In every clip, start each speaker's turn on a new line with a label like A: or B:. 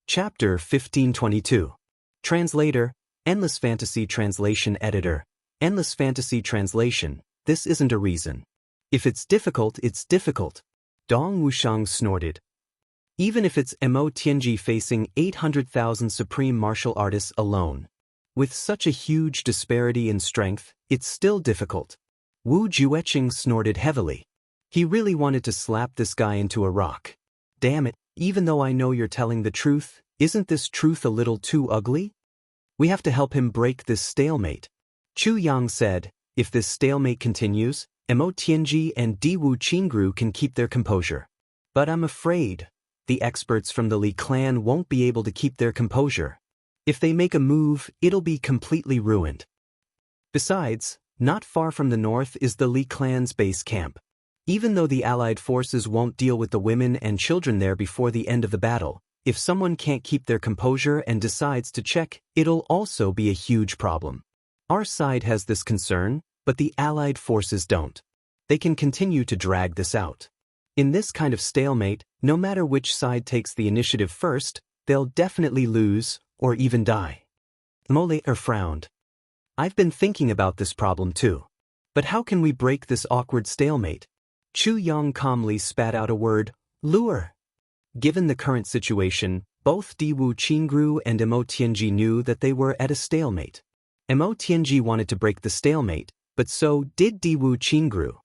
A: Chapter 1522. Translator, Endless Fantasy Translation Editor. Endless Fantasy Translation, this isn't a reason. If it's difficult, it's difficult. Dong Wuxiang snorted. Even if it's Mo Tianji facing 800,000 supreme martial artists alone. With such a huge disparity in strength, it's still difficult. Wu Jueqing snorted heavily. He really wanted to slap this guy into a rock. Damn it, even though I know you're telling the truth, isn't this truth a little too ugly? We have to help him break this stalemate. Chu Yang said, if this stalemate continues, Mo Tianji and Diwu Qingru can keep their composure. But I'm afraid, the experts from the Li clan won't be able to keep their composure. If they make a move, it'll be completely ruined. Besides, not far from the north is the Li clan's base camp. Even though the allied forces won't deal with the women and children there before the end of the battle, if someone can't keep their composure and decides to check, it'll also be a huge problem. Our side has this concern, but the allied forces don't. They can continue to drag this out. In this kind of stalemate, no matter which side takes the initiative first, they'll definitely lose, or even die. Mole frowned. I've been thinking about this problem too. But how can we break this awkward stalemate? Chu Yang calmly spat out a word, lure. Given the current situation, both Diwu Qingru and Mo Tianji knew that they were at a stalemate. Mo Tianji wanted to break the stalemate, but so did Diwu Qingru.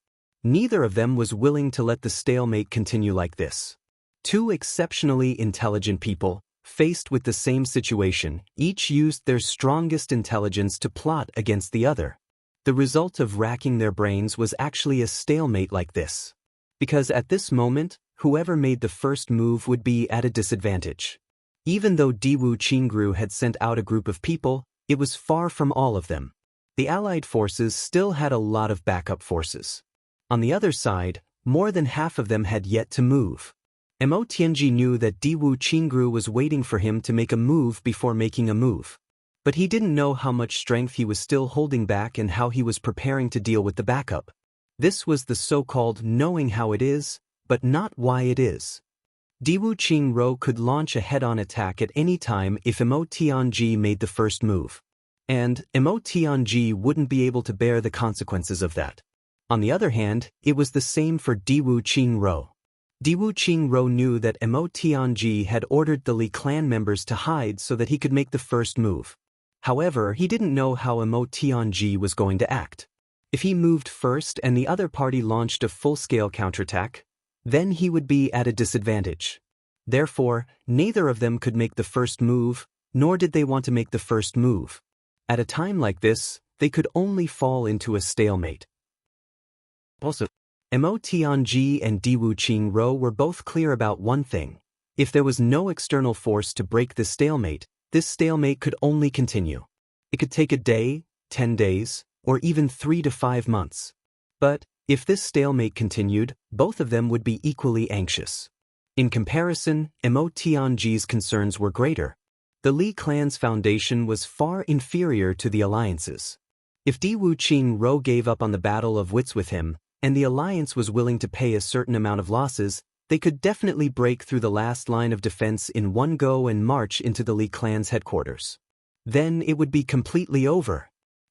A: Neither of them was willing to let the stalemate continue like this. Two exceptionally intelligent people, faced with the same situation, each used their strongest intelligence to plot against the other. The result of racking their brains was actually a stalemate like this. Because at this moment, whoever made the first move would be at a disadvantage. Even though Diwu Qingru had sent out a group of people, it was far from all of them. The allied forces still had a lot of backup forces. On the other side, more than half of them had yet to move. Mo Tianji knew that Diwu Qingru was waiting for him to make a move before making a move. But he didn't know how much strength he was still holding back and how he was preparing to deal with the backup. This was the so-called knowing how it is, but not why it is. Diwu Qingru could launch a head-on attack at any time if Mo Tianji made the first move. And Mo Tianji wouldn't be able to bear the consequences of that. On the other hand, it was the same for Diwu Qingru. Diwu Qingru knew that Mo Tianji had ordered the Li clan members to hide so that he could make the first move. However, he didn't know how Mo Tianji was going to act. If he moved first and the other party launched a full-scale counterattack, then he would be at a disadvantage. Therefore, neither of them could make the first move, nor did they want to make the first move. At a time like this, they could only fall into a stalemate. Also, Mo Tianji and Diwu Qingru were both clear about one thing. If there was no external force to break this stalemate could only continue. It could take a day, 10 days, or even 3 to 5 months. But, if this stalemate continued, both of them would be equally anxious. In comparison, Mo Tianji's concerns were greater. The Li clan's foundation was far inferior to the alliance's. If Diwu Qingru gave up on the battle of wits with him, and the alliance was willing to pay a certain amount of losses, they could definitely break through the last line of defense in one go and march into the Li clan's headquarters. Then it would be completely over.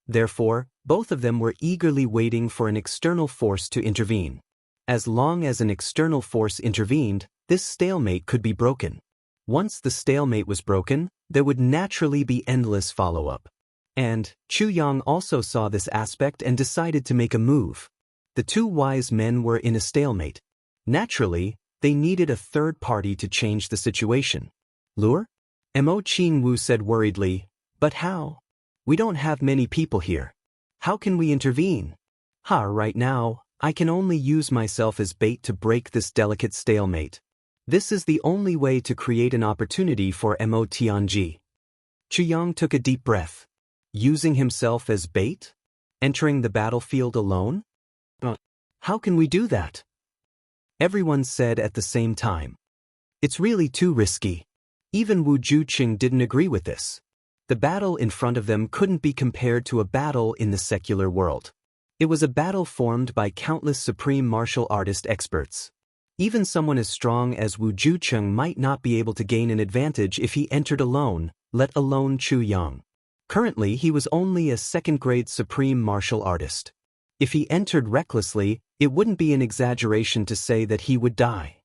A: Therefore, both of them were eagerly waiting for an external force to intervene. As long as an external force intervened, this stalemate could be broken. Once the stalemate was broken, there would naturally be endless follow-up. And Chu Yang also saw this aspect and decided to make a move. The two wise men were in a stalemate. Naturally, they needed a third party to change the situation. Lure? Mo Qingru said worriedly, but how? We don't have many people here. How can we intervene? Right now, I can only use myself as bait to break this delicate stalemate. This is the only way to create an opportunity for Mo Tianji. Chu Yang took a deep breath. Using himself as bait? Entering the battlefield alone? How can we do that? Everyone said at the same time. It's really too risky. Even Wu Jueqing didn't agree with this. The battle in front of them couldn't be compared to a battle in the secular world. It was a battle formed by countless supreme martial artist experts. Even someone as strong as Wu Jucheng might not be able to gain an advantage if he entered alone, let alone Chu Yang. Currently, he was only a second-grade supreme martial artist. If he entered recklessly, it wouldn't be an exaggeration to say that he would die.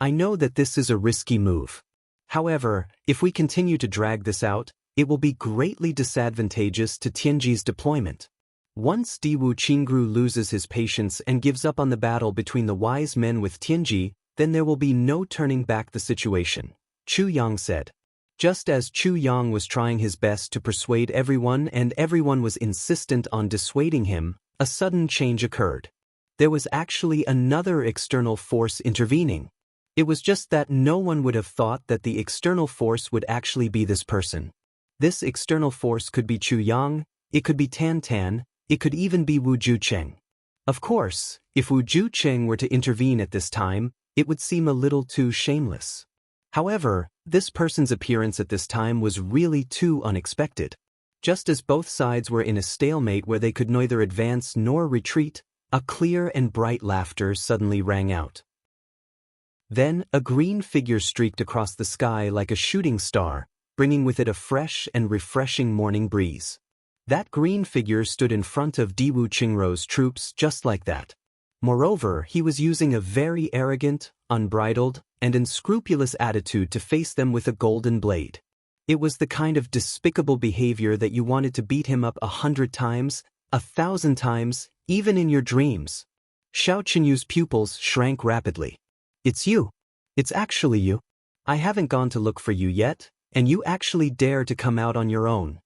A: I know that this is a risky move. However, if we continue to drag this out, it will be greatly disadvantageous to Tianji's deployment. Once Diwu Qingru loses his patience and gives up on the battle between the wise men with Tianji, then there will be no turning back the situation, Chu Yang said. Just as Chu Yang was trying his best to persuade everyone and everyone was insistent on dissuading him, a sudden change occurred. There was actually another external force intervening. It was just that no one would have thought that the external force would actually be this person. This external force could be Chu Yang, it could be Tan Tan, it could even be Wu Jucheng. Of course, if Wu Jucheng were to intervene at this time, it would seem a little too shameless. However, this person's appearance at this time was really too unexpected. Just as both sides were in a stalemate where they could neither advance nor retreat, a clear and bright laughter suddenly rang out. Then, a green figure streaked across the sky like a shooting star, bringing with it a fresh and refreshing morning breeze. That green figure stood in front of Diwu Qingru's troops just like that. Moreover, he was using a very arrogant, unbridled, and unscrupulous attitude to face them with a golden blade. It was the kind of despicable behavior that you wanted to beat him up 100 times, 1,000 times, even in your dreams. Xiao Qinyu's pupils shrank rapidly. It's you. It's actually you. I haven't gone to look for you yet, and you actually dare to come out on your own.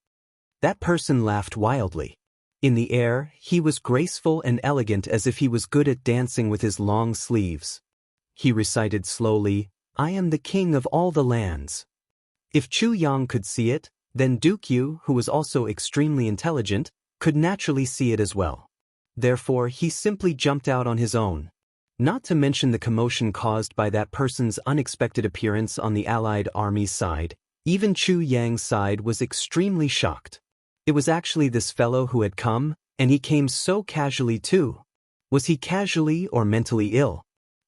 A: That person laughed wildly. In the air, he was graceful and elegant as if he was good at dancing with his long sleeves. He recited slowly, I am the king of all the lands. If Chu Yang could see it, then Duke Yu, who was also extremely intelligent, could naturally see it as well. Therefore, he simply jumped out on his own. Not to mention the commotion caused by that person's unexpected appearance on the Allied army's side, even Chu Yang's side was extremely shocked. It was actually this fellow who had come, and he came so casually too. Was he casually or mentally ill?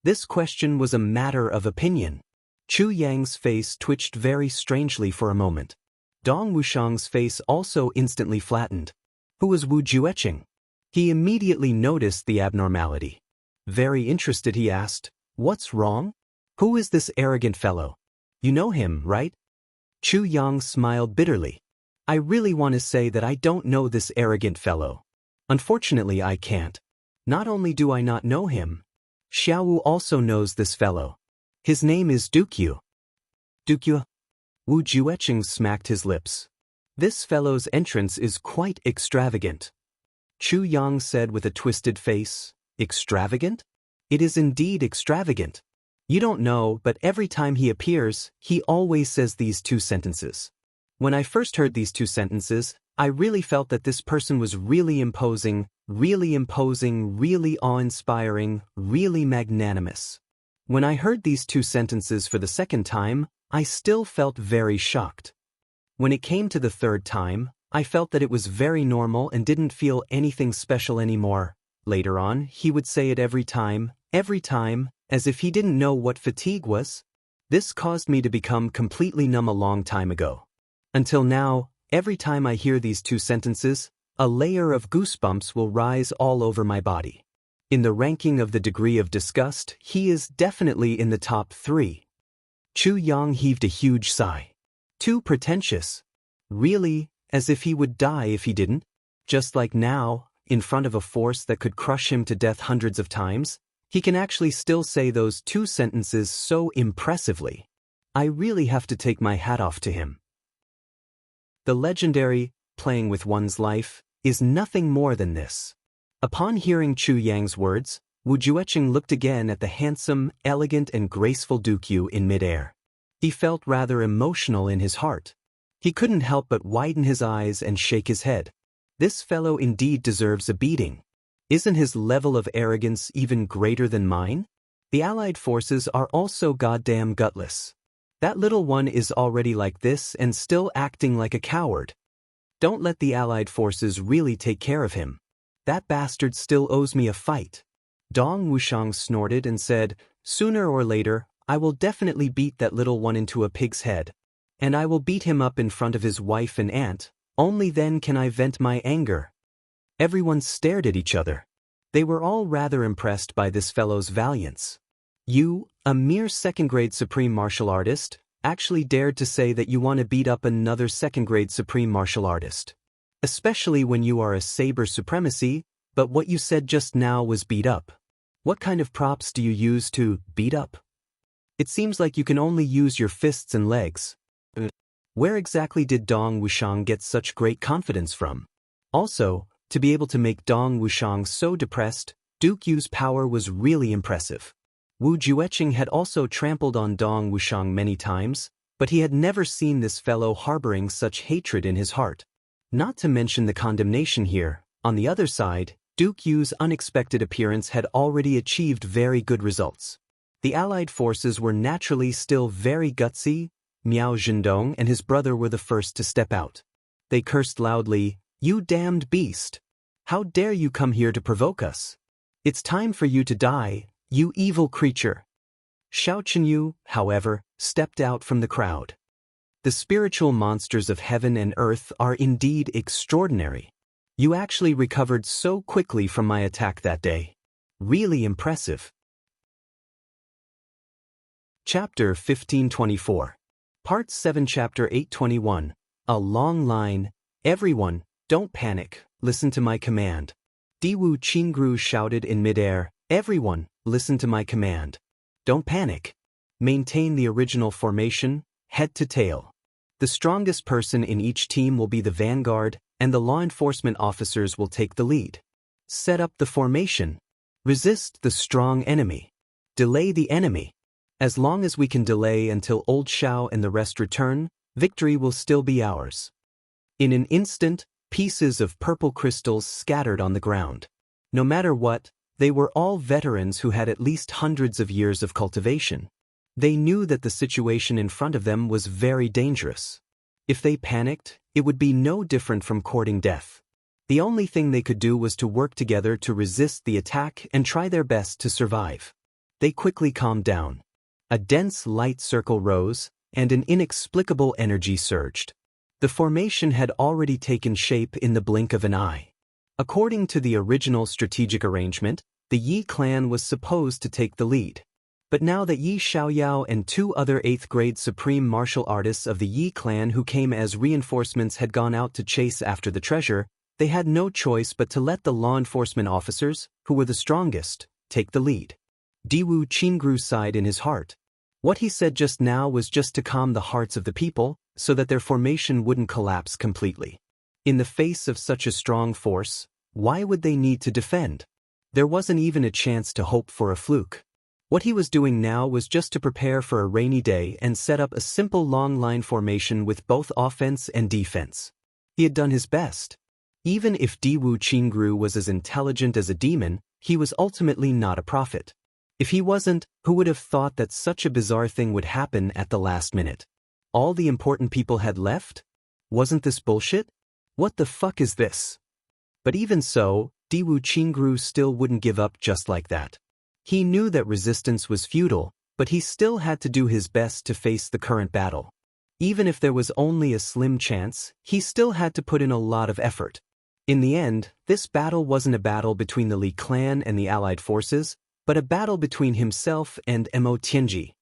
A: This question was a matter of opinion. Chu Yang's face twitched very strangely for a moment. Dong Wushang's face also instantly flattened. Who was Wu Juecheng? He immediately noticed the abnormality. Very interested, he asked, What's wrong? Who is this arrogant fellow? You know him, right? Chu Yang smiled bitterly. I really want to say that I don't know this arrogant fellow. Unfortunately, I can't. Not only do I not know him, Xiaowu also knows this fellow. His name is Duke Yu. Duke Yu? Wu Juecheng smacked his lips. This fellow's entrance is quite extravagant. Chu Yang said with a twisted face, Extravagant? It is indeed extravagant. You don't know, but every time he appears, he always says these two sentences. When I first heard these two sentences, I really felt that this person was really imposing, really awe-inspiring, really magnanimous. When I heard these two sentences for the second time, I still felt very shocked. When it came to the third time, I felt that it was very normal and didn't feel anything special anymore. Later on, he would say it every time, as if he didn't know what fatigue was. This caused me to become completely numb a long time ago. Until now, every time I hear these two sentences, a layer of goosebumps will rise all over my body. In the ranking of the degree of disgust, he is definitely in the top 3. Chu Yang heaved a huge sigh. Too pretentious. Really, as if he would die if he didn't. Just like now, in front of a force that could crush him to death hundreds of times, he can actually still say those two sentences so impressively. I really have to take my hat off to him. The legendary, playing with one's life, is nothing more than this. Upon hearing Chu Yang's words, Wu Juecheng looked again at the handsome, elegant and graceful Duke Yu in midair. He felt rather emotional in his heart. He couldn't help but widen his eyes and shake his head. This fellow indeed deserves a beating. Isn't his level of arrogance even greater than mine? The Allied forces are also goddamn gutless. That little one is already like this and still acting like a coward. Don't let the Allied forces really take care of him. That bastard still owes me a fight. Dong Wushang snorted and said, Sooner or later, I will definitely beat that little one into a pig's head. And I will beat him up in front of his wife and aunt, only then can I vent my anger. Everyone stared at each other. They were all rather impressed by this fellow's valiance. You, a mere second-grade supreme martial artist, actually dared to say that you want to beat up another second-grade supreme martial artist. Especially when you are a saber supremacy, but what you said just now was beat up. What kind of props do you use to beat up? It seems like you can only use your fists and legs. Where exactly did Dong Wushang get such great confidence from? Also, to be able to make Dong Wushang so depressed, Duke Yu's power was really impressive. Wu Jueqing had also trampled on Dong Wushang many times, but he had never seen this fellow harboring such hatred in his heart. Not to mention the condemnation here, on the other side, Duke Yu's unexpected appearance had already achieved very good results. The allied forces were naturally still very gutsy. Miao Zhendong and his brother were the first to step out. They cursed loudly, "You damned beast! How dare you come here to provoke us? It's time for you to die, you evil creature!" Xiao Chenyu, however, stepped out from the crowd. The spiritual monsters of heaven and earth are indeed extraordinary. You actually recovered so quickly from my attack that day. Really impressive. Chapter 1524. Part 7 Chapter 821. A long line. Everyone, don't panic, listen to my command. Diwu Qingru shouted in midair, "Everyone, listen to my command. Don't panic. Maintain the original formation, head to tail. The strongest person in each team will be the vanguard, and the law enforcement officers will take the lead. Set up the formation. Resist the strong enemy. Delay the enemy. As long as we can delay until Old Xiao and the rest return, victory will still be ours." In an instant, pieces of purple crystals scattered on the ground. No matter what, they were all veterans who had at least hundreds of years of cultivation. They knew that the situation in front of them was very dangerous. If they panicked, it would be no different from courting death. The only thing they could do was to work together to resist the attack and try their best to survive. They quickly calmed down. A dense light circle rose, and an inexplicable energy surged. The formation had already taken shape in the blink of an eye. According to the original strategic arrangement, the Yi clan was supposed to take the lead. But now that Yi Xiaoyao and 2 other 8th-grade supreme martial artists of the Yi clan who came as reinforcements had gone out to chase after the treasure, they had no choice but to let the law enforcement officers, who were the strongest, take the lead. Diwu Qingru sighed in his heart. What he said just now was just to calm the hearts of the people, so that their formation wouldn't collapse completely. In the face of such a strong force, why would they need to defend? There wasn't even a chance to hope for a fluke. What he was doing now was just to prepare for a rainy day and set up a simple long line formation with both offense and defense. He had done his best. Even if Diwu Qingru was as intelligent as a demon, he was ultimately not a prophet. If he wasn't, who would have thought that such a bizarre thing would happen at the last minute? All the important people had left? Wasn't this bullshit? What the fuck is this? But even so, Diwu Qingru still wouldn't give up just like that. He knew that resistance was futile, but he still had to do his best to face the current battle. Even if there was only a slim chance, he still had to put in a lot of effort. In the end, this battle wasn't a battle between the Li clan and the allied forces, but a battle between himself and Mo Tianji.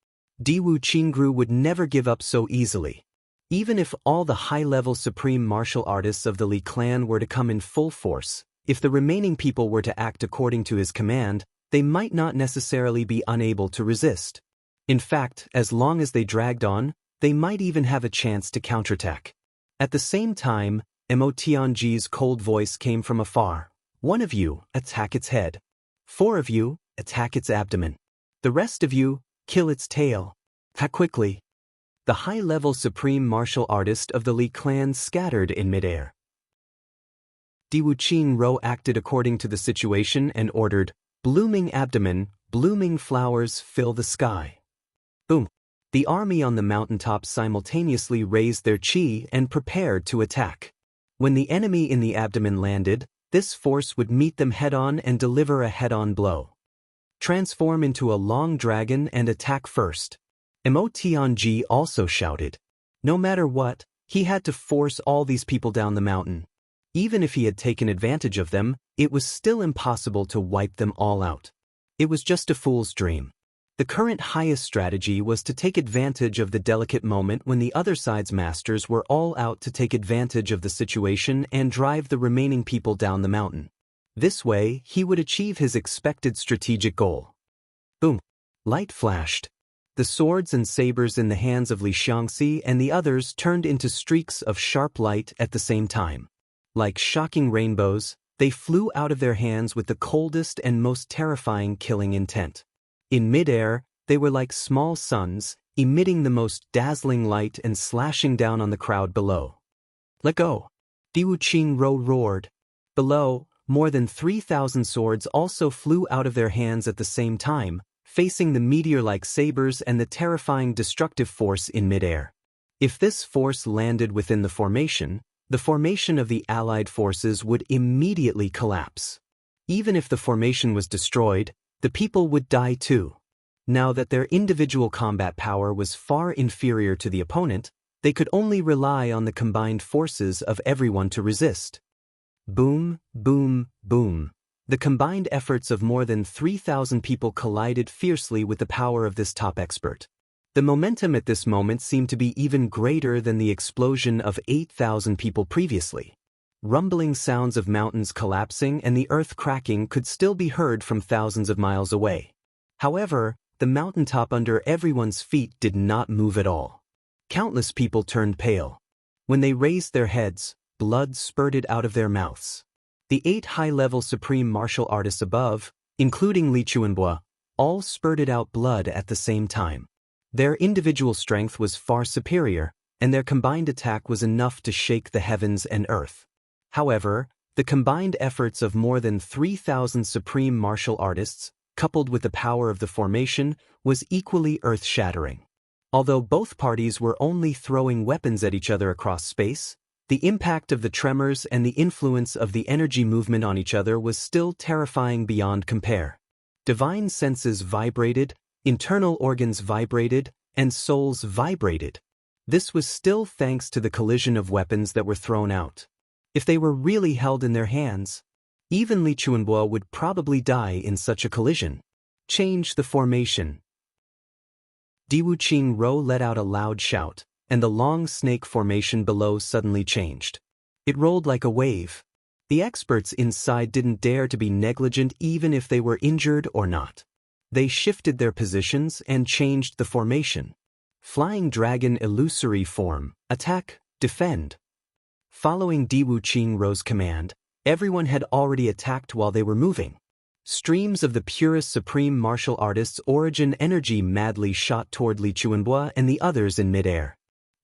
A: Diwu Qingru would never give up so easily. Even if all the high-level supreme martial artists of the Li clan were to come in full force, if the remaining people were to act according to his command, they might not necessarily be unable to resist. In fact, as long as they dragged on, they might even have a chance to counterattack. At the same time, Mo Tianji's cold voice came from afar. "One of you, attack its head. 4 of you, attack its abdomen. The rest of you, kill its tail." Quickly. The high-level supreme martial artist of the Li clan scattered in midair. Diwu Qingru acted according to the situation and ordered, "Blooming abdomen, blooming flowers fill the sky." Boom. The army on the mountaintop simultaneously raised their qi and prepared to attack. When the enemy in the abdomen landed, this force would meet them head-on and deliver a head-on blow. Transform into a long dragon and attack first. Emotionji also shouted. No matter what, he had to force all these people down the mountain. Even if he had taken advantage of them, it was still impossible to wipe them all out. It was just a fool's dream. The current highest strategy was to take advantage of the delicate moment when the other side's masters were all out to take advantage of the situation and drive the remaining people down the mountain. This way, he would achieve his expected strategic goal. Boom! Light flashed. The swords and sabers in the hands of Li Xiangxi and the others turned into streaks of sharp light at the same time. Like shocking rainbows, they flew out of their hands with the coldest and most terrifying killing intent. In midair, they were like small suns, emitting the most dazzling light and slashing down on the crowd below. Let go! Diwu roared. Below, more than 3,000 swords also flew out of their hands at the same time, facing the meteor-like sabers and the terrifying destructive force in midair. If this force landed within the formation of the allied forces would immediately collapse. Even if the formation was destroyed, the people would die too. Now that their individual combat power was far inferior to the opponent, they could only rely on the combined forces of everyone to resist. Boom, boom, boom. The combined efforts of more than 3,000 people collided fiercely with the power of this top expert. The momentum at this moment seemed to be even greater than the explosion of 8,000 people previously. Rumbling sounds of mountains collapsing and the earth cracking could still be heard from thousands of miles away. However, the mountaintop under everyone's feet did not move at all. Countless people turned pale. When they raised their heads, blood spurted out of their mouths. The 8 high-level supreme martial artists above, including Li Chuanbua, all spurted out blood at the same time. Their individual strength was far superior, and their combined attack was enough to shake the heavens and earth. However, the combined efforts of more than 3,000 supreme martial artists, coupled with the power of the formation, was equally earth-shattering. Although both parties were only throwing weapons at each other across space, the impact of the tremors and the influence of the energy movement on each other was still terrifying beyond compare. Divine senses vibrated, internal organs vibrated, and souls vibrated. This was still thanks to the collision of weapons that were thrown out. If they were really held in their hands, even Li Chuanbua would probably die in such a collision. Change the formation. Diwu let out a loud shout, and the long snake formation below suddenly changed. It rolled like a wave. The experts inside didn't dare to be negligent even if they were injured or not. They shifted their positions and changed the formation. Flying Dragon Illusory Form, Attack, Defend. Following Diwu Qingrou's command, everyone had already attacked while they were moving. Streams of the purest supreme martial artist's origin energy madly shot toward Li Chuanbua and the others in midair.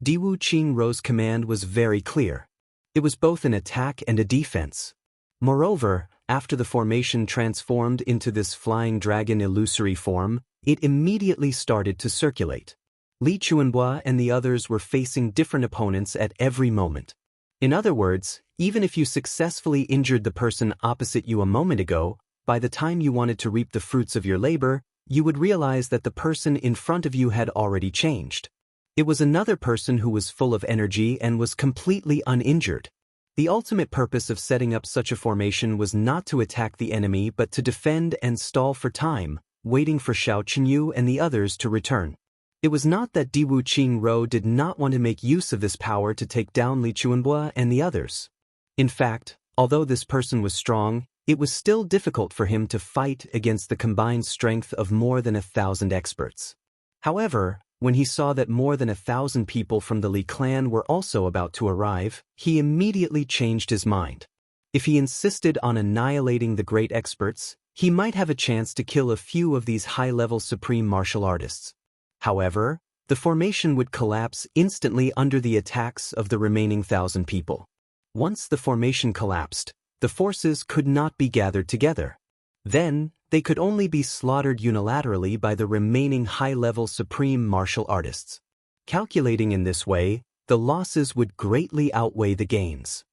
A: Diwu Qingrou's command was very clear. It was both an attack and a defense. Moreover, after the formation transformed into this flying dragon illusory form, it immediately started to circulate. Li Chuanbua and the others were facing different opponents at every moment. In other words, even if you successfully injured the person opposite you a moment ago, by the time you wanted to reap the fruits of your labor, you would realize that the person in front of you had already changed. It was another person who was full of energy and was completely uninjured. The ultimate purpose of setting up such a formation was not to attack the enemy but to defend and stall for time, waiting for Xiao Qinyu and the others to return. It was not that Diwu Qingrou did not want to make use of this power to take down Li Chuanbua and the others. In fact, although this person was strong, it was still difficult for him to fight against the combined strength of more than 1,000 experts. However, when he saw that more than 1,000 people from the Li clan were also about to arrive, he immediately changed his mind. If he insisted on annihilating the great experts, he might have a chance to kill a few of these high-level supreme martial artists. However, the formation would collapse instantly under the attacks of the remaining 1,000 people. Once the formation collapsed, the forces could not be gathered together. Then, they could only be slaughtered unilaterally by the remaining high-level supreme martial artists. Calculating in this way, the losses would greatly outweigh the gains.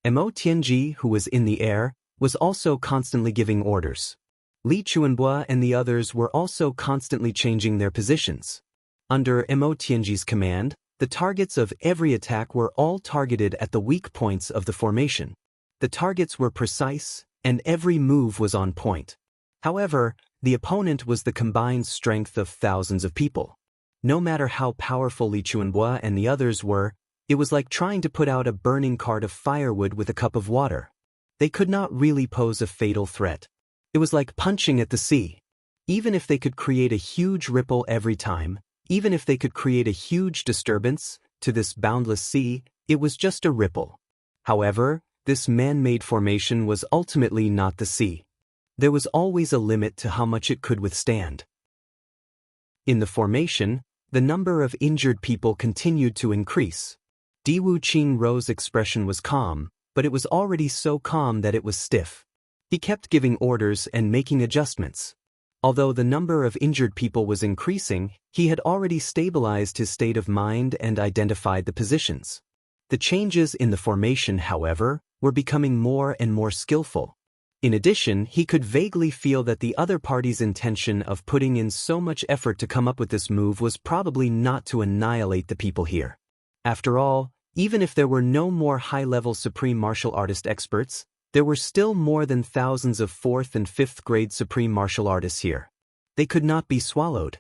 A: Mo Tianji, who was in the air, was also constantly giving orders. Li Chuanbua and the others were also constantly changing their positions. Under Mo Tianji's command, the targets of every attack were all targeted at the weak points of the formation. The targets were precise, and every move was on point. However, the opponent was the combined strength of thousands of people. No matter how powerful Li Chuanbua and the others were, it was like trying to put out a burning cart of firewood with a cup of water. They could not really pose a fatal threat. It was like punching at the sea. Even if they could create a huge ripple every time, even if they could create a huge disturbance to this boundless sea, it was just a ripple. However, this man-made formation was ultimately not the sea. There was always a limit to how much it could withstand. In the formation, the number of injured people continued to increase. Diwu Qingrou's expression was calm, but it was already so calm that it was stiff. He kept giving orders and making adjustments. Although the number of injured people was increasing, he had already stabilized his state of mind and identified the positions. The changes in the formation, however, were becoming more and more skillful. In addition, he could vaguely feel that the other party's intention of putting in so much effort to come up with this move was probably not to annihilate the people here. After all, even if there were no more high-level supreme martial artist experts, there were still more than thousands of 4th and 5th grade supreme martial artists here. They could not be swallowed.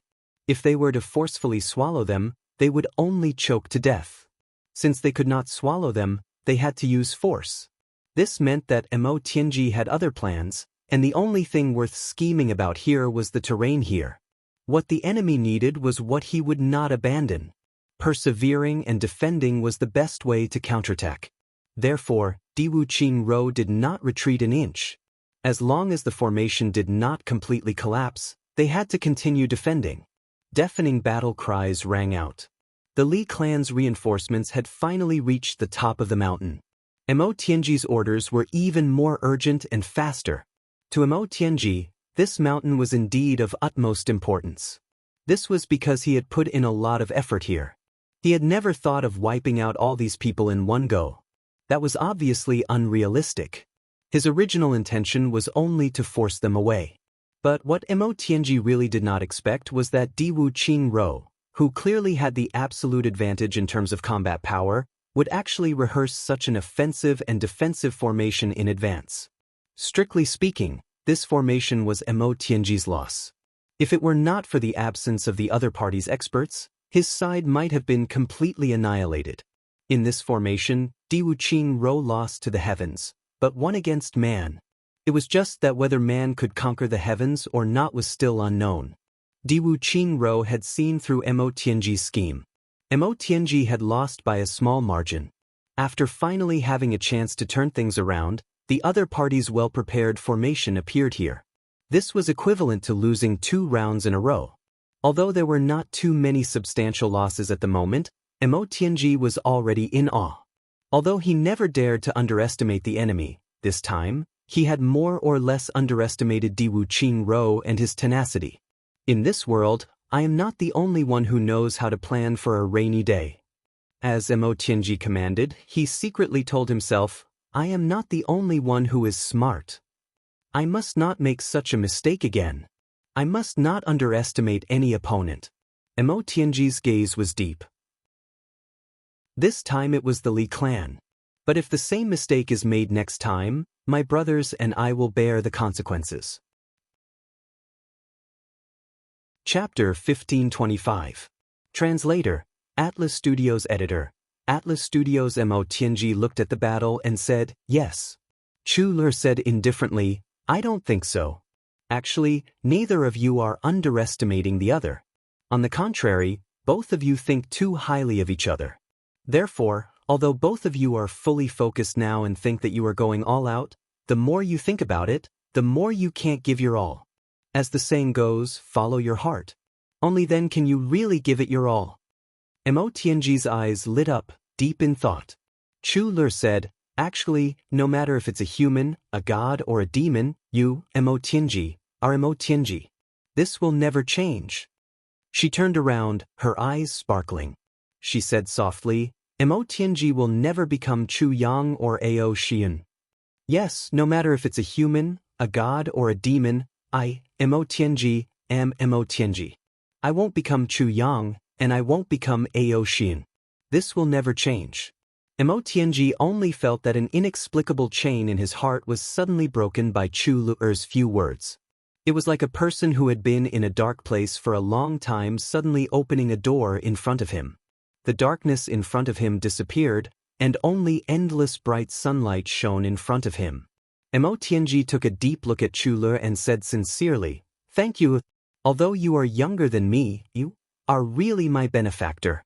A: If they were to forcefully swallow them, they would only choke to death. Since they could not swallow them, they had to use force. This meant that Mo Tianji had other plans, and the only thing worth scheming about here was the terrain here. What the enemy needed was what he would not abandon. Persevering and defending was the best way to counterattack. Therefore, Diwu Qingrou did not retreat an inch. As long as the formation did not completely collapse, they had to continue defending. Deafening battle cries rang out. The Li clan's reinforcements had finally reached the top of the mountain. Mo Tianji's orders were even more urgent and faster. To Mo Tianji, this mountain was indeed of utmost importance. This was because he had put in a lot of effort here. He had never thought of wiping out all these people in one go. That was obviously unrealistic. His original intention was only to force them away. But what Mo Tianji really did not expect was that Diwu Qingrou, who clearly had the absolute advantage in terms of combat power, would actually rehearse such an offensive and defensive formation in advance. Strictly speaking, this formation was Mo Tianji's loss. If it were not for the absence of the other party's experts, his side might have been completely annihilated. In this formation, Diwu Qingrou lost to the heavens, but won against man. It was just that whether man could conquer the heavens or not was still unknown. Diwu Qingrou had seen through Mo Tianji's scheme. Mo Tianji had lost by a small margin. After finally having a chance to turn things around, the other party's well-prepared formation appeared here. This was equivalent to losing 2 rounds in a row. Although there were not too many substantial losses at the moment, Mo Tianji was already in awe. Although he never dared to underestimate the enemy, this time, he had more or less underestimated Diwu Qingrou and his tenacity. In this world, I am not the only one who knows how to plan for a rainy day. As Mo Tianji commanded, he secretly told himself, I am not the only one who is smart. I must not make such a mistake again. I must not underestimate any opponent. Mo Tianji's gaze was deep. This time it was the Li clan. But if the same mistake is made next time, my brothers and I will bear the consequences. Chapter 1525. Translator, Atlas Studios Editor. Atlas Studios. Mo Tianji looked at the battle and said, yes. Chu Lur said indifferently, I don't think so. Actually, neither of you are underestimating the other. On the contrary, both of you think too highly of each other. Therefore, although both of you are fully focused now and think that you are going all out, the more you think about it, the more you can't give your all. As the saying goes, follow your heart. Only then can you really give it your all. Mo Tianji's eyes lit up, deep in thought. Chu Lur said, actually, no matter if it's a human, a god, or a demon, you, Mo Tianji, are Mo Tianji. This will never change. She turned around, her eyes sparkling. She said softly, Mo Tianji will never become Chu Yang or Ao Xian. Yes, no matter if it's a human, a god, or a demon, I, Mo Tianji, am Mo Tianji. I won't become Chu Yang, and I won't become Ao Xin. This will never change. Mo Tianji only felt that an inexplicable chain in his heart was suddenly broken by Chu Luer's few words. It was like a person who had been in a dark place for a long time suddenly opening a door in front of him. The darkness in front of him disappeared, and only endless bright sunlight shone in front of him. Mo Tianji took a deep look at Chu Luer and said sincerely, "Thank you. Although you are younger than me, you are really my benefactor."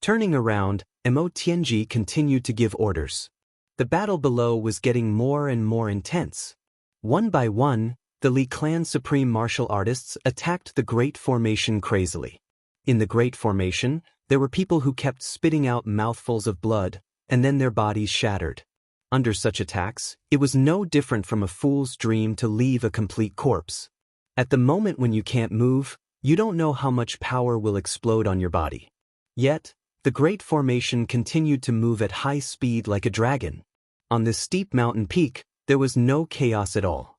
A: Turning around, Mo Tianji continued to give orders. The battle below was getting more and more intense. One by one, the Li Clan supreme martial artists attacked the Great Formation crazily. In the Great Formation, there were people who kept spitting out mouthfuls of blood, and then their bodies shattered. Under such attacks, it was no different from a fool's dream to leave a complete corpse. At the moment when you can't move, you don't know how much power will explode on your body. Yet, the Great Formation continued to move at high speed like a dragon. On this steep mountain peak, there was no chaos at all.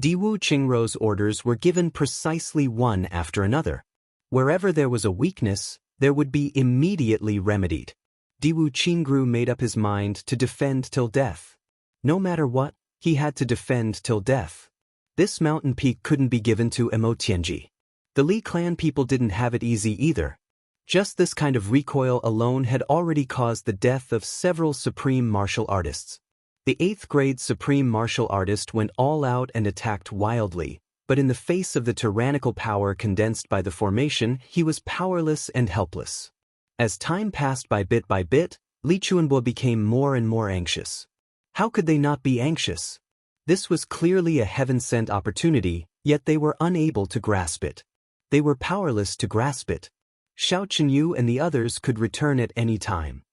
A: Diwu Qingrou's orders were given precisely one after another. Wherever there was a weakness, there would be immediately remedied. Diwu Qingru made up his mind to defend till death. No matter what, he had to defend till death. This mountain peak couldn't be given to Mo Tianji. The Li clan people didn't have it easy either. Just this kind of recoil alone had already caused the death of several supreme martial artists. The 8th grade supreme martial artist went all out and attacked wildly, but in the face of the tyrannical power condensed by the formation, he was powerless and helpless. As time passed by bit, Li Chuanbo became more and more anxious. How could they not be anxious? This was clearly a heaven-sent opportunity, yet they were unable to grasp it. They were powerless to grasp it. Xiao Chenyu and the others could return at any time.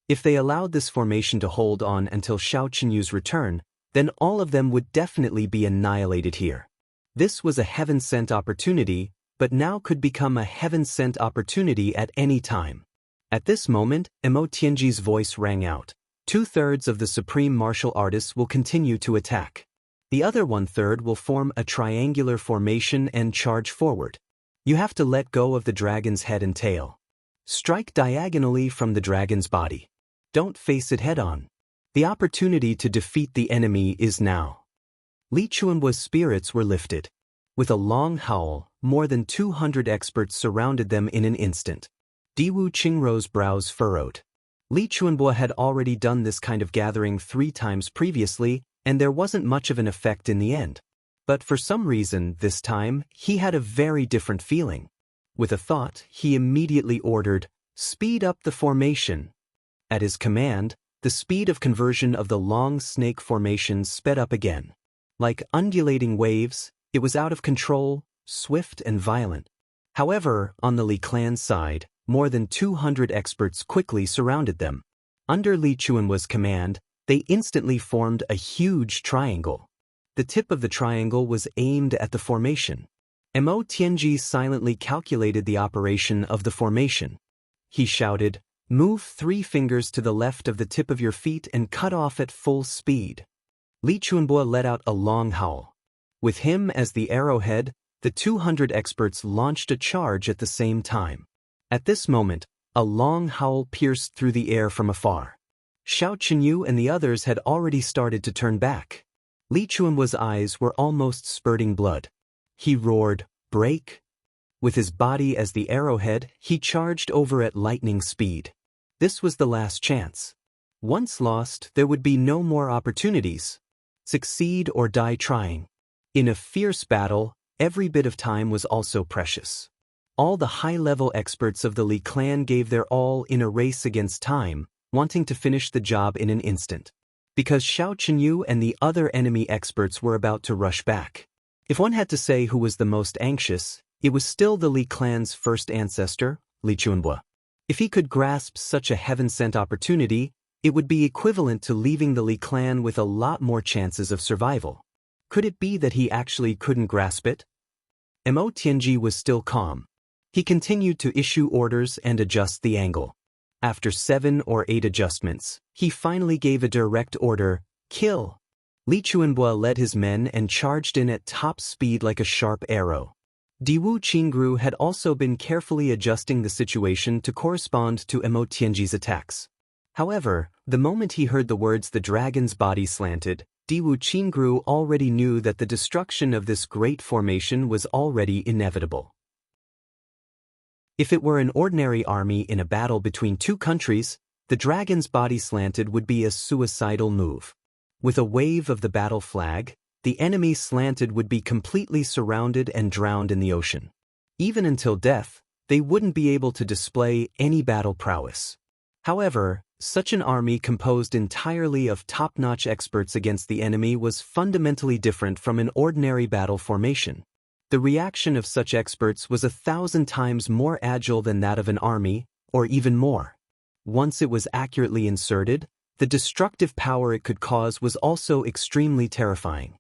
A: If they allowed this formation to hold on until Xiao Chenyu's return, then all of them would definitely be annihilated here. This was a heaven-sent opportunity, but now could become a heaven-sent opportunity at any time. At this moment, Mo Tianji's voice rang out. 2/3 of the supreme martial artists will continue to attack. The other 1/3 will form a triangular formation and charge forward. You have to let go of the dragon's head and tail. Strike diagonally from the dragon's body. Don't face it head-on. The opportunity to defeat the enemy is now. Li Chuanbo's spirits were lifted. With a long howl, more than 200 experts surrounded them in an instant. Diwu Qingrou's brows furrowed. Li Chuanbo had already done this kind of gathering 3 times previously, and there wasn't much of an effect in the end. But for some reason, this time, he had a very different feeling. With a thought, he immediately ordered, "Speed up the formation." At his command, the speed of conversion of the long snake formation sped up again. Like undulating waves, it was out of control, swift and violent. However, on the Li clan side, more than 200 experts quickly surrounded them. Under Li Chuanbo's command, they instantly formed a huge triangle. The tip of the triangle was aimed at the formation. Mo Tianji silently calculated the operation of the formation. He shouted, "Move 3 fingers to the left of the tip of your feet and cut off at full speed." Li Chuanbo let out a long howl. With him as the arrowhead, the 200 experts launched a charge at the same time. At this moment, a long howl pierced through the air from afar. Xiao Chenyu and the others had already started to turn back. Li Chuanbo's eyes were almost spurting blood. He roared, "Break!" With his body as the arrowhead, he charged over at lightning speed. This was the last chance. Once lost, there would be no more opportunities. Succeed or die trying. In a fierce battle, every bit of time was also precious. All the high-level experts of the Li clan gave their all in a race against time, wanting to finish the job in an instant. Because Xiao Chenyu and the other enemy experts were about to rush back. If one had to say who was the most anxious, it was still the Li clan's first ancestor, Li Chuanbo. If he could grasp such a heaven-sent opportunity, it would be equivalent to leaving the Li clan with a lot more chances of survival. Could it be that he actually couldn't grasp it? Mo Tianji was still calm. He continued to issue orders and adjust the angle. After 7 or 8 adjustments, he finally gave a direct order, "Kill." Li Chuanbua led his men and charged in at top speed like a sharp arrow. Diwu Qingru had also been carefully adjusting the situation to correspond to Emo Tianji's attacks. However, the moment he heard the words "the dragon's body slanted," Diwu Qingru already knew that the destruction of this great formation was already inevitable. If it were an ordinary army in a battle between two countries, the dragon's body slanted would be a suicidal move. With a wave of the battle flag, the enemy slanted would be completely surrounded and drowned in the ocean. Even until death, they wouldn't be able to display any battle prowess. However, such an army composed entirely of top-notch experts against the enemy was fundamentally different from an ordinary battle formation. The reaction of such experts was 1,000 times more agile than that of an army, or even more. Once it was accurately inserted, the destructive power it could cause was also extremely terrifying.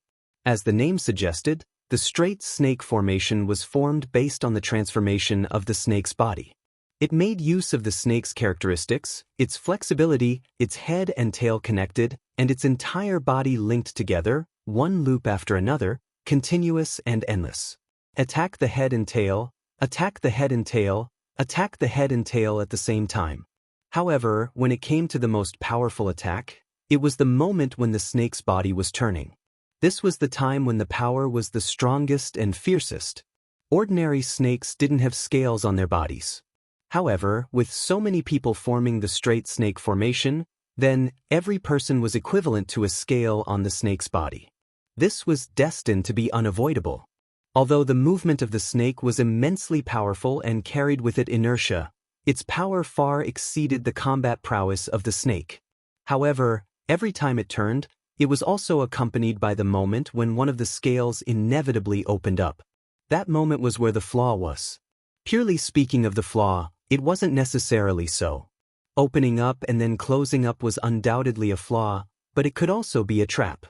A: As the name suggested, the straight snake formation was formed based on the transformation of the snake's body. It made use of the snake's characteristics, its flexibility, its head and tail connected, and its entire body linked together, one loop after another, continuous and endless. Attack the head and tail, attack the head and tail, attack the head and tail at the same time. However, when it came to the most powerful attack, it was the moment when the snake's body was turning. This was the time when the power was the strongest and fiercest. Ordinary snakes didn't have scales on their bodies. However, with so many people forming the straight snake formation, then every person was equivalent to a scale on the snake's body. This was destined to be unavoidable. Although the movement of the snake was immensely powerful and carried with it inertia, its power far exceeded the combat prowess of the snake. However, every time it turned, it was also accompanied by the moment when one of the scales inevitably opened up. That moment was where the flaw was. Purely speaking of the flaw, it wasn't necessarily so. Opening up and then closing up was undoubtedly a flaw, but it could also be a trap.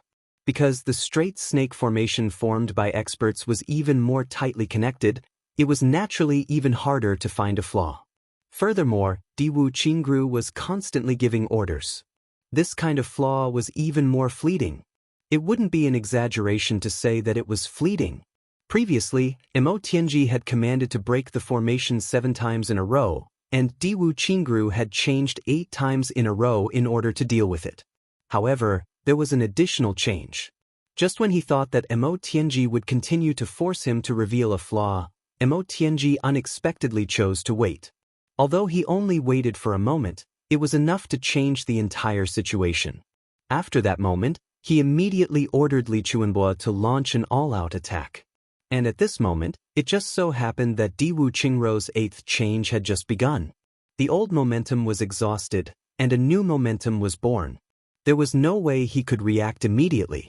A: Because the straight snake formation formed by experts was even more tightly connected, it was naturally even harder to find a flaw. Furthermore, Diwu Qingru was constantly giving orders. This kind of flaw was even more fleeting. It wouldn't be an exaggeration to say that it was fleeting. Previously, Emo Tianji had commanded to break the formation 7 times in a row, and Diwu Qingru had changed 8 times in a row in order to deal with it. However, there was an additional change. Just when he thought that Emo Tianji would continue to force him to reveal a flaw, Emo Tianji unexpectedly chose to wait. Although he only waited for a moment, it was enough to change the entire situation. After that moment, he immediately ordered Li Chuanbua to launch an all-out attack. And at this moment, it just so happened that Diwu Qingru's 8th change had just begun. The old momentum was exhausted, and a new momentum was born. There was no way he could react immediately.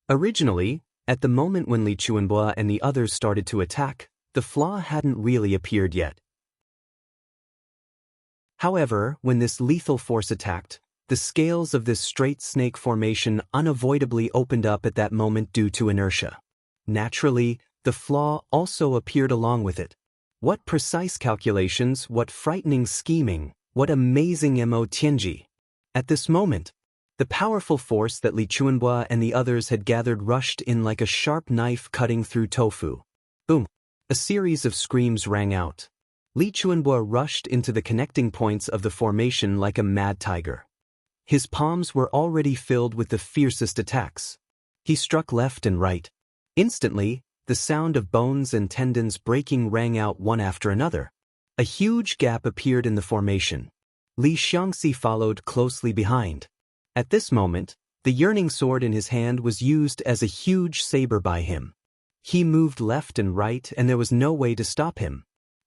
A: Originally, at the moment when Li Chuanbua and the others started to attack, the flaw hadn't really appeared yet. However, when this lethal force attacked, the scales of this straight snake formation unavoidably opened up at that moment due to inertia. Naturally, the flaw also appeared along with it. What precise calculations, what frightening scheming, what amazing Emo Tianji. At this moment, the powerful force that Li Chuanbua and the others had gathered rushed in like a sharp knife cutting through tofu. Boom! A series of screams rang out. Li Chuanbua rushed into the connecting points of the formation like a mad tiger. His palms were already filled with the fiercest attacks. He struck left and right. Instantly, the sound of bones and tendons breaking rang out one after another. A huge gap appeared in the formation. Li Xiangxi followed closely behind. At this moment, the yearning sword in his hand was used as a huge saber by him. He moved left and right and there was no way to stop him.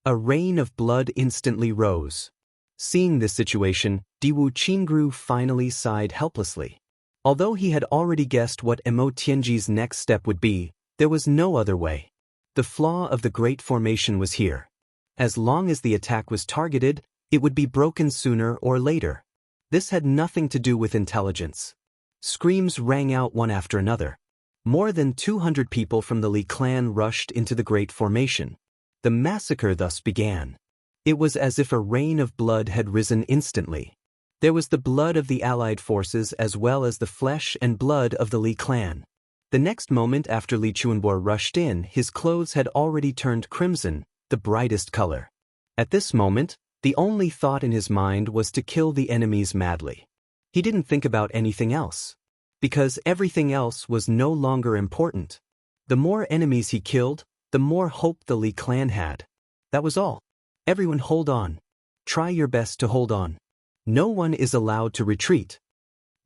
A: A rain of blood instantly rose. Seeing this situation, Diwu Qingru finally sighed helplessly. Although he had already guessed what Emo Tianji's next step would be, there was no other way. The flaw of the great formation was here. As long as the attack was targeted, it would be broken sooner or later. This had nothing to do with intelligence. Screams rang out one after another. More than 200 people from the Li clan rushed into the great formation. The massacre thus began. It was as if a rain of blood had risen instantly. There was the blood of the allied forces as well as the flesh and blood of the Li clan. The next moment after Li Chuanbo rushed in, his clothes had already turned crimson, the brightest color. At this moment, the only thought in his mind was to kill the enemies madly. He didn't think about anything else, because everything else was no longer important. The more enemies he killed, the more hope the Li clan had. That was all. Everyone hold on. Try your best to hold on. No one is allowed to retreat.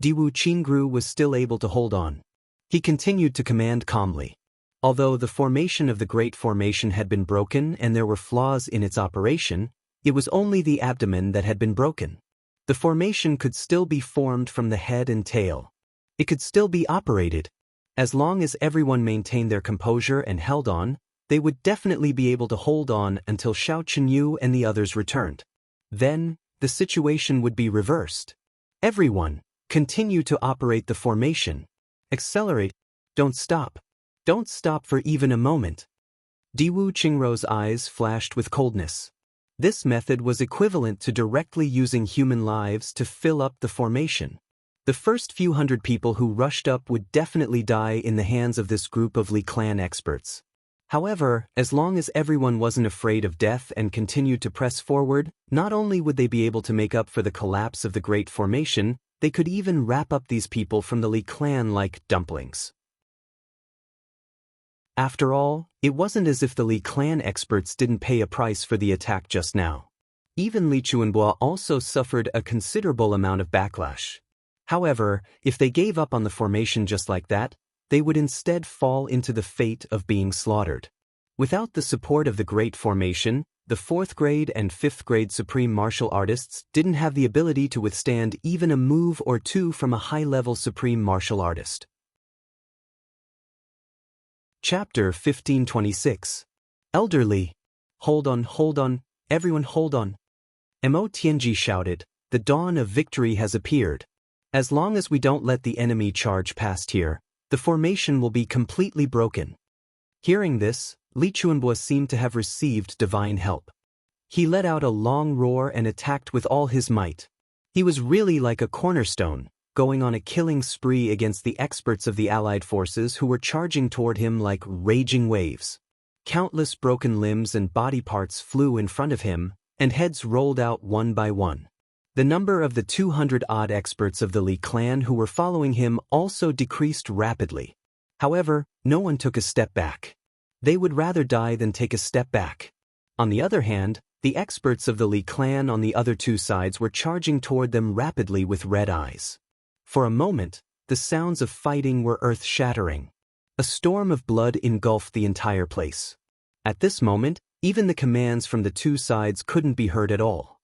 A: Diwu Qingru was still able to hold on. He continued to command calmly. Although the formation of the Great Formation had been broken and there were flaws in its operation, it was only the abdomen that had been broken. The formation could still be formed from the head and tail. It could still be operated. As long as everyone maintained their composure and held on, they would definitely be able to hold on until Xiao Chenyu and the others returned. Then, the situation would be reversed. Everyone, continue to operate the formation. Accelerate. Don't stop. Don't stop for even a moment. Diwu Qingrou's eyes flashed with coldness. This method was equivalent to directly using human lives to fill up the formation. The first few hundred people who rushed up would definitely die in the hands of this group of Li clan experts. However, as long as everyone wasn't afraid of death and continued to press forward, not only would they be able to make up for the collapse of the Great Formation, they could even wrap up these people from the Li clan like dumplings. After all, it wasn't as if the Li clan experts didn't pay a price for the attack just now. Even Li Chuanbo also suffered a considerable amount of backlash. However, if they gave up on the formation just like that, they would instead fall into the fate of being slaughtered. Without the support of the Great Formation, the 4th grade and 5th grade Supreme Martial Artists didn't have the ability to withstand even a move or two from a high-level Supreme Martial Artist. Chapter 1526. Elderly. Hold on, everyone hold on. Mo Tianji shouted, the dawn of victory has appeared. As long as we don't let the enemy charge past here, the formation will be completely broken. Hearing this, Li Chuanbo seemed to have received divine help. He let out a long roar and attacked with all his might. He was really like a cornerstone, going on a killing spree against the experts of the allied forces who were charging toward him like raging waves. Countless broken limbs and body parts flew in front of him, and heads rolled out one by one. The number of the 200-odd experts of the Li clan who were following him also decreased rapidly. However, no one took a step back. They would rather die than take a step back. On the other hand, the experts of the Li clan on the other two sides were charging toward them rapidly with red eyes. For a moment, the sounds of fighting were earth-shattering. A storm of blood engulfed the entire place. At this moment, even the commands from the two sides couldn't be heard at all.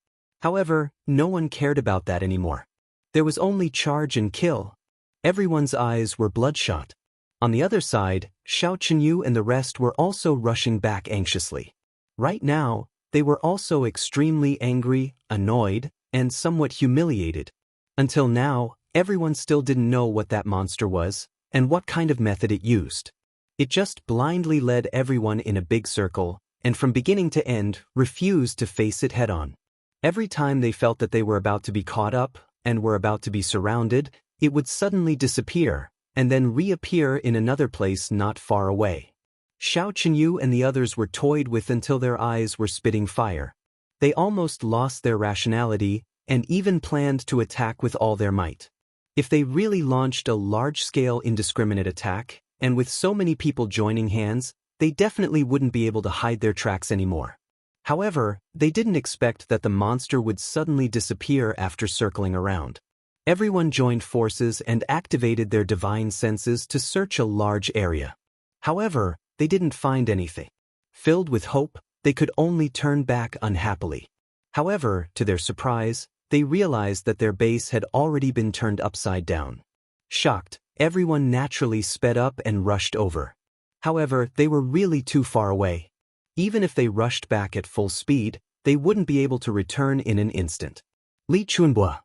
A: However, no one cared about that anymore. There was only charge and kill. Everyone's eyes were bloodshot. On the other side, Xiao Chenyu and the rest were also rushing back anxiously. Right now, they were also extremely angry, annoyed, and somewhat humiliated. Until now, everyone still didn't know what that monster was, and what kind of method it used. It just blindly led everyone in a big circle, and from beginning to end, refused to face it head-on. Every time they felt that they were about to be caught up, and were about to be surrounded, it would suddenly disappear, and then reappear in another place not far away. Xiao Chenyu and the others were toyed with until their eyes were spitting fire. They almost lost their rationality, and even planned to attack with all their might. If they really launched a large-scale indiscriminate attack, and with so many people joining hands, they definitely wouldn't be able to hide their tracks anymore. However, they didn't expect that the monster would suddenly disappear after circling around. Everyone joined forces and activated their divine senses to search a large area. However, they didn't find anything. Filled with hope, they could only turn back unhappily. However, to their surprise, they realized that their base had already been turned upside down. Shocked, everyone naturally sped up and rushed over. However, they were really too far away. Even if they rushed back at full speed, they wouldn't be able to return in an instant. Li Chuanbo,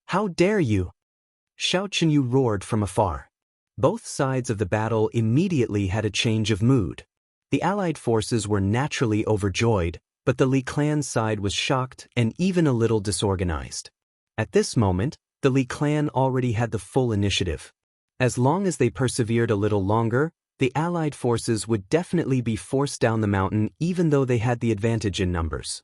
A: how dare you? Xiao Chenyu roared from afar. Both sides of the battle immediately had a change of mood. The allied forces were naturally overjoyed, but the Li clan side was shocked and even a little disorganized. At this moment, the Li clan already had the full initiative. As long as they persevered a little longer, the allied forces would definitely be forced down the mountain even though they had the advantage in numbers.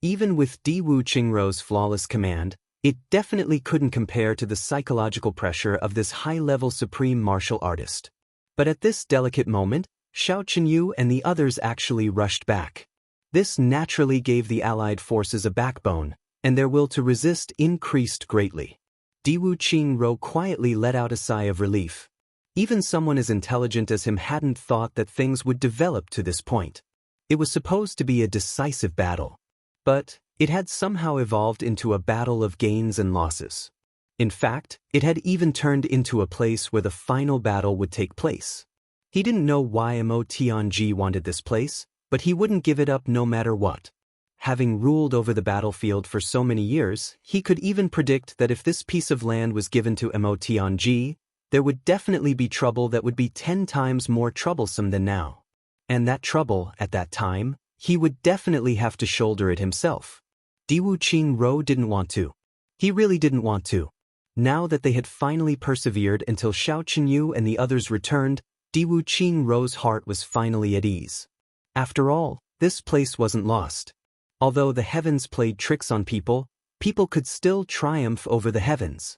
A: Even with Diwu Qingrou's flawless command, it definitely couldn't compare to the psychological pressure of this high-level supreme martial artist. But at this delicate moment, Xiao Qinyu and the others actually rushed back. This naturally gave the allied forces a backbone, and their will to resist increased greatly. Diwu Qingrou quietly let out a sigh of relief. Even someone as intelligent as him hadn't thought that things would develop to this point. It was supposed to be a decisive battle. But it had somehow evolved into a battle of gains and losses. In fact, it had even turned into a place where the final battle would take place. He didn't know why Mo Tianji wanted this place, but he wouldn't give it up no matter what. Having ruled over the battlefield for so many years, he could even predict that if this piece of land was given to Mo Tianji, there would definitely be trouble that would be 10 times more troublesome than now. And that trouble, at that time, he would definitely have to shoulder it himself. Diwu Qingrou didn't want to. He really didn't want to. Now that they had finally persevered until Xiao Qinyu and the others returned, Diwu Qingrou's heart was finally at ease. After all, this place wasn't lost. Although the heavens played tricks on people, people could still triumph over the heavens.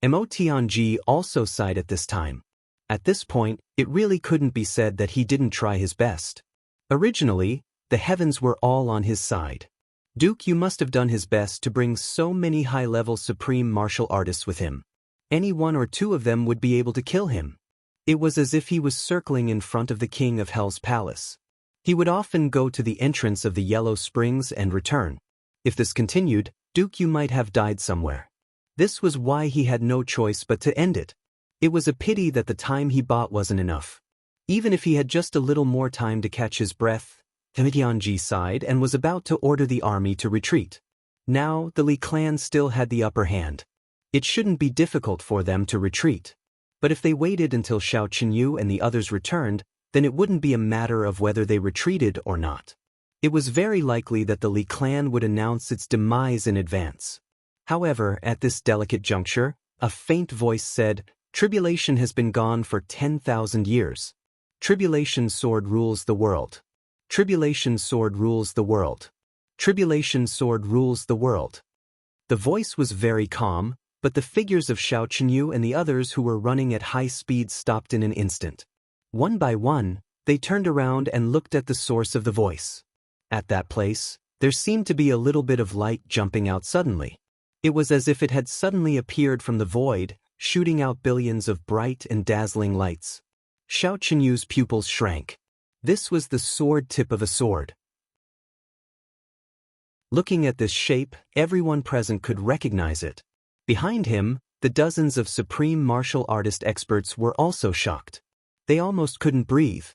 A: Mo Tianji also sighed at this time. At this point, it really couldn't be said that he didn't try his best. Originally, the heavens were all on his side. Duke Yu must have done his best to bring so many high-level supreme martial artists with him. Any one or two of them would be able to kill him. It was as if he was circling in front of the king of Hell's palace. He would often go to the entrance of the Yellow Springs and return. If this continued, Duke Yu might have died somewhere. This was why he had no choice but to end it. It was a pity that the time he bought wasn't enough. Even if he had just a little more time to catch his breath, Tianji sighed and was about to order the army to retreat. Now, the Li clan still had the upper hand. It shouldn't be difficult for them to retreat. But if they waited until Xiao Qinyu and the others returned, then it wouldn't be a matter of whether they retreated or not. It was very likely that the Li clan would announce its demise in advance. However, at this delicate juncture, a faint voice said, "Tribulation has been gone for 10,000 years. Tribulation sword rules the world. Tribulation sword rules the world. Tribulation sword rules the world." The voice was very calm, but the figures of Xiao Qinyu and the others who were running at high speed stopped in an instant. One by one, they turned around and looked at the source of the voice. At that place, there seemed to be a little bit of light jumping out suddenly. It was as if it had suddenly appeared from the void, shooting out billions of bright and dazzling lights. Xiao Qinyu's pupils shrank. This was the sword tip of a sword. Looking at this shape, everyone present could recognize it. Behind him, the dozens of supreme martial artist experts were also shocked. They almost couldn't breathe.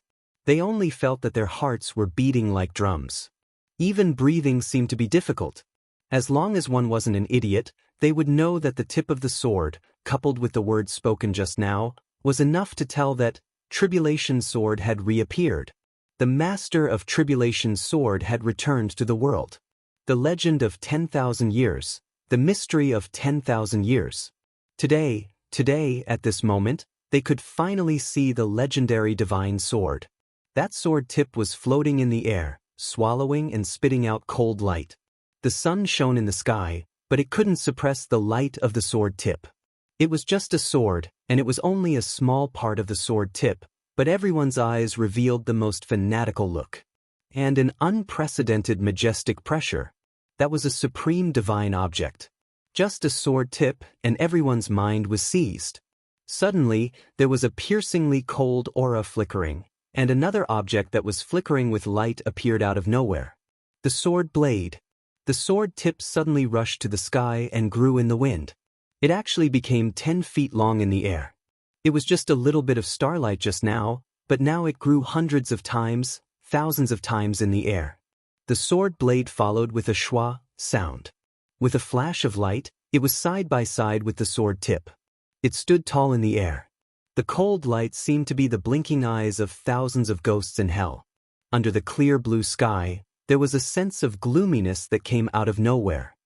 A: They only felt that their hearts were beating like drums. Even breathing seemed to be difficult. As long as one wasn't an idiot, they would know that the tip of the sword, coupled with the words spoken just now, was enough to tell that Tribulation Sword had reappeared. The master of Tribulation Sword had returned to the world. The legend of 10,000 years, the mystery of 10,000 years. Today, at this moment, they could finally see the legendary divine sword. That sword tip was floating in the air, swallowing and spitting out cold light. The sun shone in the sky, but it couldn't suppress the light of the sword tip. It was just a sword, and it was only a small part of the sword tip, but everyone's eyes revealed the most fanatical look. And an unprecedented majestic pressure. That was a supreme divine object. Just a sword tip, and everyone's mind was seized. Suddenly, there was a piercingly cold aura flickering, and another object that was flickering with light appeared out of nowhere. The sword blade. The sword tip suddenly rushed to the sky and grew in the wind. It actually became 10 feet long in the air. It was just a little bit of starlight just now, but now it grew hundreds of times, thousands of times in the air. The sword blade followed with a schwa sound. With a flash of light, it was side by side with the sword tip. It stood tall in the air. The cold light seemed to be the blinking eyes of thousands of ghosts in hell. Under the clear blue sky, there was a sense of gloominess that came out of nowhere.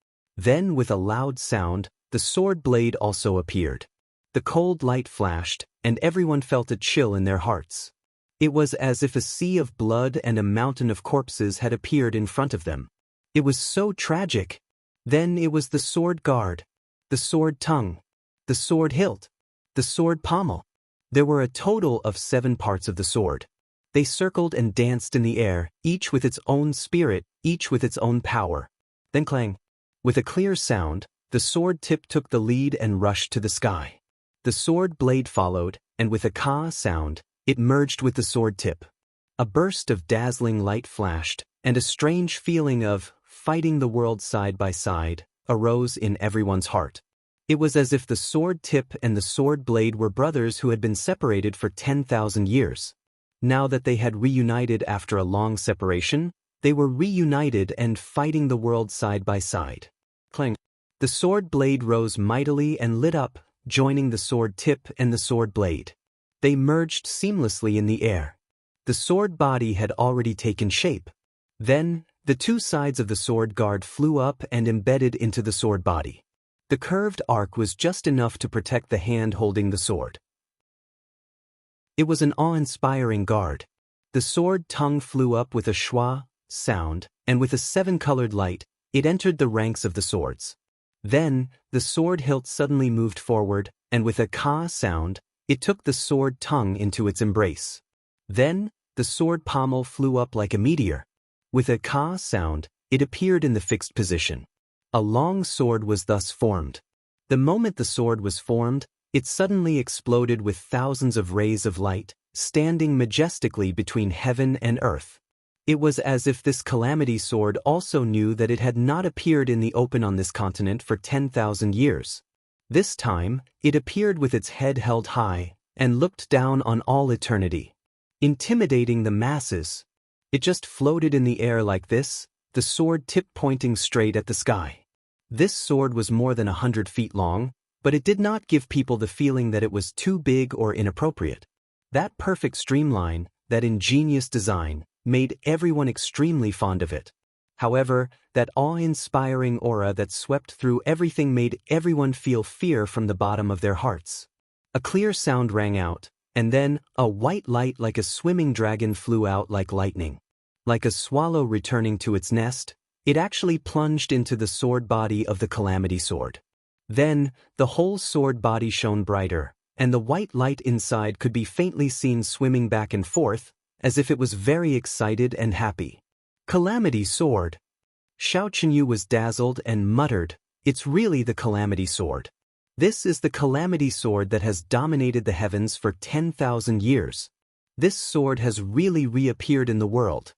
A: Then with a loud sound, the sword blade also appeared. The cold light flashed, and everyone felt a chill in their hearts. It was as if a sea of blood and a mountain of corpses had appeared in front of them. It was so tragic. Then it was the sword guard, the sword tongue, the sword hilt, the sword pommel. There were a total of 7 parts of the sword. They circled and danced in the air, each with its own spirit, each with its own power. Then clang. With a clear sound, the sword tip took the lead and rushed to the sky. The sword blade followed, and with a ka sound, it merged with the sword tip. A burst of dazzling light flashed, and a strange feeling of fighting the world side by side arose in everyone's heart. It was as if the sword tip and the sword blade were brothers who had been separated for 10,000 years. Now that they had reunited after a long separation, they were reunited and fighting the world side by side. Clang. The sword blade rose mightily and lit up, joining the sword tip and the sword blade. They merged seamlessly in the air. The sword body had already taken shape. Then, the 2 sides of the sword guard flew up and embedded into the sword body. The curved arc was just enough to protect the hand holding the sword. It was an awe-inspiring guard. The sword tongue flew up with a schwa sound, and with a 7-colored light, it entered the ranks of the swords. Then, the sword hilt suddenly moved forward, and with a ka sound, it took the sword tongue into its embrace. Then, the sword pommel flew up like a meteor. With a ka sound, it appeared in the fixed position. A long sword was thus formed. The moment the sword was formed, it suddenly exploded with thousands of rays of light, standing majestically between heaven and earth. It was as if this calamity sword also knew that it had not appeared in the open on this continent for 10,000 years. This time, it appeared with its head held high, and looked down on all eternity, intimidating the masses. It just floated in the air like this, the sword tip pointing straight at the sky. This sword was more than 100 feet long, but it did not give people the feeling that it was too big or inappropriate. That perfect streamline, that ingenious design, made everyone extremely fond of it. However, that awe-inspiring aura that swept through everything made everyone feel fear from the bottom of their hearts. A clear sound rang out, and then a white light like a swimming dragon flew out like lightning. Like a swallow returning to its nest, it actually plunged into the sword body of the calamity sword. Then, the whole sword body shone brighter, and the white light inside could be faintly seen swimming back and forth, as if it was very excited and happy. Calamity sword. Xiao Qinyu was dazzled and muttered, "It's really the calamity sword. This is the calamity sword that has dominated the heavens for 10,000 years. This sword has really reappeared in the world."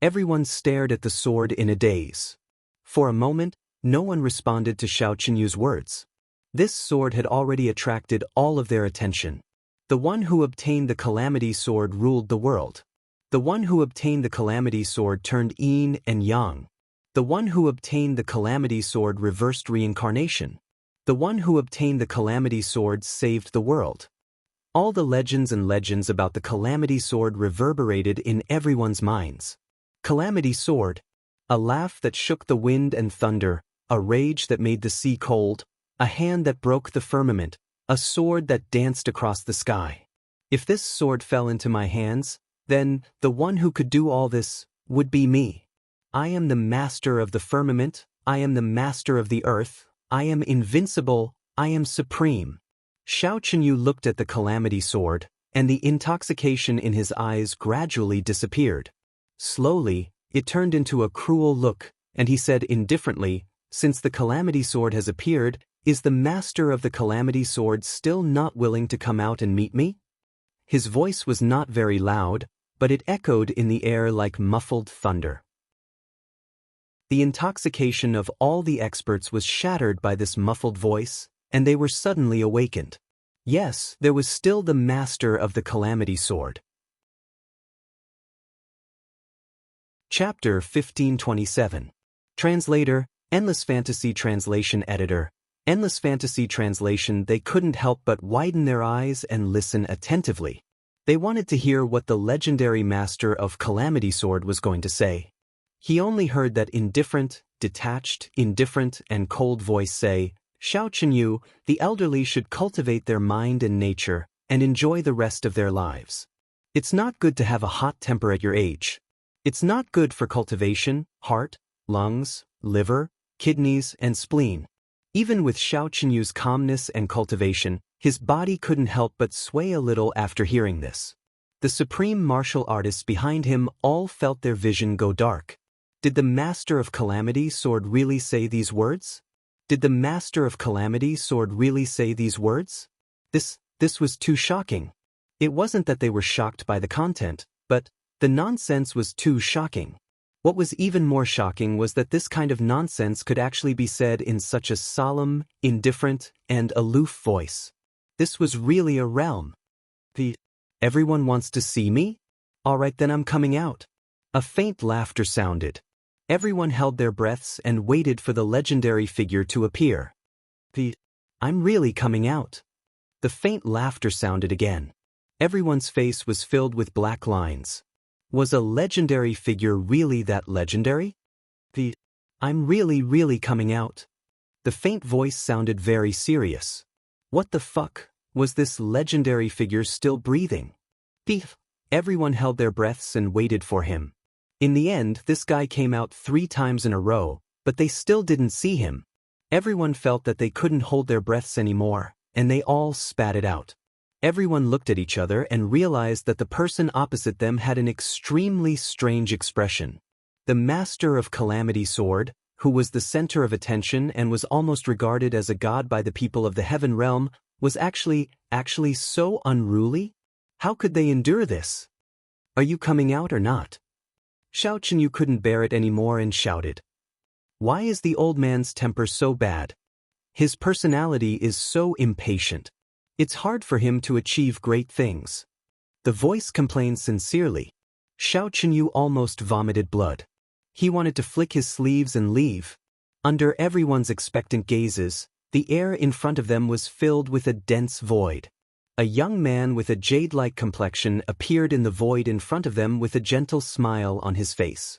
A: Everyone stared at the sword in a daze. For a moment, no one responded to Xiao Qinyu's words. This sword had already attracted all of their attention. The one who obtained the calamity sword ruled the world. The one who obtained the calamity sword turned yin and yang. The one who obtained the calamity sword reversed reincarnation. The one who obtained the calamity sword saved the world. All the legends and legends about the calamity sword reverberated in everyone's minds. Calamity sword, a laugh that shook the wind and thunder, a rage that made the sea cold, a hand that broke the firmament, a sword that danced across the sky. If this sword fell into my hands, then the one who could do all this would be me. I am the master of the firmament, I am the master of the earth, I am invincible, I am supreme. Xiao Qinyu looked at the calamity sword, and the intoxication in his eyes gradually disappeared. Slowly, it turned into a cruel look, and he said indifferently, "Since the calamity sword has appeared, is the master of the calamity sword still not willing to come out and meet me?" His voice was not very loud, but it echoed in the air like muffled thunder. The intoxication of all the experts was shattered by this muffled voice, and they were suddenly awakened. Yes, there was still the master of the calamity sword. Chapter 1527. Translator, Endless Fantasy Translation Editor. Endless Fantasy Translation. They couldn't help but widen their eyes and listen attentively. They wanted to hear what the legendary master of Calamity Sword was going to say. He only heard that indifferent, detached, indifferent, and cold voice say, Xiao Chenyu, the elderly should cultivate their mind and nature, and enjoy the rest of their lives. It's not good to have a hot temper at your age. It's not good for cultivation, heart, lungs, liver, kidneys, and spleen. Even with Xiao Chenyu's calmness and cultivation, his body couldn't help but sway a little after hearing this. The supreme martial artists behind him all felt their vision go dark. Did the Master of Calamity Sword really say these words? Did the Master of Calamity Sword really say these words? This was too shocking. It wasn't that they were shocked by the content, but the nonsense was too shocking. What was even more shocking was that this kind of nonsense could actually be said in such a solemn, indifferent, and aloof voice. This was really a realm. Everyone wants to see me? All right, then I'm coming out. A faint laughter sounded. Everyone held their breaths and waited for the legendary figure to appear. I'm really coming out. The faint laughter sounded again. Everyone's face was filled with black lines. Was a legendary figure really that legendary? I'm really coming out. The faint voice sounded very serious. What the fuck? Was this legendary figure still breathing? Everyone held their breaths and waited for him. In the end, this guy came out 3 times in a row, but they still didn't see him. Everyone felt that they couldn't hold their breaths anymore, and they all spat it out. Everyone looked at each other and realized that the person opposite them had an extremely strange expression. The Master of Calamity Sword, who was the center of attention and was almost regarded as a god by the people of the Heaven Realm, was actually so unruly? How could they endure this? Are you coming out or not? Xiao Chenyu couldn't bear it anymore and shouted. Why is the old man's temper so bad? His personality is so impatient. It's hard for him to achieve great things. The voice complained sincerely. Xiao Chenyu almost vomited blood. He wanted to flick his sleeves and leave. Under everyone's expectant gazes, the air in front of them was filled with a dense void. A young man with a jade-like complexion appeared in the void in front of them with a gentle smile on his face.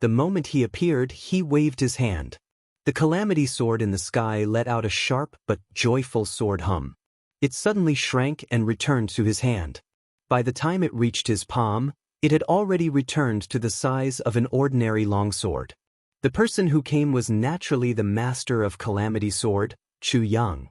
A: The moment he appeared, he waved his hand. The calamity sword in the sky let out a sharp but joyful sword hum. It suddenly shrank and returned to his hand. By the time it reached his palm, it had already returned to the size of an ordinary longsword. The person who came was naturally the Master of Calamity Sword, Chu Yang.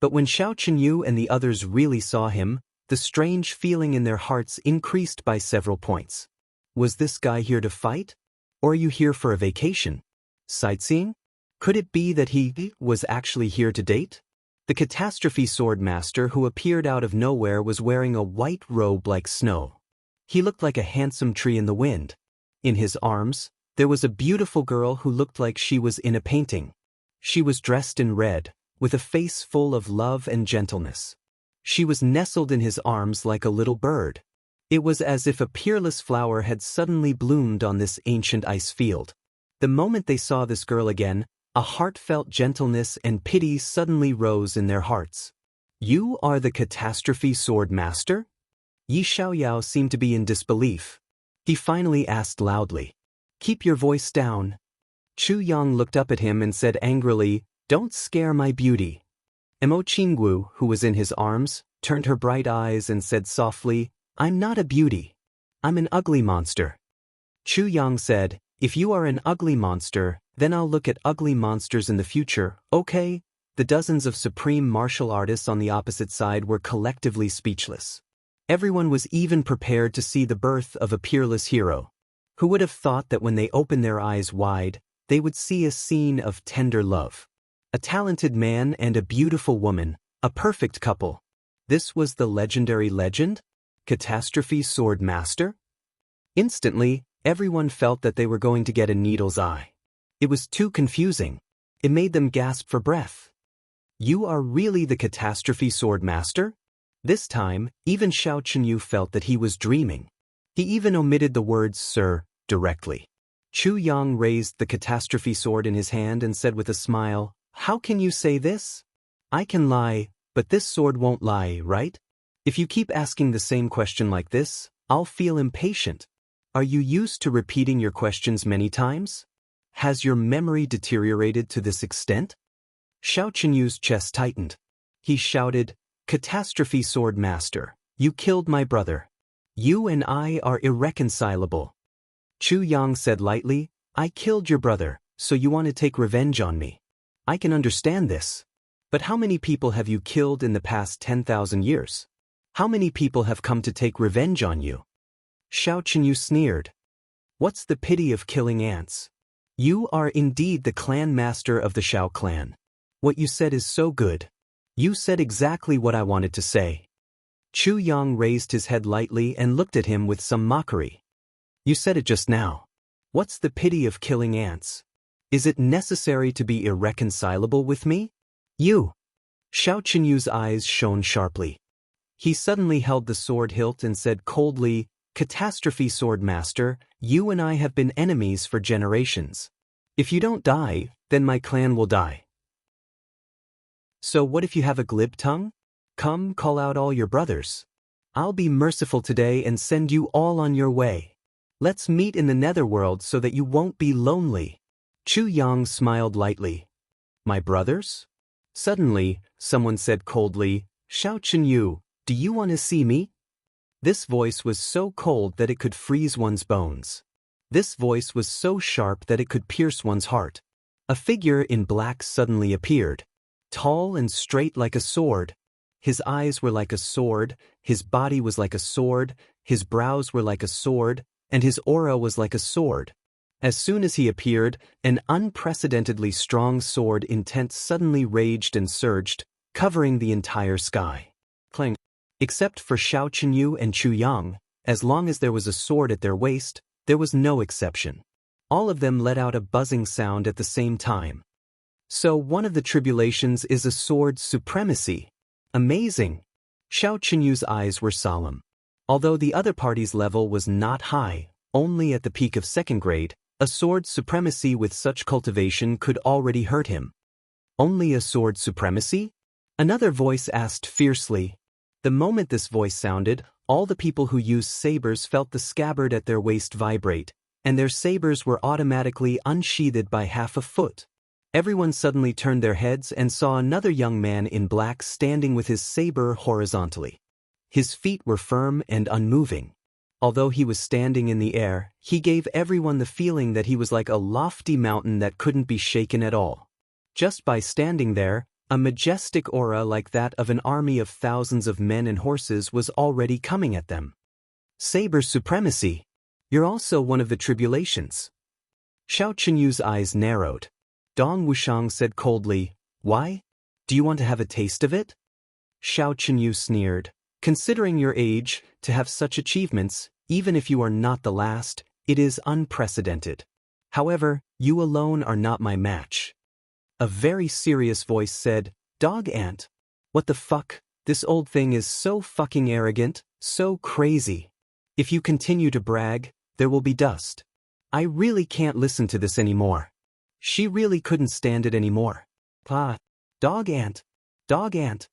A: But when Xiao Chenyu and the others really saw him, the strange feeling in their hearts increased by several points. Was this guy here to fight? Or are you here for a vacation? Sightseeing? Could it be that he was actually here to date? The Catastrophe Sword Master who appeared out of nowhere was wearing a white robe like snow. He looked like a handsome tree in the wind. In his arms, there was a beautiful girl who looked like she was in a painting. She was dressed in red, with a face full of love and gentleness. She was nestled in his arms like a little bird. It was as if a peerless flower had suddenly bloomed on this ancient ice field. The moment they saw this girl again, a heartfelt gentleness and pity suddenly rose in their hearts. You are the Catastrophe Sword Master? Yi Xiaoyao seemed to be in disbelief. He finally asked loudly, Keep your voice down. Chu Yang looked up at him and said angrily, Don't scare my beauty. Mo Qinggu, who was in his arms, turned her bright eyes and said softly, I'm not a beauty. I'm an ugly monster. Chu Yang said, If you are an ugly monster, then I'll look at ugly monsters in the future, okay? The dozens of supreme martial artists on the opposite side were collectively speechless. Everyone was even prepared to see the birth of a peerless hero. Who would have thought that when they opened their eyes wide, they would see a scene of tender love? A talented man and a beautiful woman, a perfect couple. This was the legendary legend? Catastrophe Sword Master? Instantly, everyone felt that they were going to get a needle's eye. It was too confusing. It made them gasp for breath. You are really the Catastrophe Sword Master? This time, even Xiao Chenyu felt that he was dreaming. He even omitted the words sir directly. Chu Yang raised the Catastrophe Sword in his hand and said with a smile, How can you say this? I can lie, but this sword won't lie, right? If you keep asking the same question like this, I'll feel impatient. Are you used to repeating your questions many times? Has your memory deteriorated to this extent? Xiao Qinyu's chest tightened. He shouted, "Catastrophe Sword Master, you killed my brother. You and I are irreconcilable." Chu Yang said lightly, "I killed your brother, so you want to take revenge on me. I can understand this. But how many people have you killed in the past 10,000 years? How many people have come to take revenge on you?" Xiao Qinyu sneered. "What's the pity of killing ants? You are indeed the clan master of the Xiao clan. What you said is so good. You said exactly what I wanted to say." Chu Yang raised his head lightly and looked at him with some mockery. "You said it just now. What's the pity of killing ants? Is it necessary to be irreconcilable with me? You?" Xiao Qinyu's eyes shone sharply. He suddenly held the sword hilt and said coldly, "Catastrophe Sword Master, you and I have been enemies for generations. If you don't die, then my clan will die. So what if you have a glib tongue? Come, call out all your brothers. I'll be merciful today and send you all on your way. Let's meet in the netherworld so that you won't be lonely." Chu Yang smiled lightly. "My brothers?" Suddenly, someone said coldly, "Xiao Qinyu, do you want to see me?" This voice was so cold that it could freeze one's bones. This voice was so sharp that it could pierce one's heart. A figure in black suddenly appeared, tall and straight like a sword. His eyes were like a sword, his body was like a sword, his brows were like a sword, and his aura was like a sword. As soon as he appeared, an unprecedentedly strong sword intent suddenly raged and surged, covering the entire sky. Clang. Except for Xiao Qinyu and Chu Yang, as long as there was a sword at their waist, there was no exception. All of them let out a buzzing sound at the same time. So one of the tribulations is a sword supremacy. Amazing! Xiao Qinyu's eyes were solemn. Although the other party's level was not high, only at the peak of second grade, a sword supremacy with such cultivation could already hurt him. Only a sword supremacy? Another voice asked fiercely. The moment this voice sounded, all the people who used sabers felt the scabbard at their waist vibrate, and their sabers were automatically unsheathed by half a foot. Everyone suddenly turned their heads and saw another young man in black standing with his saber horizontally. His feet were firm and unmoving. Although he was standing in the air, he gave everyone the feeling that he was like a lofty mountain that couldn't be shaken at all. Just by standing there, a majestic aura like that of an army of thousands of men and horses was already coming at them. Saber supremacy! You're also one of the tribulations. Xiao Qinyu's eyes narrowed. Dong Wushang said coldly, "Why? Do you want to have a taste of it?" Xiao Qinyu sneered. "Considering your age, to have such achievements, even if you are not the last, it is unprecedented. However, you alone are not my match." A very serious voice said, "Dog Ant. What the fuck? This old thing is so fucking arrogant, so crazy. If you continue to brag, there will be dust. I really can't listen to this anymore." She really couldn't stand it anymore. "Ah, Dog Ant. Dog Ant."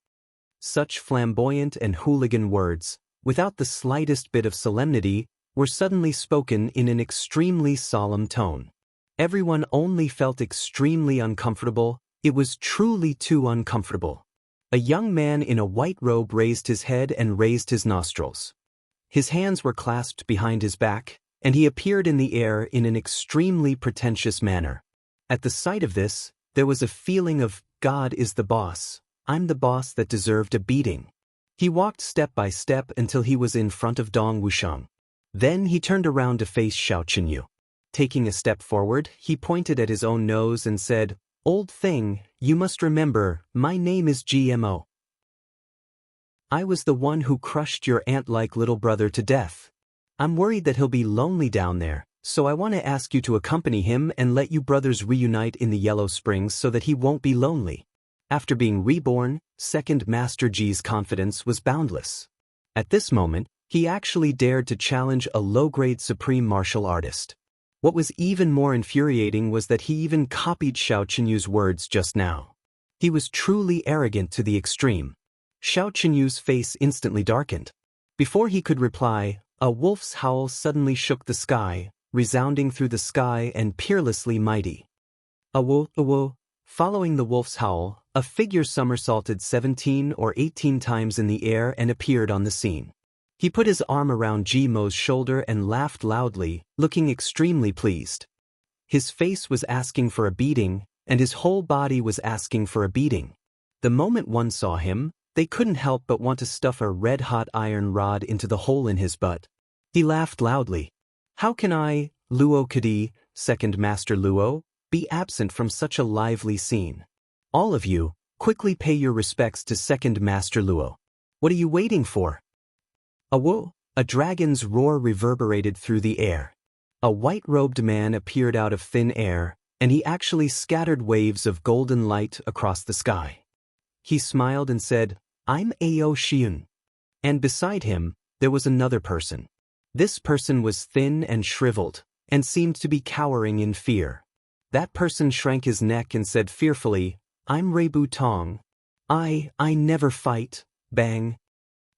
A: Such flamboyant and hooligan words, without the slightest bit of solemnity, were suddenly spoken in an extremely solemn tone. Everyone only felt extremely uncomfortable. It was truly too uncomfortable. A young man in a white robe raised his head and raised his nostrils. His hands were clasped behind his back, and he appeared in the air in an extremely pretentious manner. At the sight of this, there was a feeling of, God is the boss. I'm the boss that deserved a beating. He walked step by step until he was in front of Dong Wushang. Then he turned around to face Xiao Qinyu. Taking a step forward, he pointed at his own nose and said, "Old thing, you must remember, my name is GMO. I was the one who crushed your ant-like little brother to death. I'm worried that he'll be lonely down there, so I want to ask you to accompany him and let you brothers reunite in the Yellow Springs so that he won't be lonely." After being reborn, Second Master Ji's confidence was boundless. At this moment, he actually dared to challenge a low-grade supreme martial artist. What was even more infuriating was that he even copied Xiao Qinyu's words just now. He was truly arrogant to the extreme. Xiao Qinyu's face instantly darkened. Before he could reply, A wolf's howl suddenly shook the sky, resounding through the sky and peerlessly mighty. Awo, awo. Following the wolf's howl, a figure somersaulted 17 or 18 times in the air and appeared on the scene. He put his arm around Jimo's shoulder and laughed loudly, looking extremely pleased. His face was asking for a beating, and his whole body was asking for a beating. The moment one saw him, they couldn't help but want to stuff a red-hot iron rod into the hole in his butt. He laughed loudly. How can I, Luo Kadi, Second Master Luo, be absent from such a lively scene? All of you, quickly pay your respects to Second Master Luo. What are you waiting for? Awo! A dragon's roar reverberated through the air. A white-robed man appeared out of thin air, and he actually scattered waves of golden light across the sky. He smiled and said, I'm Ao Xiun. And beside him, there was another person. This person was thin and shriveled, and seemed to be cowering in fear. That person shrank his neck and said fearfully, I'm Reibu Tong. I never fight. Bang.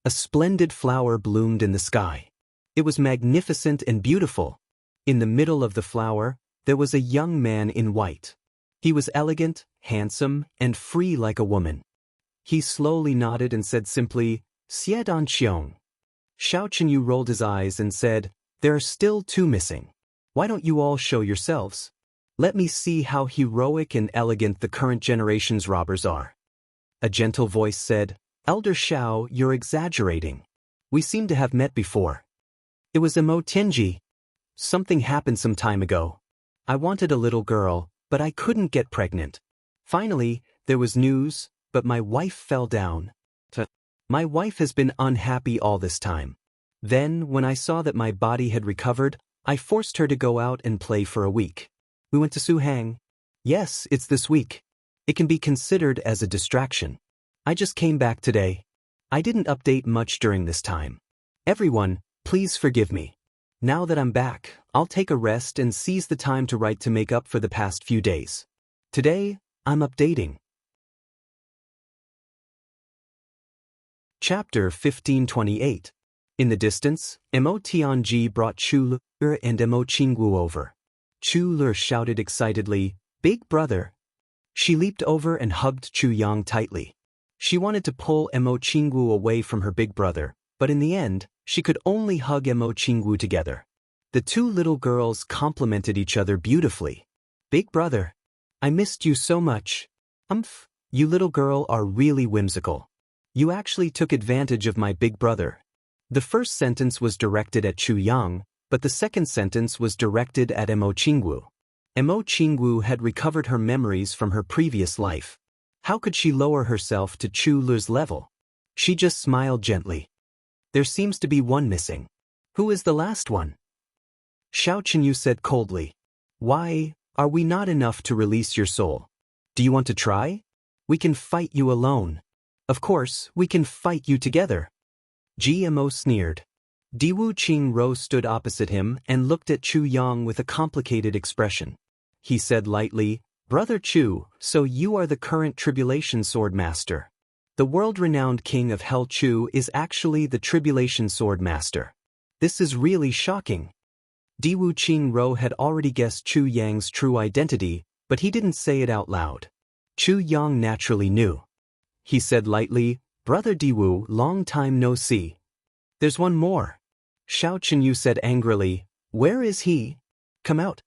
A: A splendid flower bloomed in the sky. It was magnificent and beautiful. In the middle of the flower, there was a young man in white. He was elegant, handsome, and free like a woman. He slowly nodded and said simply, Xie Dan Qiong. Xiao Chenyu rolled his eyes and said, there are still 2 missing. Why don't you all show yourselves? Let me see how heroic and elegant the current generation's robbers are. A gentle voice said, Elder Xiao, you're exaggerating. We seem to have met before. It was Imo Tianji. Something happened some time ago. I wanted a little girl, but I couldn't get pregnant. Finally, there was news, but my wife fell down. My wife has been unhappy all this time. Then, when I saw that my body had recovered, I forced her to go out and play for a week. We went to Suhang. Yes, it's this week. It can be considered as a distraction. I just came back today. I didn't update much during this time. Everyone, please forgive me. Now that I'm back, I'll take a rest and seize the time to write to make up for the past few days. Today, I'm updating. Chapter 1528. In the distance, Imo Tianji brought Chu Lur and Imo Qingwu over. Chu Lur shouted excitedly, Big brother! She leaped over and hugged Chu Yang tightly. She wanted to pull Imo Qingwu away from her big brother, but in the end, she could only hug Imo Qingwu together. The 2 little girls complimented each other beautifully. Big brother! I missed you so much. You little girl are really whimsical. You actually took advantage of my big brother. The first sentence was directed at Chu Yang, but the second sentence was directed at Imo Qingwu. Imo Qingwu had recovered her memories from her previous life. How could she lower herself to Chu Lur's level? She just smiled gently. There seems to be one missing. Who is the last one? Xiao Chenyu said coldly. Why, are we not enough to release your soul? Do you want to try? We can fight you alone. Of course, we can fight you together. GMO sneered. Diwu Qingro stood opposite him and looked at Chu Yang with a complicated expression. He said lightly, Brother Chu, so you are the current Tribulation Sword Master. The world-renowned king of Hell Chu is actually the Tribulation Sword Master. This is really shocking. Diwu Qingro had already guessed Chu Yang's true identity, but he didn't say it out loud. Chu Yang naturally knew. He said lightly, Brother Diwu, long time no see. There's one more. Xiao Chenyu said angrily, Where is he? Come out.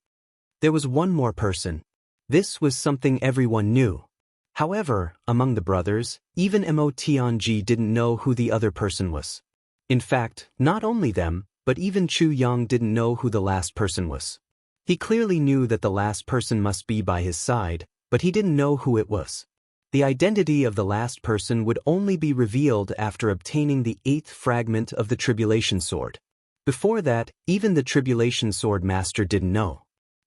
A: There was one more person. This was something everyone knew. However, among the brothers, even Imo Tianji didn't know who the other person was. In fact, not only them, but even Chu Yang didn't know who the last person was. He clearly knew that the last person must be by his side, but he didn't know who it was. The identity of the last person would only be revealed after obtaining the 8th fragment of the Tribulation Sword. Before that, even the Tribulation Sword Master didn't know.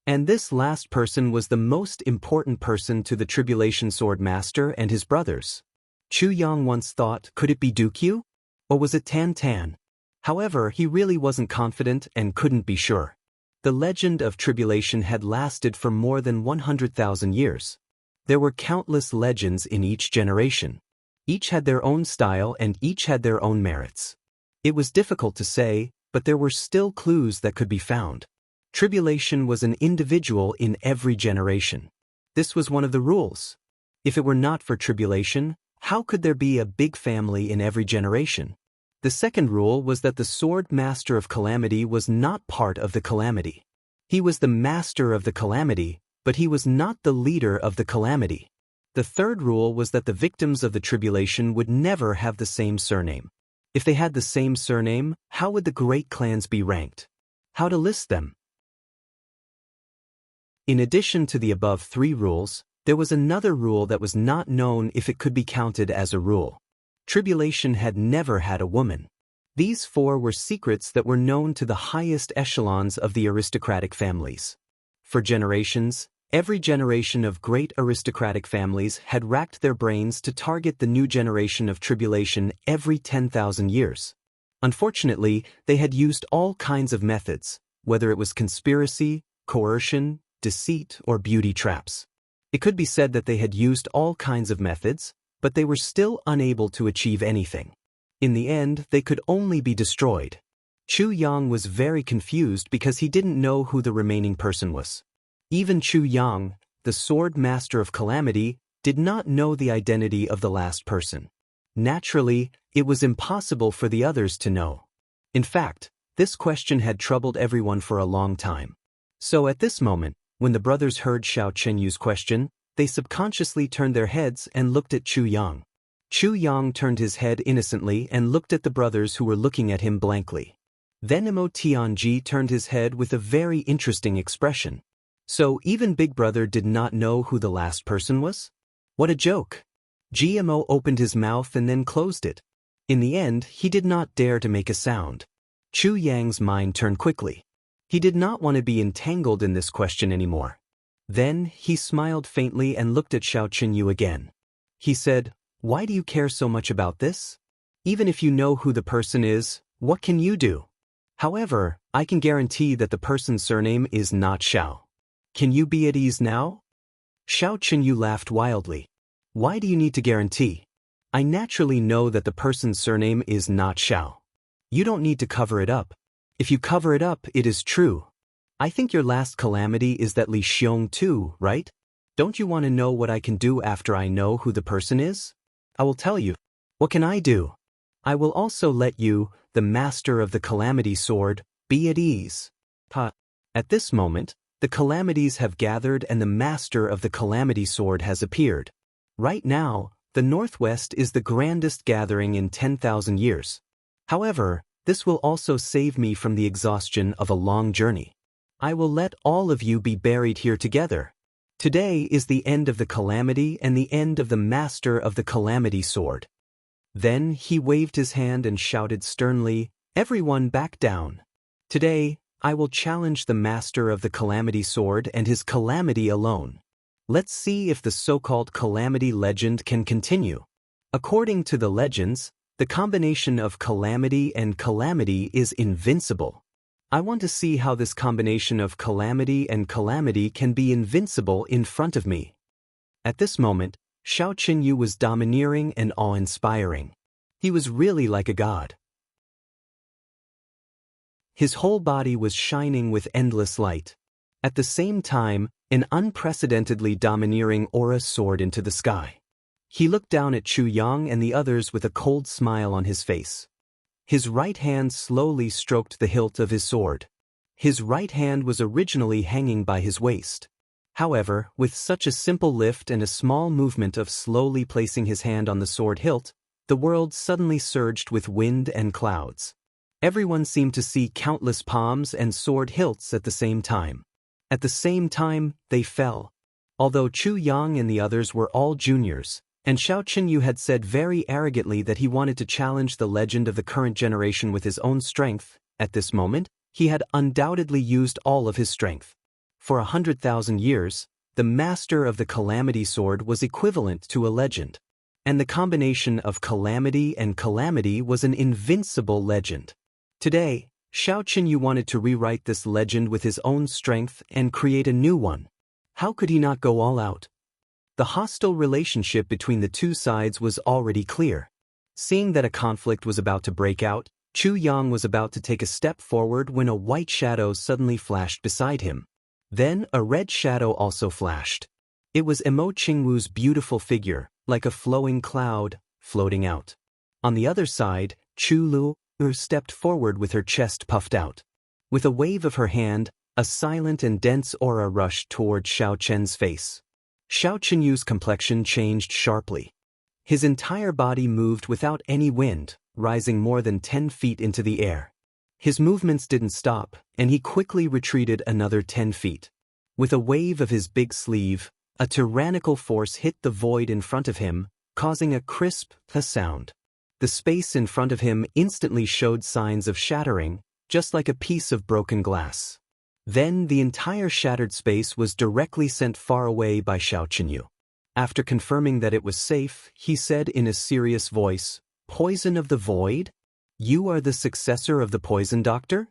A: And this last person was the most important person to the Tribulation Sword Master and his brothers. Chu Yang once thought, could it be Dukyu? Or was it Tan Tan? However, he really wasn't confident and couldn't be sure. The legend of tribulation had lasted for more than 100,000 years. There were countless legends in each generation. Each had their own style and each had their own merits. It was difficult to say, but there were still clues that could be found. Tribulation was an individual in every generation. This was one of the rules. If it were not for tribulation, how could there be a big family in every generation? The second rule was that the sword master of calamity was not part of the calamity. He was the master of the calamity, but he was not the leader of the calamity. The third rule was that the victims of the tribulation would never have the same surname. If they had the same surname, how would the great clans be ranked? How to list them? In addition to the above 3 rules, there was another rule that was not known if it could be counted as a rule. Tribulation had never had a woman. These 4 were secrets that were known to the highest echelons of the aristocratic families. For generations, every generation of great aristocratic families had racked their brains to target the new generation of tribulation every 10,000 years. Unfortunately, they had used all kinds of methods, whether it was conspiracy, coercion, deceit, or beauty traps. It could be said that they had used all kinds of methods, but they were still unable to achieve anything. In the end, they could only be destroyed. Chu Yang was very confused because he didn't know who the remaining person was. Even Chu Yang, the sword master of calamity, did not know the identity of the last person. Naturally, it was impossible for the others to know. In fact, this question had troubled everyone for a long time. So at this moment, when the brothers heard Xiao Chenyu's question, they subconsciously turned their heads and looked at Chu Yang. Chu Yang turned his head innocently and looked at the brothers who were looking at him blankly. Then Imo Tianji turned his head with a very interesting expression. So even Big Brother did not know who the last person was? What a joke! GMO opened his mouth and then closed it. In the end, he did not dare to make a sound. Chu Yang's mind turned quickly. He did not want to be entangled in this question anymore. Then he smiled faintly and looked at Xiao Chenyu again. He said, "Why do you care so much about this? Even if you know who the person is, what can you do? However, I can guarantee that the person's surname is not Xiao. Can you be at ease now?" Xiao Chenyu laughed wildly. "Why do you need to guarantee? I naturally know that the person's surname is not Xiao. You don't need to cover it up. If you cover it up, it is true. I think your last calamity is that Li Xiong too, right? Don't you want to know what I can do after I know who the person is? I will tell you. What can I do? I will also let you, the master of the calamity sword, be at ease." At this moment, the calamities have gathered and the master of the calamity sword has appeared. Right now, the Northwest is the grandest gathering in 10,000 years. However, this will also save me from the exhaustion of a long journey. I will let all of you be buried here together. Today is the end of the calamity and the end of the master of the calamity sword. Then he waved his hand and shouted sternly, "Everyone back down. Today, I will challenge the master of the calamity sword and his calamity alone. Let's see if the so-called calamity legend can continue." According to the legends, the combination of calamity and calamity is invincible. I want to see how this combination of calamity and calamity can be invincible in front of me. At this moment, Xiao Chenyu was domineering and awe-inspiring. He was really like a god. His whole body was shining with endless light. At the same time, an unprecedentedly domineering aura soared into the sky. He looked down at Chu Yang and the others with a cold smile on his face. His right hand slowly stroked the hilt of his sword. His right hand was originally hanging by his waist. However, with such a simple lift and a small movement of slowly placing his hand on the sword hilt, the world suddenly surged with wind and clouds. Everyone seemed to see countless palms and sword hilts at the same time. At the same time, they fell. Although Chu Yang and the others were all juniors, and Xiao Chenyu had said very arrogantly that he wanted to challenge the legend of the current generation with his own strength, at this moment, he had undoubtedly used all of his strength. For 100,000 years, the master of the calamity sword was equivalent to a legend. And the combination of calamity and calamity was an invincible legend. Today, Xiao Chenyu wanted to rewrite this legend with his own strength and create a new one. How could he not go all out? The hostile relationship between the two sides was already clear. Seeing that a conflict was about to break out, Chu Yang was about to take a step forward when a white shadow suddenly flashed beside him. Then a red shadow also flashed. It was Emo Qingwu's beautiful figure, like a flowing cloud, floating out. On the other side, Chu Lu stepped forward with her chest puffed out. With a wave of her hand, a silent and dense aura rushed toward Xiao Chen's face. Xiao Chenyu's complexion changed sharply. His entire body moved without any wind, rising more than 10 feet into the air. His movements didn't stop, and he quickly retreated another 10 feet. With a wave of his big sleeve, a tyrannical force hit the void in front of him, causing a crisp sound. The space in front of him instantly showed signs of shattering, just like a piece of broken glass. Then the entire shattered space was directly sent far away by Xiao Chenyu. After confirming that it was safe, he said in a serious voice, "Poison of the void? You are the successor of the poison doctor?"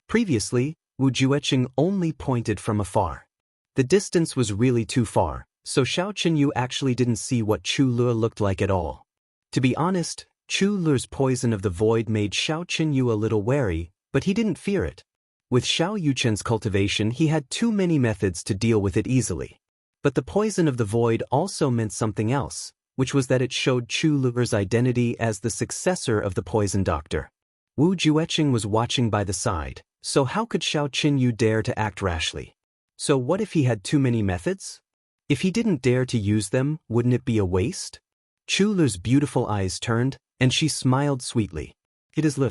A: Previously, Wu Jueqing only pointed from afar. The distance was really too far, so Xiao Chenyu actually didn't see what Chu Le looked like at all. To be honest, Chu Le's poison of the void made Xiao Chenyu a little wary, but he didn't fear it. With Xiao Yuchen's cultivation, he had too many methods to deal with it easily. But the poison of the void also meant something else, which was that it showed Chu Le's identity as the successor of the poison doctor. Wu Jueqing was watching by the side, so how could Xiao Chenyu dare to act rashly? So what if he had too many methods? If he didn't dare to use them, wouldn't it be a waste? Chu Le's beautiful eyes turned, and she smiled sweetly. "It is Le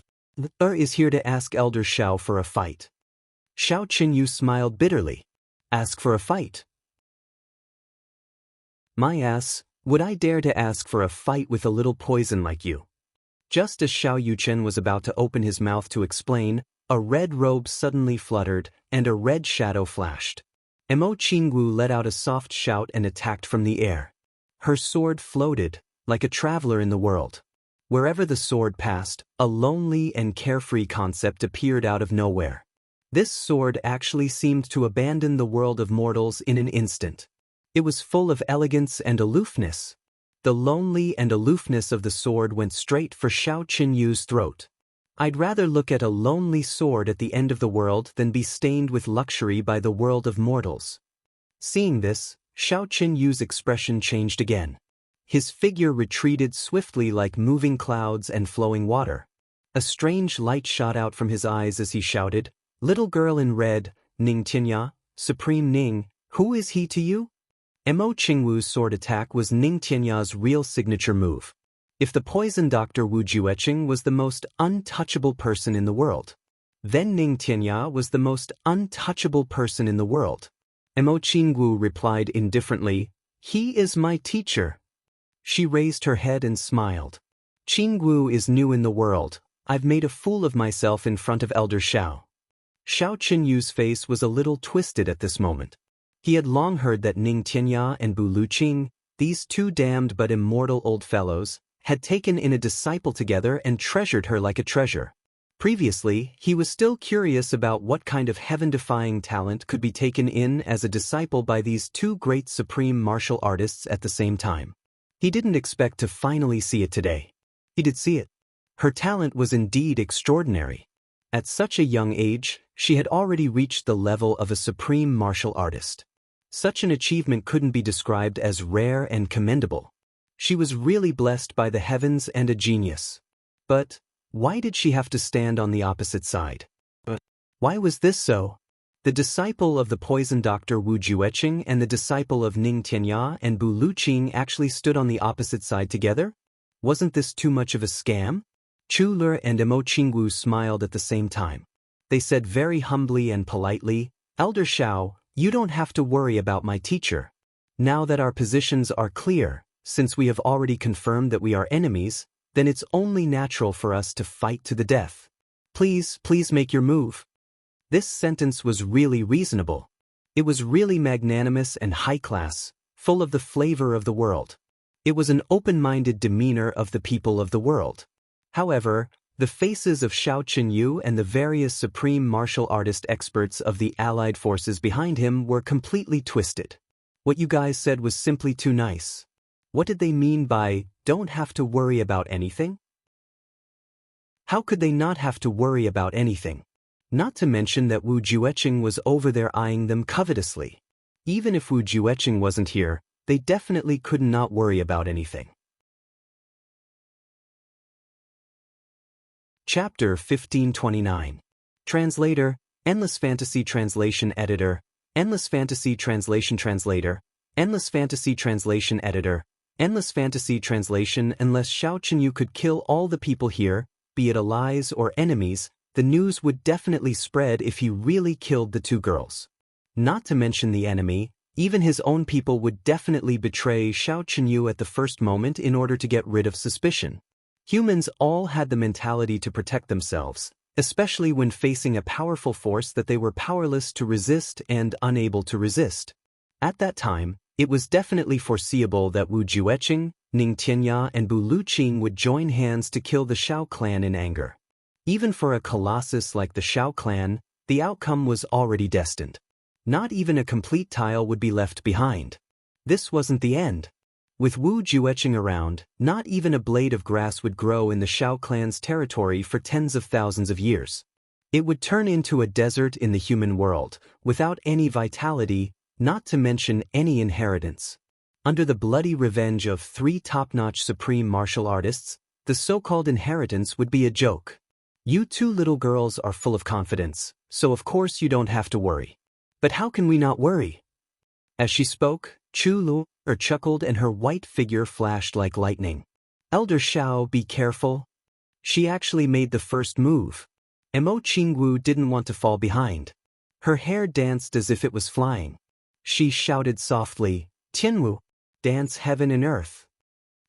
A: is here to ask Elder Xiao for a fight." Xiao Chenyu smiled bitterly. "Ask for a fight? My ass, would I dare to ask for a fight with a little poison like you?" Just as Xiao Yuchen was about to open his mouth to explain, a red robe suddenly fluttered, and a red shadow flashed. Emo Qingwu let out a soft shout and attacked from the air. Her sword floated, like a traveler in the world. Wherever the sword passed, a lonely and carefree concept appeared out of nowhere. This sword actually seemed to abandon the world of mortals in an instant. It was full of elegance and aloofness. The lonely and aloofness of the sword went straight for Xiao Chenyu's throat. I'd rather look at a lonely sword at the end of the world than be stained with luxury by the world of mortals. Seeing this, Xiao Chenyu's expression changed again. His figure retreated swiftly like moving clouds and flowing water. A strange light shot out from his eyes as he shouted, "Little girl in red, Ning Tianya, Supreme Ning, who is he to you?" Emo Qingwu's sword attack was Ning Tianya's real signature move. If the poison doctor Wu Jueqing was the most untouchable person in the world, then Ning Tianya was the most untouchable person in the world. Emo Qingwu replied indifferently, "He is my teacher." She raised her head and smiled. "Qingwu is new in the world. I've made a fool of myself in front of Elder Xiao." Xiao Chenyu's face was a little twisted at this moment. He had long heard that Ning Tianya and Bu Luqing, these two damned but immortal old fellows, had taken in a disciple together and treasured her like a treasure. Previously, he was still curious about what kind of heaven-defying talent could be taken in as a disciple by these two great supreme martial artists at the same time. He didn't expect to finally see it today. He did see it. Her talent was indeed extraordinary. At such a young age, she had already reached the level of a supreme martial artist. Such an achievement couldn't be described as rare and commendable. She was really blessed by the heavens and a genius. But why did she have to stand on the opposite side? Why was this so? The disciple of the poison doctor Wu Jueqing and the disciple of Ning Tianya and Bu Luqing actually stood on the opposite side together? Wasn't this too much of a scam? Chu Le and Emo Qingwu smiled at the same time. They said very humbly and politely, "Elder Xiao, you don't have to worry about my teacher. Now that our positions are clear, since we have already confirmed that we are enemies, then it's only natural for us to fight to the death. Please make your move." This sentence was really reasonable. It was really magnanimous and high-class, full of the flavor of the world. It was an open-minded demeanor of the people of the world. However, the faces of Xiao Chenyu and the various supreme martial artist experts of the allied forces behind him were completely twisted. What you guys said was simply too nice. What did they mean by, "don't have to worry about anything"? How could they not have to worry about anything? Not to mention that Wu Jueqing was over there eyeing them covetously. Even if Wu Jueqing wasn't here, they definitely could not worry about anything. Chapter 1529. Translator, Endless Fantasy Translation Editor, Endless Fantasy Translation Translator, Endless Fantasy Translation Editor, Endless Fantasy Translation. Unless Xiao Chenyu could kill all the people here, be it allies or enemies, the news would definitely spread if he really killed the two girls. Not to mention the enemy, even his own people would definitely betray Xiao Chenyu at the first moment in order to get rid of suspicion. Humans all had the mentality to protect themselves, especially when facing a powerful force that they were powerless to resist and unable to resist. At that time, it was definitely foreseeable that Wu Jueqing, Ning Tianya and Bu Luqing would join hands to kill the Xiao clan in anger. Even for a colossus like the Xiao clan, the outcome was already destined. Not even a complete tile would be left behind. This wasn't the end. With Wu Jueqing around, not even a blade of grass would grow in the Xiao clan's territory for tens of thousands of years. It would turn into a desert in the human world, without any vitality, not to mention any inheritance. Under the bloody revenge of 3 top-notch supreme martial artists, the so-called inheritance would be a joke. You 2 little girls are full of confidence, so of course you don't have to worry. But how can we not worry? As she spoke, Chu Lu chuckled and her white figure flashed like lightning. Elder Xiao, be careful. She actually made the first move. Mo Qingwu didn't want to fall behind. Her hair danced as if it was flying. She shouted softly, Tianwu, dance heaven and earth.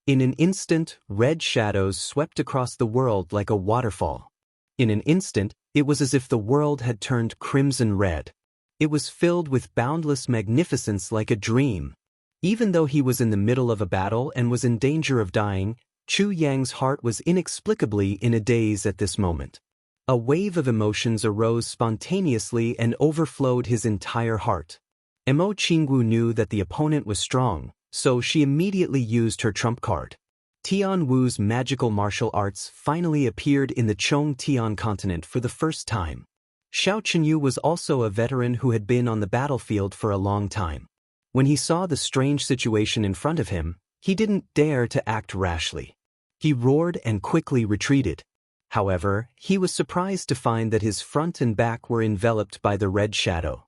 A: In an instant, red shadows swept across the world like a waterfall. In an instant, it was as if the world had turned crimson red. It was filled with boundless magnificence like a dream. Even though he was in the middle of a battle and was in danger of dying, Chu Yang's heart was inexplicably in a daze at this moment. A wave of emotions arose spontaneously and overflowed his entire heart. Mo Qingwu knew that the opponent was strong, so she immediately used her trump card. Tian Wu's magical martial arts finally appeared in the Chong Tian continent for the first time. Xiao Chenyu was also a veteran who had been on the battlefield for a long time. When he saw the strange situation in front of him, he didn't dare to act rashly. He roared and quickly retreated. However, he was surprised to find that his front and back were enveloped by the red shadow.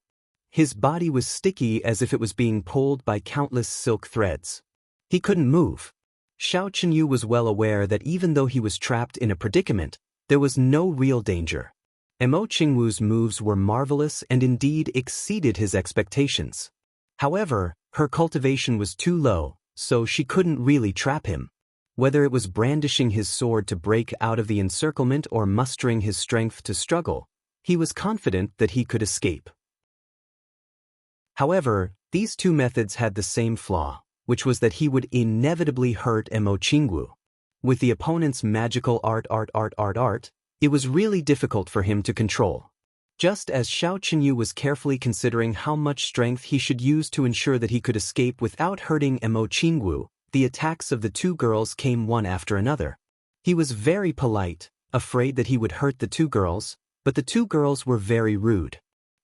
A: His body was sticky as if it was being pulled by countless silk threads. He couldn't move. Xiao Chenyu was well aware that even though he was trapped in a predicament, there was no real danger. Mo Qingwu's moves were marvelous and indeed exceeded his expectations. However, her cultivation was too low, so she couldn't really trap him. Whether it was brandishing his sword to break out of the encirclement or mustering his strength to struggle, he was confident that he could escape. However, these two methods had the same flaw, which was that he would inevitably hurt Mo Qingwu. With the opponent's magical art, it was really difficult for him to control. Just as Xiao Chenyu was carefully considering how much strength he should use to ensure that he could escape without hurting Mo Qingwu, the attacks of the two girls came one after another. He was very polite, afraid that he would hurt the two girls, but the two girls were very rude.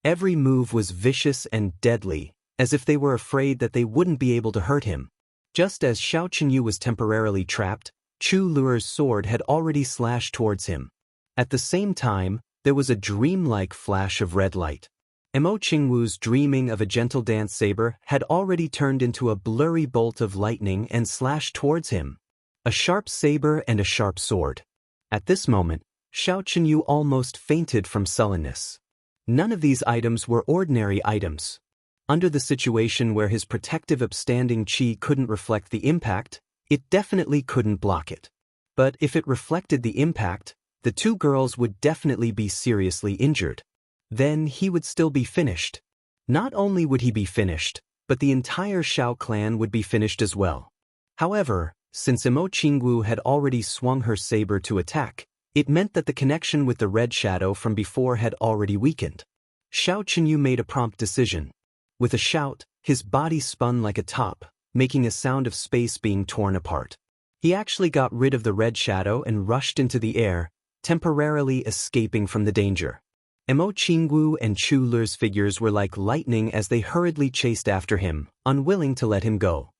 A: Every move was vicious and deadly, as if they were afraid that they wouldn't be able to hurt him. Just as Xiao Chenyu was temporarily trapped, Chu Luer's sword had already slashed towards him. At the same time, there was a dreamlike flash of red light. Mo Qingwu's dreaming of a gentle dance saber had already turned into a blurry bolt of lightning and slashed towards him. A sharp saber and a sharp sword. At this moment, Xiao Chenyu almost fainted from sullenness. None of these items were ordinary items. Under the situation where his protective upstanding chi couldn't reflect the impact, it definitely couldn't block it. But if it reflected the impact, the two girls would definitely be seriously injured. Then he would still be finished. Not only would he be finished, but the entire Xiao clan would be finished as well. However, since Mo Qingwu had already swung her saber to attack, it meant that the connection with the red shadow from before had already weakened. Xiao Chenyu made a prompt decision. With a shout, his body spun like a top, making a sound of space being torn apart. He actually got rid of the red shadow and rushed into the air, temporarily escaping from the danger. Mo Qingwu and Chu Le's figures were like lightning as they hurriedly chased after him, unwilling to let him go.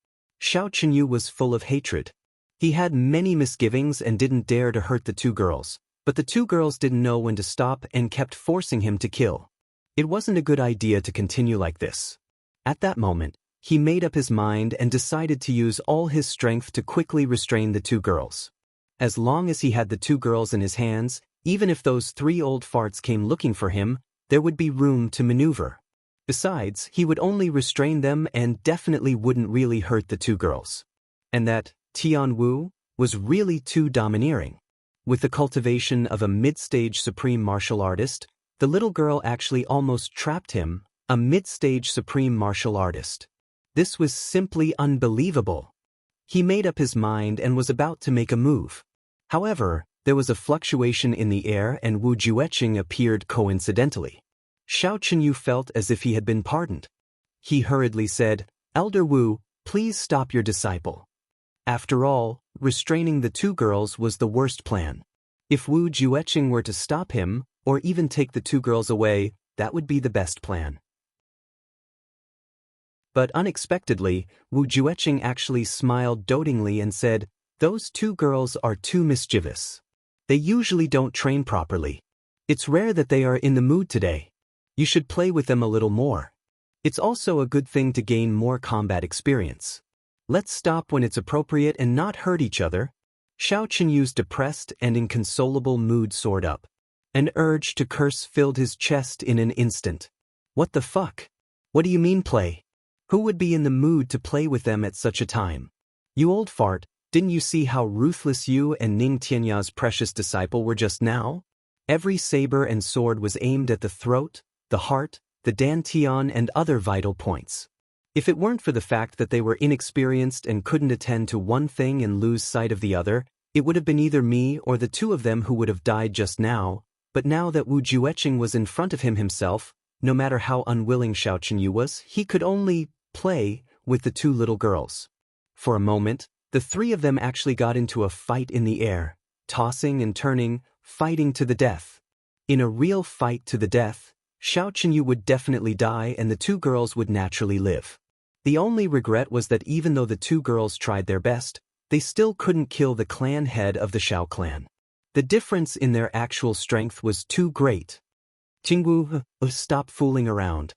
A: Xiao Chenyu was full of hatred. He had many misgivings and didn't dare to hurt the two girls, but the two girls didn't know when to stop and kept forcing him to kill. It wasn't a good idea to continue like this. At that moment, he made up his mind and decided to use all his strength to quickly restrain the two girls. As long as he had the two girls in his hands, even if those three old farts came looking for him, there would be room to maneuver. Besides, he would only restrain them and definitely wouldn't really hurt the two girls. And that Tianwu was really too domineering. With the cultivation of a mid-stage supreme martial artist, the little girl actually almost trapped him, a mid-stage supreme martial artist. This was simply unbelievable. He made up his mind and was about to make a move. However, there was a fluctuation in the air and Wu Jueqing appeared coincidentally. Xiao Chenyu felt as if he had been pardoned. He hurriedly said, "Elder Wu, please stop your disciple." After all, restraining the two girls was the worst plan. If Wu Jueqing were to stop him, or even take the two girls away, that would be the best plan. But unexpectedly, Wu Jueqing actually smiled dotingly and said, "Those two girls are too mischievous. They usually don't train properly. It's rare that they are in the mood today. You should play with them a little more. It's also a good thing to gain more combat experience. Let's stop when it's appropriate and not hurt each other." Xiao Chenyu's depressed and inconsolable mood soared up. An urge to curse filled his chest in an instant. What the fuck? What do you mean play? Who would be in the mood to play with them at such a time? You old fart, didn't you see how ruthless you and Ning Tianya's precious disciple were just now? Every saber and sword was aimed at the throat, the heart, the dantian and other vital points. If it weren't for the fact that they were inexperienced and couldn't attend to one thing and lose sight of the other, it would have been either me or the two of them who would have died just now, but now that Wu Jueqing was in front of him himself, no matter how unwilling Xiao Chenyu was, he could only play with the two little girls. For a moment, the three of them actually got into a fight in the air, tossing and turning, fighting to the death. In a real fight to the death, Xiao Chenyu would definitely die and the two girls would naturally live. The only regret was that even though the two girls tried their best, they still couldn't kill the clan head of the Xiao clan. The difference in their actual strength was too great. Qingwu, stop fooling around.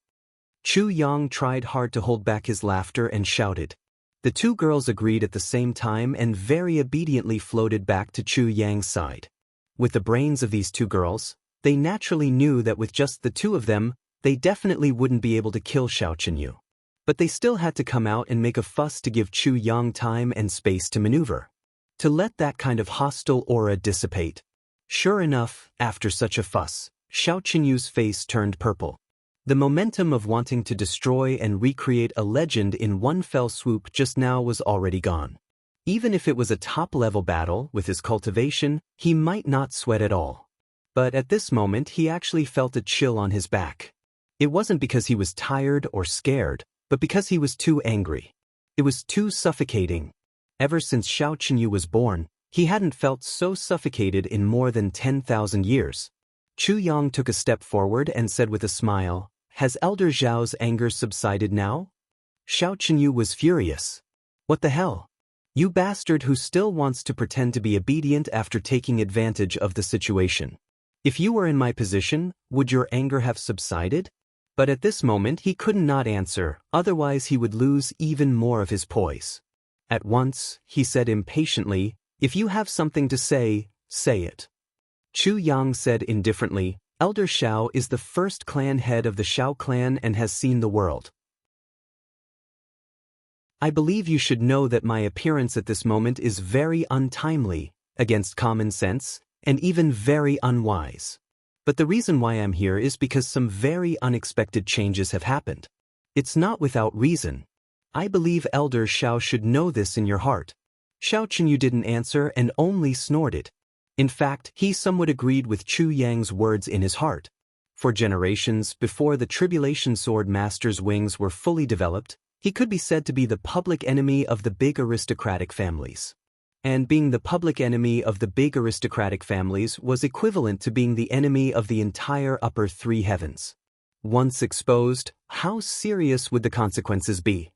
A: Chu Yang tried hard to hold back his laughter and shouted. The two girls agreed at the same time and very obediently floated back to Chu Yang's side. With the brains of these two girls, they naturally knew that with just the two of them, they definitely wouldn't be able to kill Xiao Chenyu. But they still had to come out and make a fuss to give Chu Yang time and space to maneuver. To let that kind of hostile aura dissipate. Sure enough, after such a fuss, Xiao Chenyu's face turned purple. The momentum of wanting to destroy and recreate a legend in one fell swoop just now was already gone. Even if it was a top-level battle with his cultivation, he might not sweat at all. But at this moment he actually felt a chill on his back. It wasn't because he was tired or scared, but because he was too angry. It was too suffocating. Ever since Xiao Chenyu was born, he hadn't felt so suffocated in more than 10,000 years. Chu Yang took a step forward and said with a smile, "Has Elder Zhao's anger subsided now?" Xiao Chenyu was furious. What the hell? You bastard who still wants to pretend to be obedient after taking advantage of the situation. If you were in my position, would your anger have subsided? But at this moment he could not answer, otherwise he would lose even more of his poise. At once, he said impatiently, "If you have something to say, say it." Chu Yang said indifferently, "Elder Xiao is the first clan head of the Xiao clan and has seen the world. I believe you should know that my appearance at this moment is very untimely, against common sense, and even very unwise. But the reason why I'm here is because some very unexpected changes have happened. It's not without reason. I believe Elder Xiao should know this in your heart." Xiao Chenyu didn't answer and only snorted. In fact, he somewhat agreed with Chu Yang's words in his heart. For generations before the Tribulation Sword Master's wings were fully developed, he could be said to be the public enemy of the big aristocratic families. And being the public enemy of the big aristocratic families was equivalent to being the enemy of the entire upper three heavens. Once exposed, how serious would the consequences be?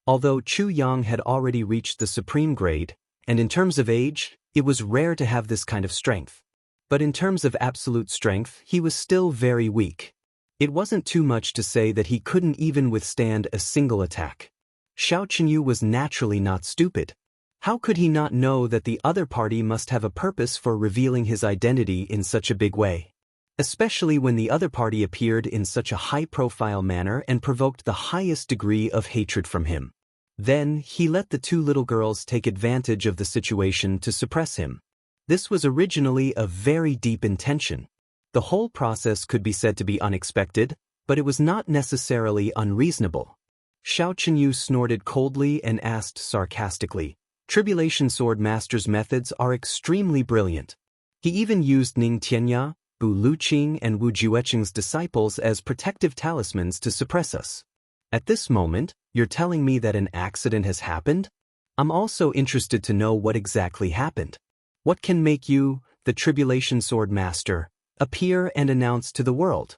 A: Although Chu Yang had already reached the supreme grade, and in terms of age, it was rare to have this kind of strength. But in terms of absolute strength, he was still very weak. It wasn't too much to say that he couldn't even withstand a single attack. Xiao Chenyu was naturally not stupid. How could he not know that the other party must have a purpose for revealing his identity in such a big way? Especially when the other party appeared in such a high-profile manner and provoked the highest degree of hatred from him. Then, he let the two little girls take advantage of the situation to suppress him. This was originally a very deep intention. The whole process could be said to be unexpected, but it was not necessarily unreasonable. Xiao Chenyu snorted coldly and asked sarcastically, "Tribulation Sword Master's methods are extremely brilliant. He even used Ning Tianya, Bu Luqing and Wu Jueqing's disciples as protective talismans to suppress us. At this moment, you're telling me that an accident has happened? I'm also interested to know what exactly happened. What can make you, the Tribulation Sword Master, appear and announce to the world?"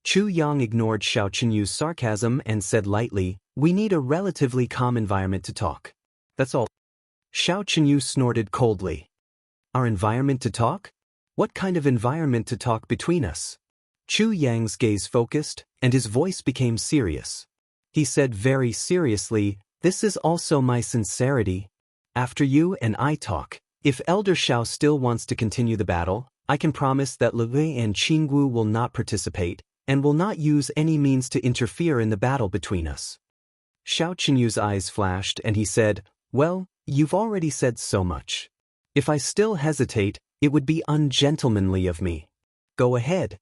A: Chu Yang ignored Xiao Chenyu's sarcasm and said lightly, "We need a relatively calm environment to talk. That's all." Xiao Chenyu snorted coldly. "Our environment to talk? What kind of environment to talk between us?" Chu Yang's gaze focused, and his voice became serious. He said very seriously, "This is also my sincerity. After you and I talk, if Elder Xiao still wants to continue the battle, I can promise that Lei and Jianghu will not participate, and will not use any means to interfere in the battle between us." Xiao Chenyu's eyes flashed and he said, "Well, you've already said so much. If I still hesitate, it would be ungentlemanly of me. Go ahead."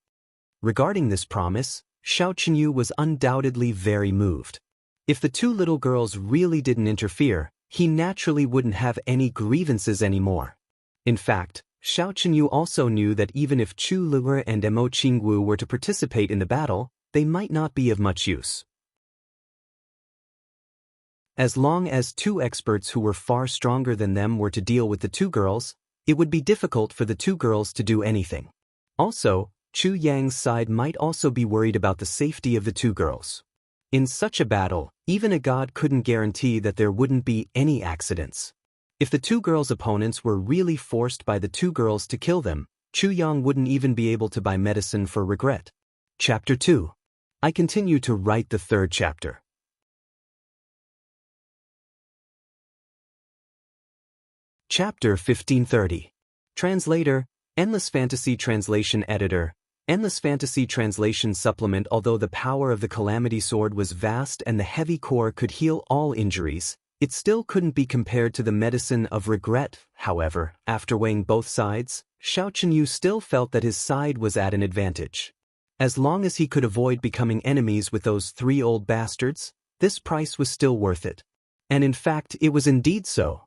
A: Regarding this promise, Xiao Chenyu was undoubtedly very moved. If the two little girls really didn't interfere, he naturally wouldn't have any grievances anymore. In fact, Xiao Chenyu also knew that even if Chu Lue and Mo Qingwu were to participate in the battle, they might not be of much use. As long as two experts who were far stronger than them were to deal with the two girls, it would be difficult for the two girls to do anything. Also, Chu Yang's side might also be worried about the safety of the two girls. In such a battle, even a god couldn't guarantee that there wouldn't be any accidents. If the two girls' opponents were really forced by the two girls to kill them, Chu Yang wouldn't even be able to buy medicine for regret. Chapter 2. I continue to write the third chapter. Chapter 1530. Translator, Endless Fantasy Translation Editor, Endless Fantasy Translation Supplement. Although the power of the Calamity Sword was vast and the heavy core could heal all injuries, it still couldn't be compared to the medicine of regret. However, after weighing both sides, Xiao Chenyu still felt that his side was at an advantage. As long as he could avoid becoming enemies with those three old bastards, this price was still worth it. And in fact, it was indeed so.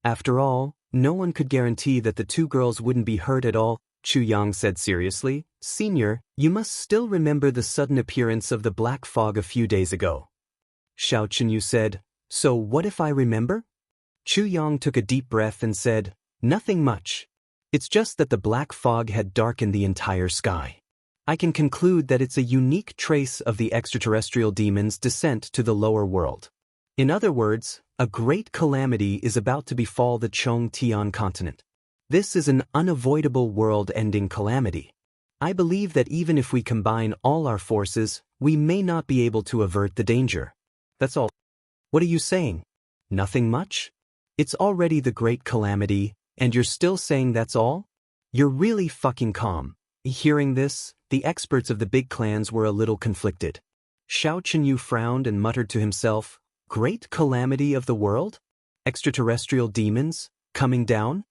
A: After all, no one could guarantee that the two girls wouldn't be hurt at all. Chu Yang said seriously, "Senior, you must still remember the sudden appearance of the black fog a few days ago." Xiao Chenyu said, "So what if I remember?" Chu Yang took a deep breath and said, "Nothing much. It's just that the black fog had darkened the entire sky. I can conclude that it's a unique trace of the extraterrestrial demon's descent to the lower world. In other words, a great calamity is about to befall the Chong-Tian continent. This is an unavoidable world-ending calamity. I believe that even if we combine all our forces, we may not be able to avert the danger. That's all." "What are you saying? Nothing much? It's already the great calamity, and you're still saying that's all? You're really fucking calm." Hearing this, the experts of the big clans were a little conflicted. Xiao Chenyu frowned and muttered to himself, "Great calamity of the world? Extraterrestrial demons? Coming down?"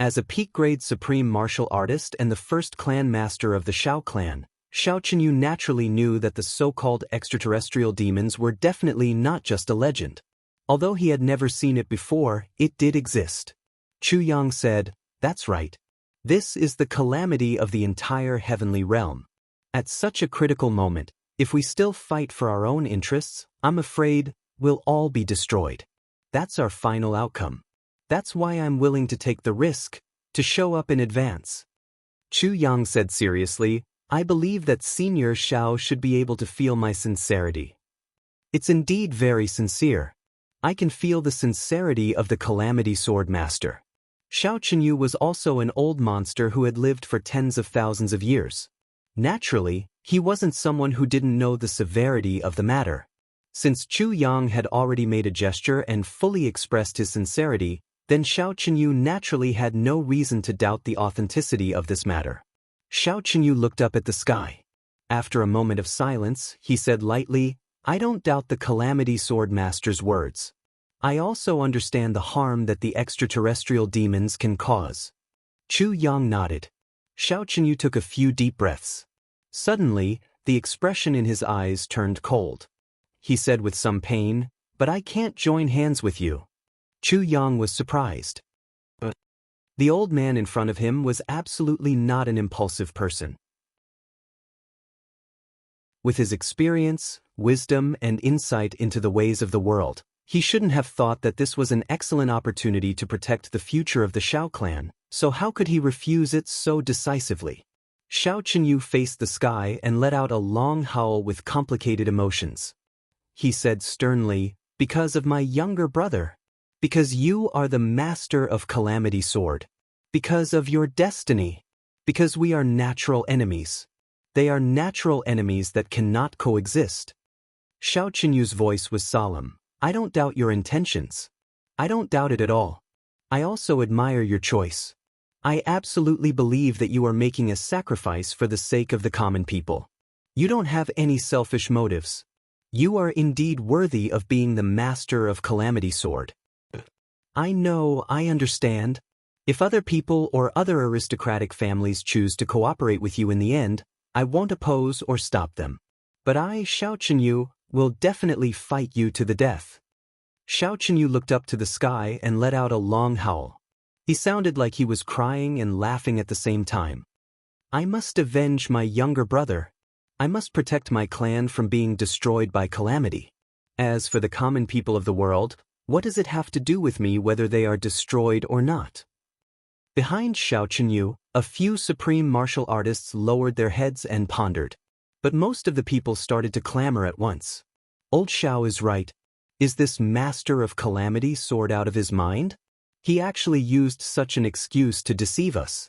A: As a peak-grade supreme martial artist and the first clan master of the Shao clan, Xiao Chenyu naturally knew that the so-called extraterrestrial demons were definitely not just a legend. Although he had never seen it before, it did exist. Chu Yang said, "That's right. This is the calamity of the entire heavenly realm. At such a critical moment, if we still fight for our own interests, I'm afraid we'll all be destroyed. That's our final outcome. That's why I'm willing to take the risk, to show up in advance. Chu Yang said seriously, I believe that Senior Xiao should be able to feel my sincerity. It's indeed very sincere. I can feel the sincerity of the Calamity Sword Master. Xiao Chenyu was also an old monster who had lived for tens of thousands of years. Naturally, he wasn't someone who didn't know the severity of the matter. Since Chu Yang had already made a gesture and fully expressed his sincerity, then Xiao Chenyu naturally had no reason to doubt the authenticity of this matter. Xiao Chenyu looked up at the sky. After a moment of silence, he said lightly, I don't doubt the Calamity Sword Master's words. I also understand the harm that the extraterrestrial demons can cause. Chu Yang nodded. Xiao Chenyu took a few deep breaths. Suddenly, the expression in his eyes turned cold. He said with some pain, but I can't join hands with you. Chu Yang was surprised. But the old man in front of him was absolutely not an impulsive person. With his experience, wisdom, and insight into the ways of the world, he shouldn't have thought that this was an excellent opportunity to protect the future of the Xiao clan, so how could he refuse it so decisively? Xiao Chenyu faced the sky and let out a long howl with complicated emotions. He said sternly, because of my younger brother. Because you are the master of Calamity Sword. Because of your destiny. Because we are natural enemies. They are natural enemies that cannot coexist. Xiao Chenyu's voice was solemn. I don't doubt your intentions. I don't doubt it at all. I also admire your choice. I absolutely believe that you are making a sacrifice for the sake of the common people. You don't have any selfish motives. You are indeed worthy of being the master of Calamity Sword. I know, I understand. If other people or other aristocratic families choose to cooperate with you in the end, I won't oppose or stop them. But I, Xiao Chenyu, will definitely fight you to the death. Xiao Chenyu looked up to the sky and let out a long howl. He sounded like he was crying and laughing at the same time. I must avenge my younger brother. I must protect my clan from being destroyed by calamity. As for the common people of the world, what does it have to do with me whether they are destroyed or not? Behind Xiao Chenyu, a few supreme martial artists lowered their heads and pondered. But most of the people started to clamor at once. Old Xiao is right. Is this master of calamity sword out of his mind? He actually used such an excuse to deceive us.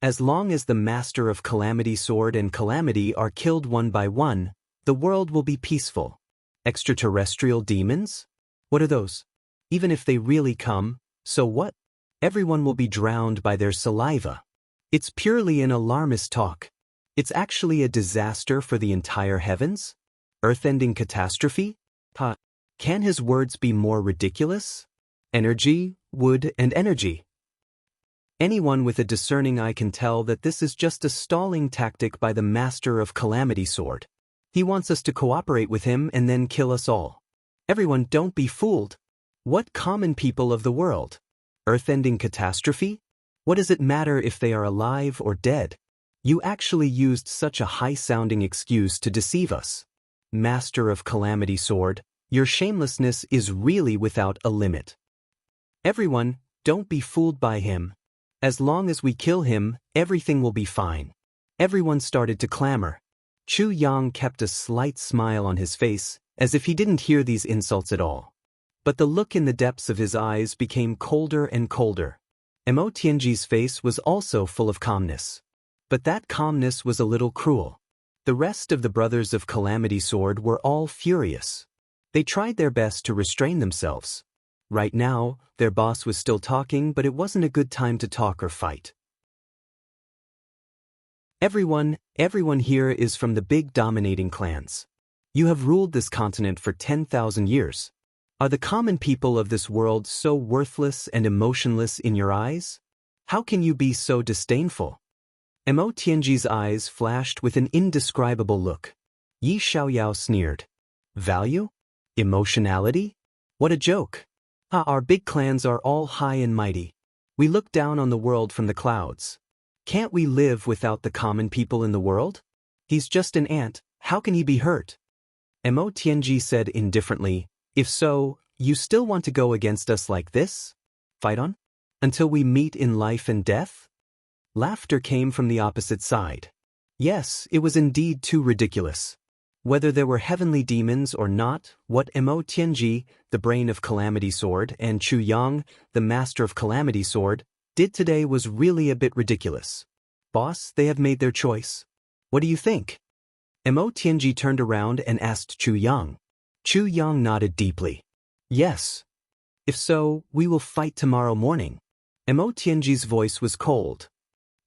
A: As long as the master of calamity sword and calamity are killed one by one, the world will be peaceful. Extraterrestrial demons? What are those? Even if they really come, so what? Everyone will be drowned by their saliva. It's purely an alarmist talk. It's actually a disaster for the entire heavens? Earth-ending catastrophe? Can his words be more ridiculous? Energy, wood, and energy. Anyone with a discerning eye can tell that this is just a stalling tactic by the master of Calamity Sword. He wants us to cooperate with him and then kill us all. Everyone, don't be fooled. What common people of the world? Earth-ending catastrophe? What does it matter if they are alive or dead? You actually used such a high-sounding excuse to deceive us. Master of Calamity Sword, your shamelessness is really without a limit. Everyone, don't be fooled by him. As long as we kill him, everything will be fine. Everyone started to clamor. Chu Yang kept a slight smile on his face, as if he didn't hear these insults at all. But the look in the depths of his eyes became colder and colder. Mo Tianji's face was also full of calmness. But that calmness was a little cruel. The rest of the brothers of Calamity Sword were all furious. They tried their best to restrain themselves. Right now, their boss was still talking, but it wasn't a good time to talk or fight. Everyone here is from the big dominating clans. You have ruled this continent for 10,000 years. Are the common people of this world so worthless and emotionless in your eyes? How can you be so disdainful? Mo Tianji's eyes flashed with an indescribable look. Yi Xiaoyao sneered. Value? Emotionality? What a joke. Our big clans are all high and mighty. We look down on the world from the clouds. Can't we live without the common people in the world? He's just an ant, how can he be hurt? Mo Tianji said indifferently, if so, You still want to go against us like this? Fight on? Until we meet in life and death? Laughter came from the opposite side. Yes, it was indeed too ridiculous. Whether there were heavenly demons or not, what Mo Tianji, the brain of Calamity Sword, and Chu Yang, the master of Calamity Sword, did today was really a bit ridiculous. Boss, they have made their choice. What do you think? Mo Tianji turned around and asked Chu Yang. Chu Yang nodded deeply. Yes. If so, we will fight tomorrow morning. Mo Tianji's voice was cold.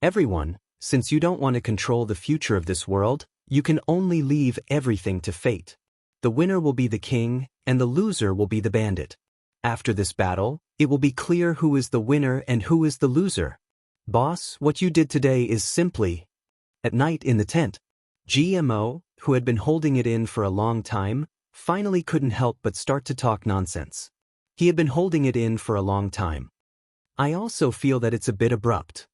A: Everyone, since you don't want to control the future of this world, you can only leave everything to fate. The winner will be the king, and the loser will be the bandit. After this battle, it will be clear who is the winner and who is the loser. Boss, what you did today is simply... At night in the tent, GMO, who had been holding it in for a long time, finally couldn't help but start to talk nonsense. He had been holding it in for a long time. I also feel that it's a bit abrupt.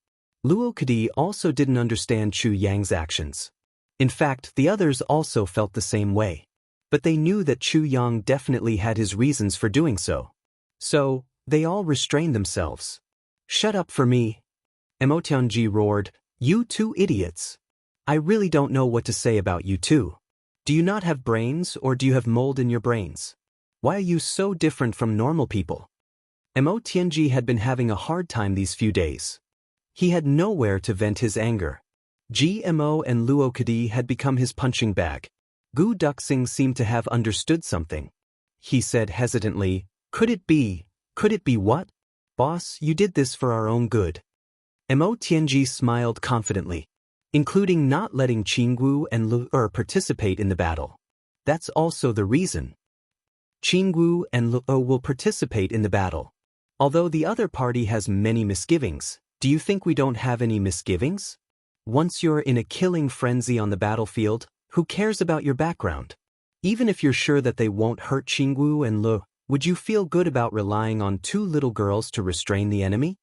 A: Luo Kadi also didn't understand Chu Yang's actions. In fact, the others also felt the same way. But they knew that Chu Yang definitely had his reasons for doing so. So, they all restrained themselves. Shut up for me. Mo Tianji roared, You two idiots. I really don't know what to say about you two. Do you not have brains or do you have mold in your brains? Why are you so different from normal people? Mo Tianji had been having a hard time these few days. He had nowhere to vent his anger. GMO and Luo Kadi had become his punching bag. Gu Duxing seemed to have understood something. He said hesitantly, Could it be what? Boss, you did this for our own good. Mo Tianji smiled confidently, including not letting Jianghu and Luo participate in the battle. That's also the reason. Jianghu and Luo will participate in the battle. Although the other party has many misgivings, do you think we don't have any misgivings? Once you're in a killing frenzy on the battlefield, who cares about your background? Even if you're sure that they won't hurt Jianghu and Luo, would you feel good about relying on two little girls to restrain the enemy?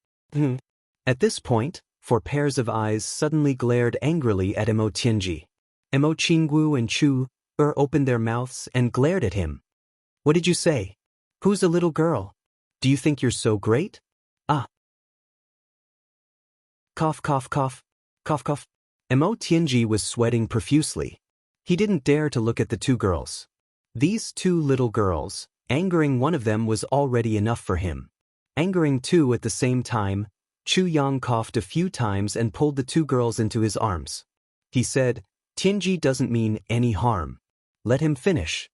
A: At this point, four pairs of eyes suddenly glared angrily at Mo Tianji. Mo Jianghu and Chu opened their mouths and glared at him. What did you say? Who's a little girl? Do you think you're so great? Ah. Cough, cough, cough. Cough, cough. Mo Tianji was sweating profusely. He didn't dare to look at the two girls. These two little girls, angering one of them was already enough for him. Angering two at the same time, Chu Yang coughed a few times and pulled the two girls into his arms. He said, Tianji doesn't mean any harm. Let him finish.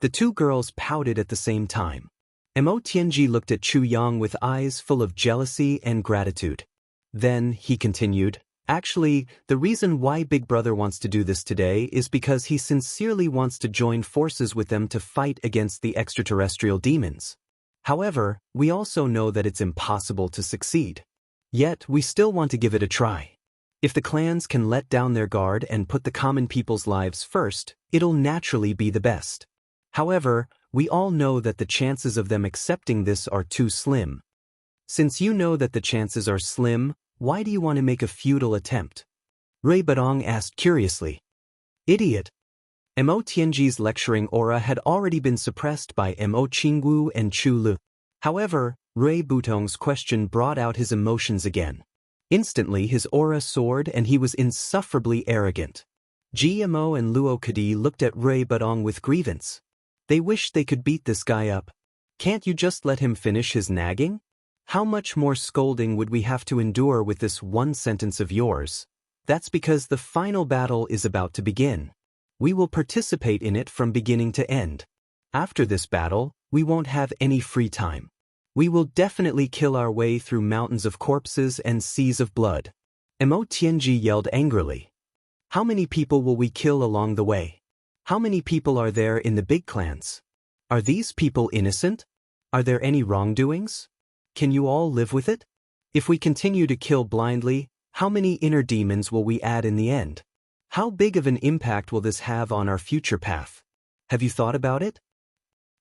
A: The two girls pouted at the same time. Mo Tianji looked at Chu Yang with eyes full of jealousy and gratitude. Then, he continued, Actually, the reason why Big Brother wants to do this today is because he sincerely wants to join forces with them to fight against the extraterrestrial demons. However, we also know that it's impossible to succeed. Yet, we still want to give it a try. If the clans can let down their guard and put the common people's lives first, it'll naturally be the best. However, we all know that the chances of them accepting this are too slim. Since you know that the chances are slim, why do you want to make a futile attempt? Rui Badong asked curiously. Idiot. Mo Tianji's lecturing aura had already been suppressed by Mo Jianghu and Chu Lu. However, Rui Butong's question brought out his emotions again. Instantly his aura soared and he was insufferably arrogant. GMO and Luo Kadi looked at Rui Badong with grievance. They wished they could beat this guy up. Can't you just let him finish his nagging? How much more scolding would we have to endure with this one sentence of yours? That's because the final battle is about to begin. We will participate in it from beginning to end. After this battle, we won't have any free time. We will definitely kill our way through mountains of corpses and seas of blood. Mo Tianji yelled angrily. How many people will we kill along the way? How many people are there in the big clans? Are these people innocent? Are there any wrongdoings? Can you all live with it? If we continue to kill blindly, how many inner demons will we add in the end? How big of an impact will this have on our future path? Have you thought about it?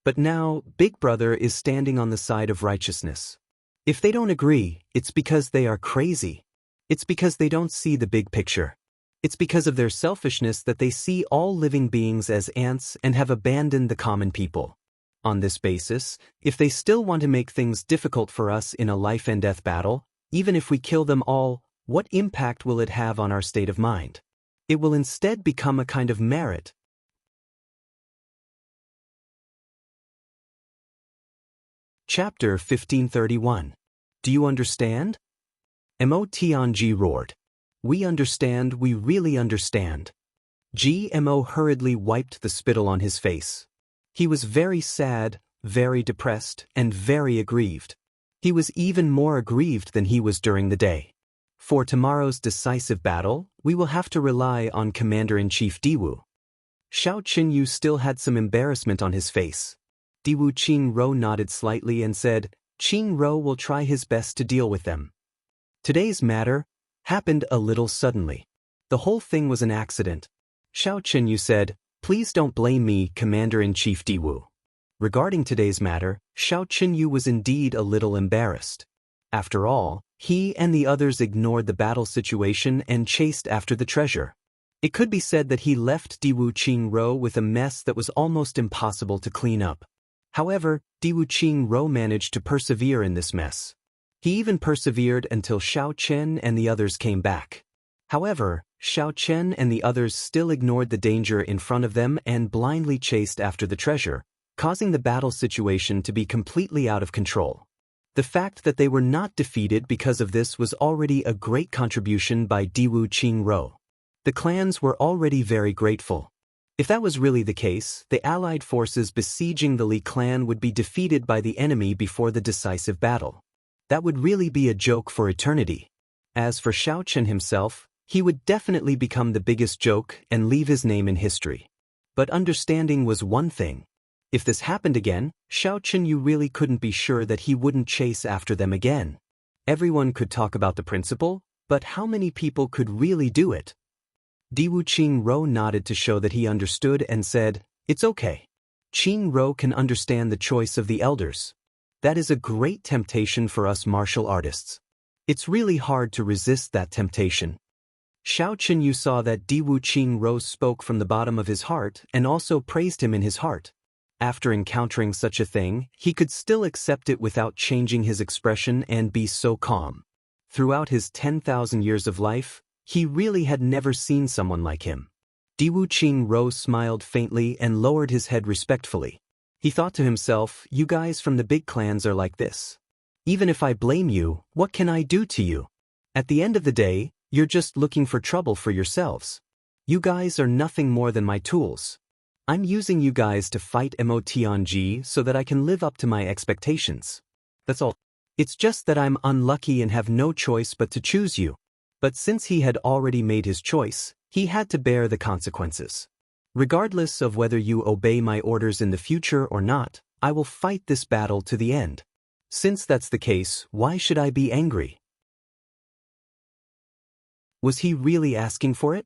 A: But now, Big Brother is standing on the side of righteousness. If they don't agree, it's because they are crazy. It's because they don't see the big picture. It's because of their selfishness that they see all living beings as ants and have abandoned the common people. On this basis, if they still want to make things difficult for us in a life-and-death battle, even if we kill them all, what impact will it have on our state of mind? It will instead become a kind of merit. Chapter 1531. Do you understand? Mo Tianji roared. We understand, we really understand. Mo hurriedly wiped the spittle on his face. He was very sad, very depressed, and very aggrieved. He was even more aggrieved than he was during the day. For tomorrow's decisive battle, we will have to rely on Commander-in-Chief Diwu. Xiao Qinyu still had some embarrassment on his face. Diwu Qingro nodded slightly and said, Qingro will try his best to deal with them. Today's matter happened a little suddenly. The whole thing was an accident. Xiao Qinyu said, Please don't blame me, Commander-in-Chief Diwu. Regarding today's matter, Xiao Qinyu was indeed a little embarrassed. After all, he and the others ignored the battle situation and chased after the treasure. It could be said that he left Diwu Qingro with a mess that was almost impossible to clean up. However, Diwu Qingro managed to persevere in this mess. He even persevered until Xiao Chen and the others came back. However, Xiao Chen and the others still ignored the danger in front of them and blindly chased after the treasure, causing the battle situation to be completely out of control. The fact that they were not defeated because of this was already a great contribution by Diwu Qingro. The clans were already very grateful. If that was really the case, the allied forces besieging the Li clan would be defeated by the enemy before the decisive battle. That would really be a joke for eternity. As for Xiao Chen himself, he would definitely become the biggest joke and leave his name in history. But understanding was one thing. If this happened again, Xiao Qinyu really couldn't be sure that he wouldn't chase after them again. Everyone could talk about the principle, but how many people could really do it? Diwu Qingro nodded to show that he understood and said, It's okay. Qingro can understand the choice of the elders. That is a great temptation for us martial artists. It's really hard to resist that temptation. Xiao Qinyu saw that Diwu Qingro spoke from the bottom of his heart and also praised him in his heart. After encountering such a thing, he could still accept it without changing his expression and be so calm. Throughout his 10,000 years of life, he really had never seen someone like him. Diwu Qingro smiled faintly and lowered his head respectfully. He thought to himself, You guys from the big clans are like this. Even if I blame you, what can I do to you? At the end of the day, you're just looking for trouble for yourselves. You guys are nothing more than my tools. I'm using you guys to fight Mo Tianji so that I can live up to my expectations. That's all. It's just that I'm unlucky and have no choice but to choose you. But since he had already made his choice, he had to bear the consequences. Regardless of whether you obey my orders in the future or not, I will fight this battle to the end. Since that's the case, why should I be angry? Was he really asking for it?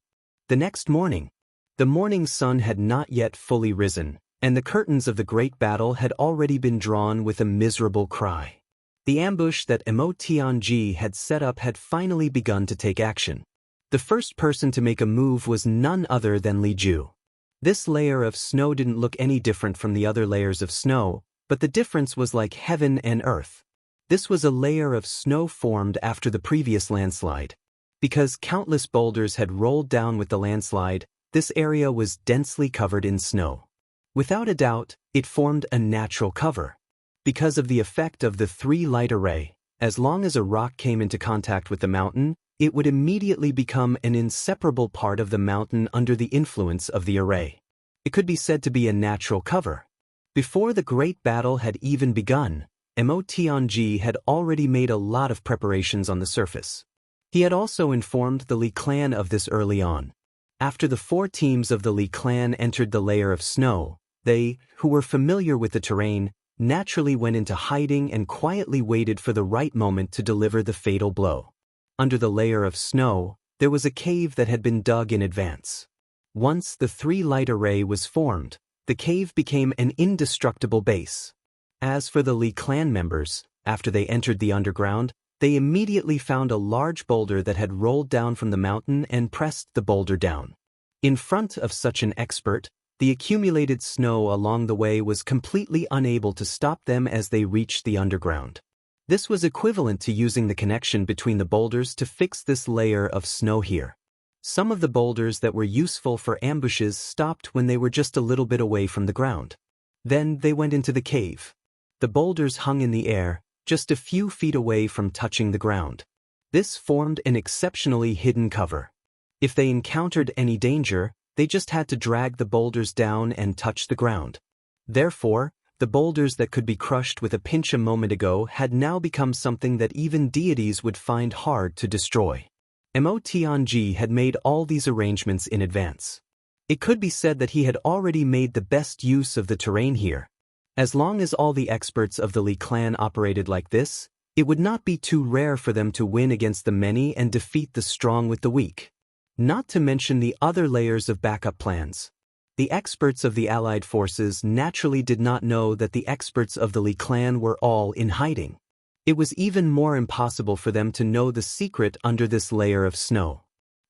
A: The next morning, the morning sun had not yet fully risen, and the curtains of the great battle had already been drawn with a miserable cry. The ambush that Mo Tianji had set up had finally begun to take action. The first person to make a move was none other than Li Ju. This layer of snow didn't look any different from the other layers of snow, but the difference was like heaven and earth. This was a layer of snow formed after the previous landslide. Because countless boulders had rolled down with the landslide, this area was densely covered in snow. Without a doubt, it formed a natural cover. Because of the effect of the three-light array, as long as a rock came into contact with the mountain, it would immediately become an inseparable part of the mountain under the influence of the array. It could be said to be a natural cover. Before the great battle had even begun, Mo Tianji had already made a lot of preparations on the surface. He had also informed the Li clan of this early on. After the 4 teams of the Li clan entered the layer of snow, they, who were familiar with the terrain, naturally went into hiding and quietly waited for the right moment to deliver the fatal blow. Under the layer of snow, there was a cave that had been dug in advance. Once the 3-light array was formed, the cave became an indestructible base. As for the Li clan members, after they entered the underground, they immediately found a large boulder that had rolled down from the mountain and pressed the boulder down. In front of such an expert, The accumulated snow along the way was completely unable to stop them as they reached the underground. This was equivalent to using the connection between the boulders to fix this layer of snow here. Some of the boulders that were useful for ambushes stopped when they were just a little bit away from the ground. Then they went into the cave. The boulders hung in the air, just a few feet away from touching the ground. This formed an exceptionally hidden cover. If they encountered any danger, they just had to drag the boulders down and touch the ground. Therefore, the boulders that could be crushed with a pinch a moment ago had now become something that even deities would find hard to destroy. Mo Tianji had made all these arrangements in advance. It could be said that he had already made the best use of the terrain here. As long as all the experts of the Li clan operated like this, it would not be too rare for them to win against the many and defeat the strong with the weak. Not to mention the other layers of backup plans. The experts of the allied forces naturally did not know that the experts of the Li clan were all in hiding. It was even more impossible for them to know the secret under this layer of snow.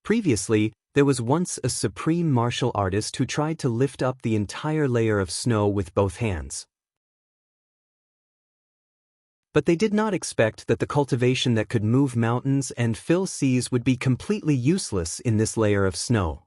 A: Previously, there was once a supreme martial artist who tried to lift up the entire layer of snow with both hands. But they did not expect that the cultivation that could move mountains and fill seas would be completely useless in this layer of snow.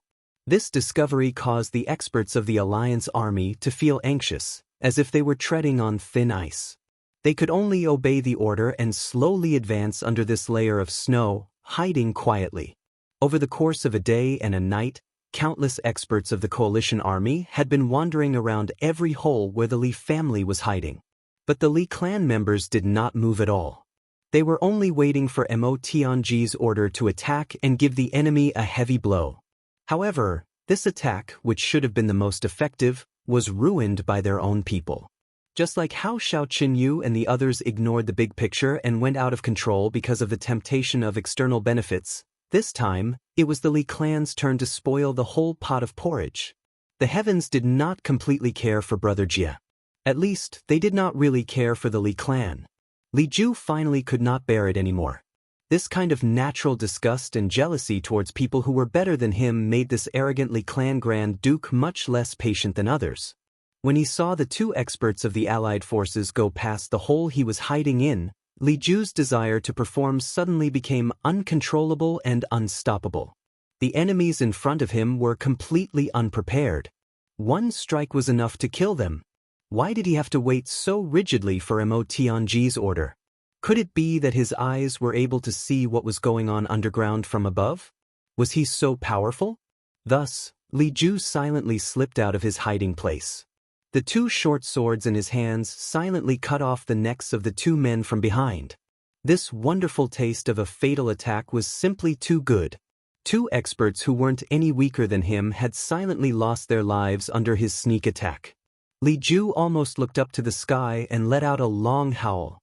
A: This discovery caused the experts of the Alliance army to feel anxious, as if they were treading on thin ice. They could only obey the order and slowly advance under this layer of snow, hiding quietly. Over the course of a day and a night, countless experts of the coalition army had been wandering around every hole where the Li family was hiding. But the Li clan members did not move at all. They were only waiting for Mo Tianji's order to attack and give the enemy a heavy blow. However, this attack, which should have been the most effective, was ruined by their own people. Just like how Xiao Qinyu and the others ignored the big picture and went out of control because of the temptation of external benefits, this time, it was the Li clan's turn to spoil the whole pot of porridge. The heavens did not completely care for Brother Jia. At least, they did not really care for the Li clan. Li Ju finally could not bear it anymore. This kind of natural disgust and jealousy towards people who were better than him made this arrogant Li clan Grand Duke much less patient than others. When he saw the two experts of the allied forces go past the hole he was hiding in, Li Ju's desire to perform suddenly became uncontrollable and unstoppable. The enemies in front of him were completely unprepared. One strike was enough to kill them. Why did he have to wait so rigidly for Mo Tianji's order? Could it be that his eyes were able to see what was going on underground from above? Was he so powerful? Thus, Li Ju silently slipped out of his hiding place. The two short swords in his hands silently cut off the necks of the two men from behind. This wonderful taste of a fatal attack was simply too good. Two experts who weren't any weaker than him had silently lost their lives under his sneak attack. Li Ju almost looked up to the sky and let out a long howl.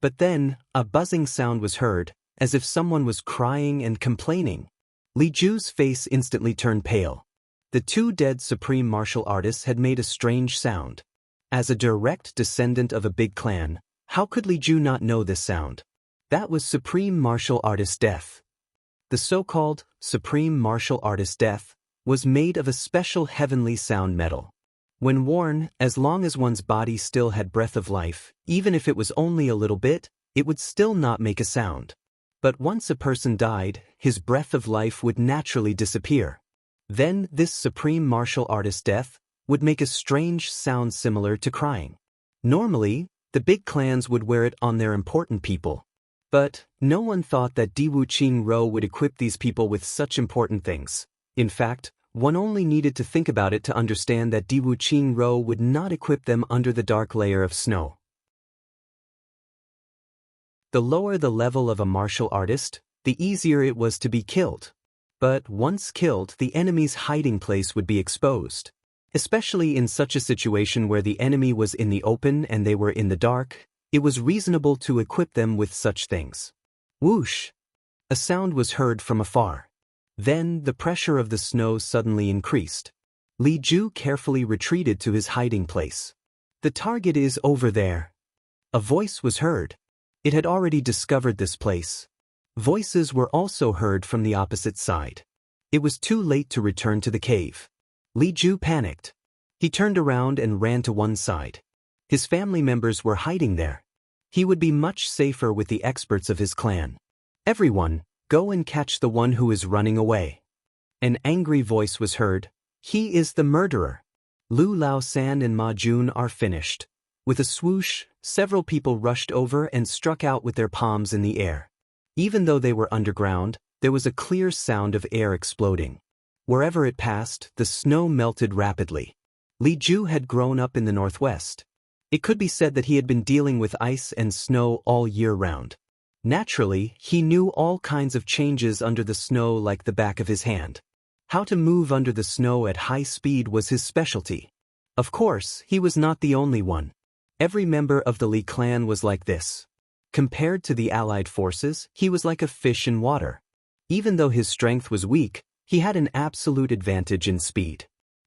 A: But then, a buzzing sound was heard, as if someone was crying and complaining. Li Ju's face instantly turned pale. The two dead supreme martial artists had made a strange sound. As a direct descendant of a big clan, how could Li Ju not know this sound? That was supreme martial artist death. The so-called supreme martial artist death was made of a special heavenly sound metal. When worn, as long as one's body still had breath of life, even if it was only a little bit, it would still not make a sound. But once a person died, his breath of life would naturally disappear. Then this supreme martial artist death would make a strange sound similar to crying. Normally, the big clans would wear it on their important people. But no one thought that Diwu Qingro would equip these people with such important things. In fact, one only needed to think about it to understand that Diwu Qingro would not equip them under the dark layer of snow. The lower the level of a martial artist, the easier it was to be killed. But once killed, the enemy's hiding place would be exposed. Especially in such a situation where the enemy was in the open and they were in the dark, it was reasonable to equip them with such things. Whoosh! A sound was heard from afar. Then the pressure of the snow suddenly increased. Li Ju carefully retreated to his hiding place. The target is over there. A voice was heard. It had already discovered this place. Voices were also heard from the opposite side. It was too late to return to the cave. Li Ju panicked. He turned around and ran to one side. His family members were hiding there. He would be much safer with the experts of his clan. Everyone, go and catch the one who is running away. An angry voice was heard. He is the murderer. Lu Lao San and Ma Jun are finished. With a swoosh, several people rushed over and struck out with their palms in the air. Even though they were underground, there was a clear sound of air exploding. Wherever it passed, the snow melted rapidly. Li Ju had grown up in the northwest. It could be said that he had been dealing with ice and snow all year round. Naturally, he knew all kinds of changes under the snow like the back of his hand. How to move under the snow at high speed was his specialty. Of course, he was not the only one. Every member of the Li clan was like this. Compared to the allied forces, he was like a fish in water. Even though his strength was weak, he had an absolute advantage in speed.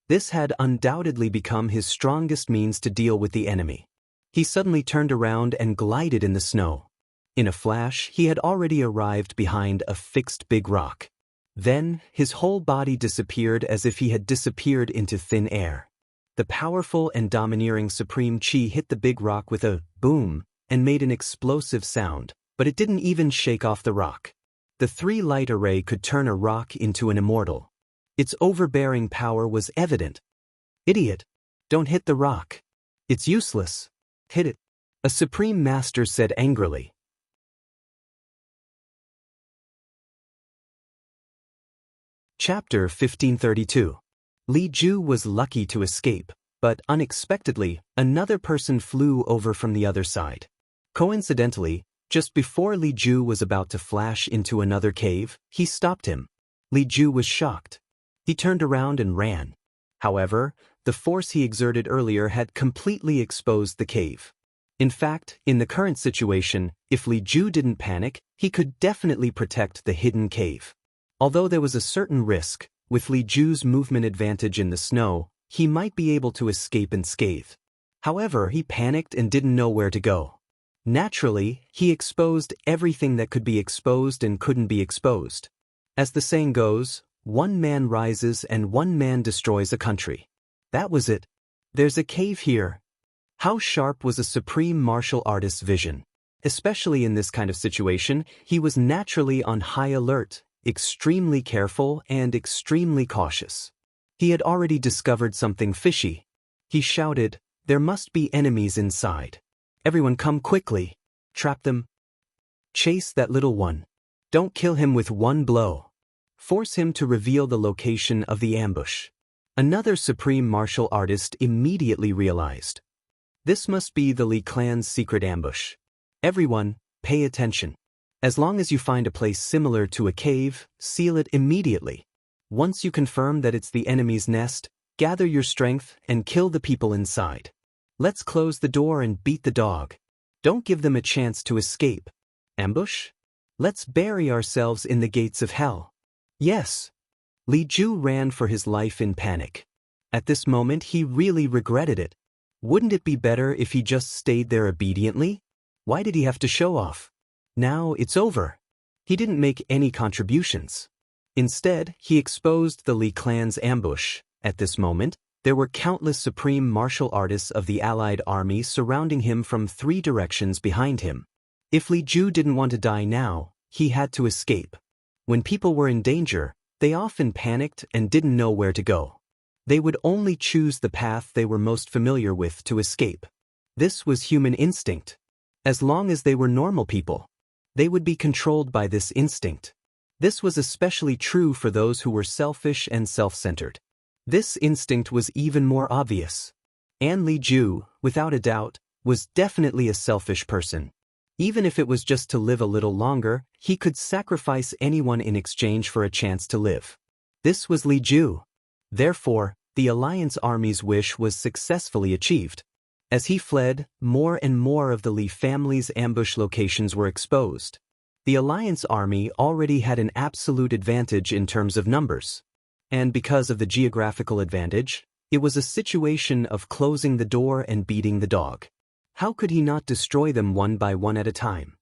A: This had undoubtedly become his strongest means to deal with the enemy. He suddenly turned around and glided in the snow. In a flash, he had already arrived behind a fixed big rock. Then, his whole body disappeared as if he had disappeared into thin air. The powerful and domineering supreme chi hit the big rock with a boom and made an explosive sound, but it didn't even shake off the rock. The three-light array could turn a rock into an immortal. Its overbearing power was evident. Idiot! Don't hit the rock. It's useless. Hit it. A supreme master said angrily. Chapter 1532. Li Ju was lucky to escape, but unexpectedly, another person flew over from the other side. Coincidentally, just before Li Ju was about to flash into another cave, he stopped him. Li Ju was shocked. He turned around and ran. However, the force he exerted earlier had completely exposed the cave. In fact, in the current situation, if Li Ju didn't panic, he could definitely protect the hidden cave. Although there was a certain risk, with Li Ju's movement advantage in the snow, he might be able to escape unscathed. However, he panicked and didn't know where to go. Naturally, he exposed everything that could be exposed and couldn't be exposed. As the saying goes, one man rises and one man destroys a country. That was it. There's a cave here. How sharp was a supreme martial artist's vision? Especially in this kind of situation, he was naturally on high alert, extremely careful and extremely cautious. He had already discovered something fishy. He shouted, "There must be enemies inside. Everyone come quickly. Trap them. Chase that little one. Don't kill him with one blow. Force him to reveal the location of the ambush." Another supreme martial artist immediately realized. This must be the Li clan's secret ambush. Everyone, pay attention. As long as you find a place similar to a cave, seal it immediately. Once you confirm that it's the enemy's nest, gather your strength and kill the people inside. Let's close the door and beat the dog. Don't give them a chance to escape. Ambush? Let's bury ourselves in the gates of hell. Yes. Li Ju ran for his life in panic. At this moment he really regretted it. Wouldn't it be better if he just stayed there obediently? Why did he have to show off? Now it's over. He didn't make any contributions. Instead, he exposed the Li clan's ambush. At this moment, there were countless supreme martial artists of the allied army surrounding him from 3 directions behind him. If Li Ju didn't want to die now, he had to escape. When people were in danger, they often panicked and didn't know where to go. They would only choose the path they were most familiar with to escape. This was human instinct. As long as they were normal people, they would be controlled by this instinct. This was especially true for those who were selfish and self-centered. This instinct was even more obvious. And Li Ju, without a doubt, was definitely a selfish person. Even if it was just to live a little longer, he could sacrifice anyone in exchange for a chance to live. This was Li Ju. Therefore, the Alliance Army's wish was successfully achieved. As he fled, more and more of the Li family's ambush locations were exposed. The Alliance Army already had an absolute advantage in terms of numbers. And because of the geographical advantage, it was a situation of closing the door and beating the dog. How could he not destroy them one by one at a time?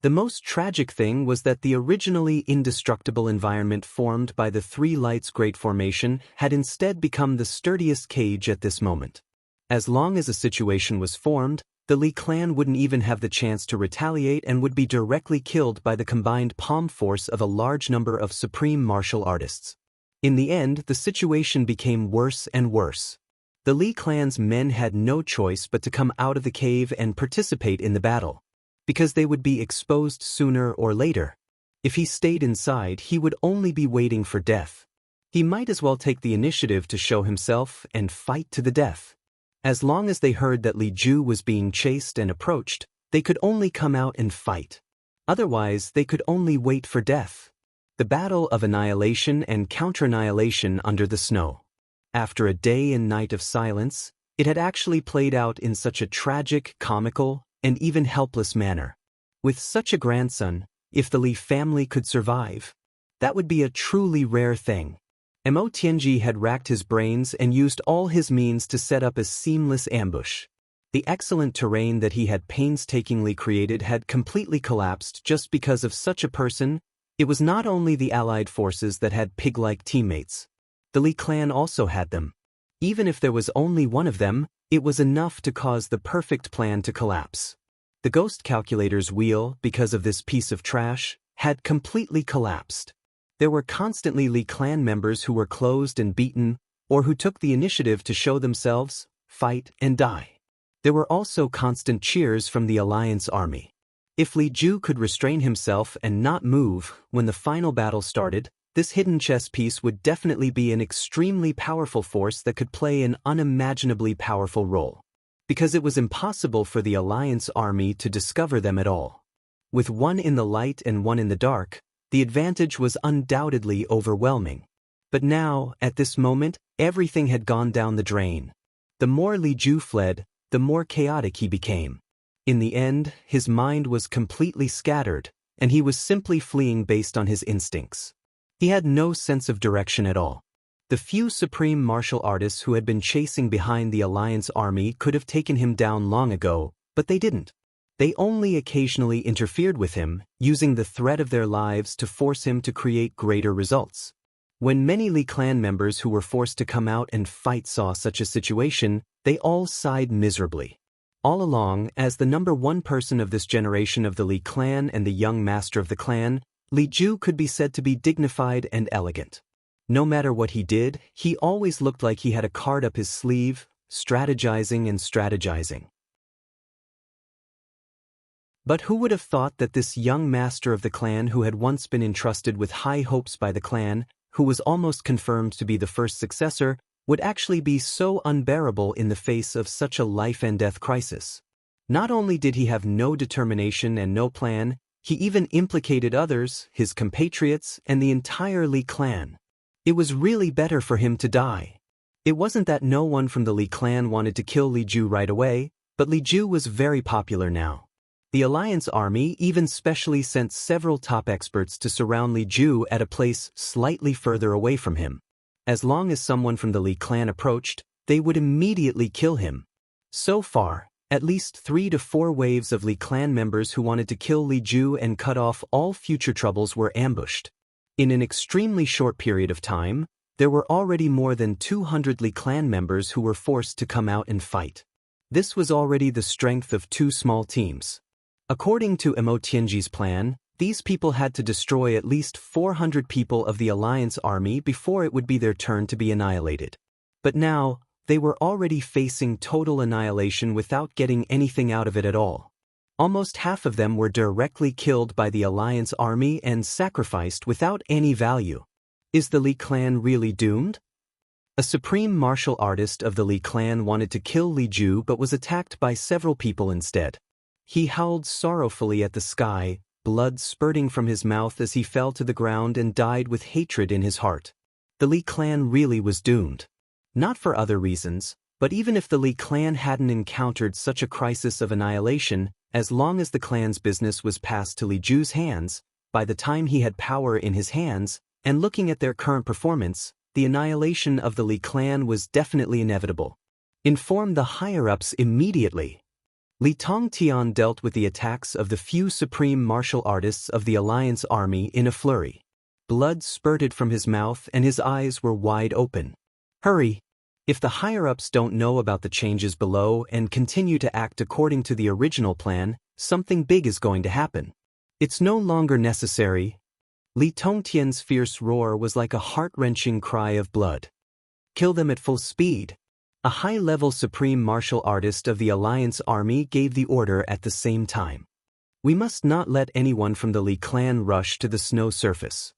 A: The most tragic thing was that the originally indestructible environment formed by the Three Lights Great Formation had instead become the sturdiest cage at this moment. As long as a situation was formed, the Li clan wouldn't even have the chance to retaliate and would be directly killed by the combined palm force of a large number of supreme martial artists. In the end, the situation became worse and worse. The Li clan's men had no choice but to come out of the cave and participate in the battle, because they would be exposed sooner or later. If he stayed inside, he would only be waiting for death. He might as well take the initiative to show himself and fight to the death. As long as they heard that Li Ju was being chased and approached, they could only come out and fight. Otherwise, they could only wait for death. The battle of annihilation and counter-annihilation under the snow. After a day and night of silence, it had actually played out in such a tragic, comical, and even helpless manner. With such a grandson, if the Li family could survive, that would be a truly rare thing. Mo Tianji had racked his brains and used all his means to set up a seamless ambush. The excellent terrain that he had painstakingly created had completely collapsed just because of such a person. It was not only the allied forces that had pig-like teammates. The Li clan also had them. Even if there was only one of them, it was enough to cause the perfect plan to collapse. The ghost calculator's wheel, because of this piece of trash, had completely collapsed. There were constantly Li clan members who were closed and beaten, or who took the initiative to show themselves, fight, and die. There were also constant cheers from the Alliance army. If Li Ju could restrain himself and not move when the final battle started, this hidden chess piece would definitely be an extremely powerful force that could play an unimaginably powerful role. Because it was impossible for the Alliance army to discover them at all. With one in the light and one in the dark, the advantage was undoubtedly overwhelming. But now, at this moment, everything had gone down the drain. The more Li Ju fled, the more chaotic he became. In the end, his mind was completely scattered, and he was simply fleeing based on his instincts. He had no sense of direction at all. The few supreme martial artists who had been chasing behind the Alliance army could have taken him down long ago, but they didn't. They only occasionally interfered with him, using the threat of their lives to force him to create greater results. When many Li clan members who were forced to come out and fight saw such a situation, they all sighed miserably. All along, as the number one person of this generation of the Li clan and the young master of the clan, Li Ju could be said to be dignified and elegant. No matter what he did, he always looked like he had a card up his sleeve, strategizing and strategizing. But who would have thought that this young master of the clan, who had once been entrusted with high hopes by the clan, who was almost confirmed to be the first successor, would actually be so unbearable in the face of such a life-and-death crisis? Not only did he have no determination and no plan, he even implicated others, his compatriots, and the entire Li clan. It was really better for him to die. It wasn't that no one from the Li clan wanted to kill Li Ju right away, but Li Ju was very popular now. The Alliance army even specially sent several top experts to surround Li Ju at a place slightly further away from him. As long as someone from the Li clan approached, they would immediately kill him. So far, at least 3 to 4 waves of Li clan members who wanted to kill Li Ju and cut off all future troubles were ambushed. In an extremely short period of time, there were already more than 200 Li clan members who were forced to come out and fight. This was already the strength of 2 small teams. According to Mo Tianji's plan, these people had to destroy at least 400 people of the Alliance army before it would be their turn to be annihilated. But now, they were already facing total annihilation without getting anything out of it at all. Almost half of them were directly killed by the Alliance army and sacrificed without any value. Is the Li clan really doomed? A supreme martial artist of the Li clan wanted to kill Li Ju but was attacked by several people instead. He howled sorrowfully at the sky, blood spurting from his mouth as he fell to the ground and died with hatred in his heart. The Li clan really was doomed. Not for other reasons, but even if the Li clan hadn't encountered such a crisis of annihilation, as long as the clan's business was passed to Li Ju's hands, by the time he had power in his hands, and looking at their current performance, the annihilation of the Li clan was definitely inevitable. Inform the higher-ups immediately. Li Tongtian dealt with the attacks of the few supreme martial artists of the Alliance army in a flurry. Blood spurted from his mouth and his eyes were wide open. Hurry! If the higher-ups don't know about the changes below and continue to act according to the original plan, something big is going to happen. It's no longer necessary. Li Tongtian's fierce roar was like a heart-wrenching cry of blood. Kill them at full speed. A high-level supreme martial artist of the Alliance army gave the order at the same time. We must not let anyone from the Li clan rush to the snow surface.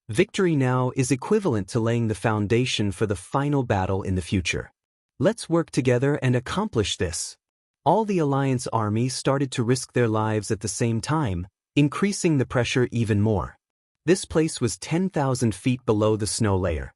A: Victory now is equivalent to laying the foundation for the final battle in the future. Let's work together and accomplish this. All the Alliance army started to risk their lives at the same time, increasing the pressure even more. This place was 10,000 feet below the snow layer.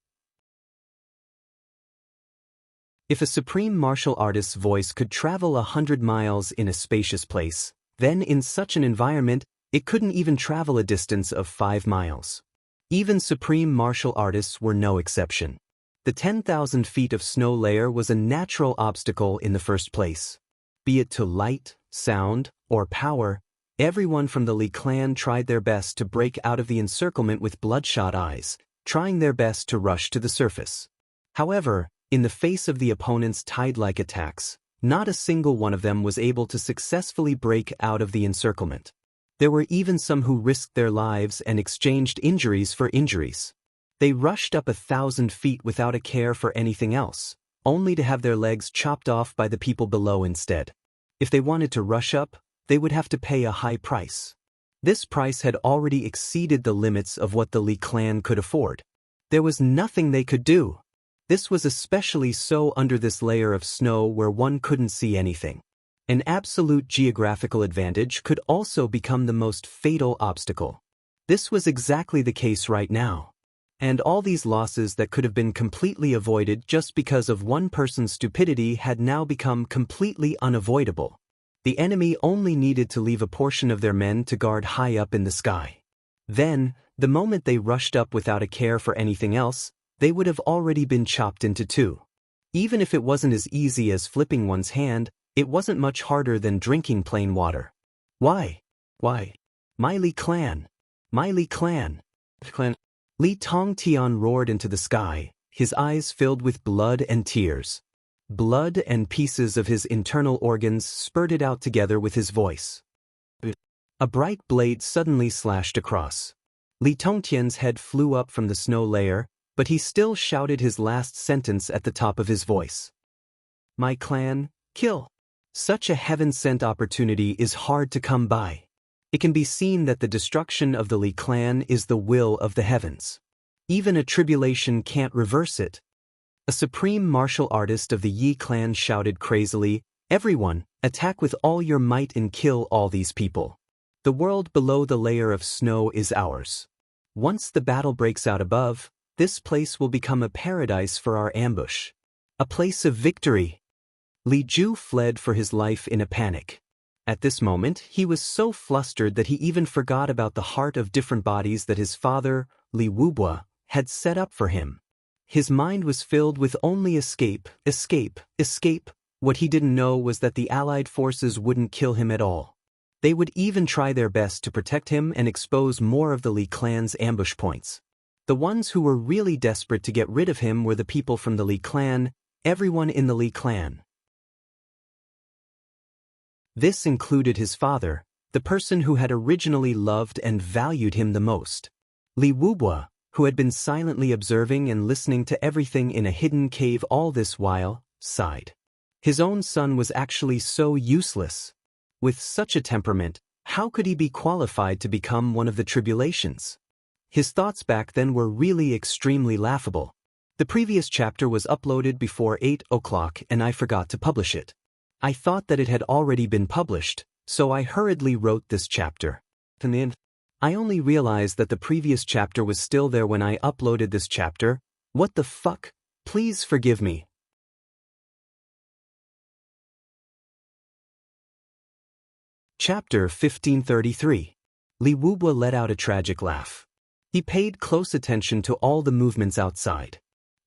A: If a supreme martial artist's voice could travel 100 miles in a spacious place, then in such an environment, it couldn't even travel a distance of 5 miles. Even supreme martial artists were no exception. The 10,000 feet of snow layer was a natural obstacle in the first place. Be it to light, sound, or power, everyone from the Li clan tried their best to break out of the encirclement with bloodshot eyes, trying their best to rush to the surface. However, in the face of the opponent's tide-like attacks, not a single one of them was able to successfully break out of the encirclement. There were even some who risked their lives and exchanged injuries for injuries. They rushed up 1,000 feet without a care for anything else, only to have their legs chopped off by the people below instead. If they wanted to rush up, they would have to pay a high price. This price had already exceeded the limits of what the Li clan could afford. There was nothing they could do. This was especially so under this layer of snow where one couldn't see anything. An absolute geographical advantage could also become the most fatal obstacle. This was exactly the case right now. And all these losses that could have been completely avoided just because of one person's stupidity had now become completely unavoidable. The enemy only needed to leave a portion of their men to guard high up in the sky. Then, the moment they rushed up without a care for anything else, they would have already been chopped into two. Even if it wasn't as easy as flipping one's hand, it wasn't much harder than drinking plain water. Why? My Li clan! My Li clan! Li Tongtian roared into the sky, his eyes filled with blood and tears. Blood and pieces of his internal organs spurted out together with his voice. A bright blade suddenly slashed across. Li Tongtian's head flew up from the snow layer, but he still shouted his last sentence at the top of his voice. My clan, kill! Such a heaven-sent opportunity is hard to come by. It can be seen that the destruction of the Li clan is the will of the heavens. Even a tribulation can't reverse it. A supreme martial artist of the Yi clan shouted crazily, "Everyone, attack with all your might and kill all these people. The world below the layer of snow is ours. Once the battle breaks out above, this place will become a paradise for our ambush. A place of victory." Li Ju fled for his life in a panic. At this moment, he was so flustered that he even forgot about the heart of different bodies that his father, Li Wubua, had set up for him. His mind was filled with only escape, escape, escape. What he didn't know was that the Allied forces wouldn't kill him at all. They would even try their best to protect him and expose more of the Li clan's ambush points. The ones who were really desperate to get rid of him were the people from the Li clan, everyone in the Li clan. This included his father, the person who had originally loved and valued him the most. Li Wubua, who had been silently observing and listening to everything in a hidden cave all this while, sighed. His own son was actually so useless. With such a temperament, how could he be qualified to become one of the tribulations? His thoughts back then were really extremely laughable. The previous chapter was uploaded before 8 o'clock and I forgot to publish it. I thought that it had already been published, so I hurriedly wrote this chapter. I only realized that the previous chapter was still there when I uploaded this chapter. What the fuck? Please forgive me. Chapter 1533. Li Wubua let out a tragic laugh. He paid close attention to all the movements outside.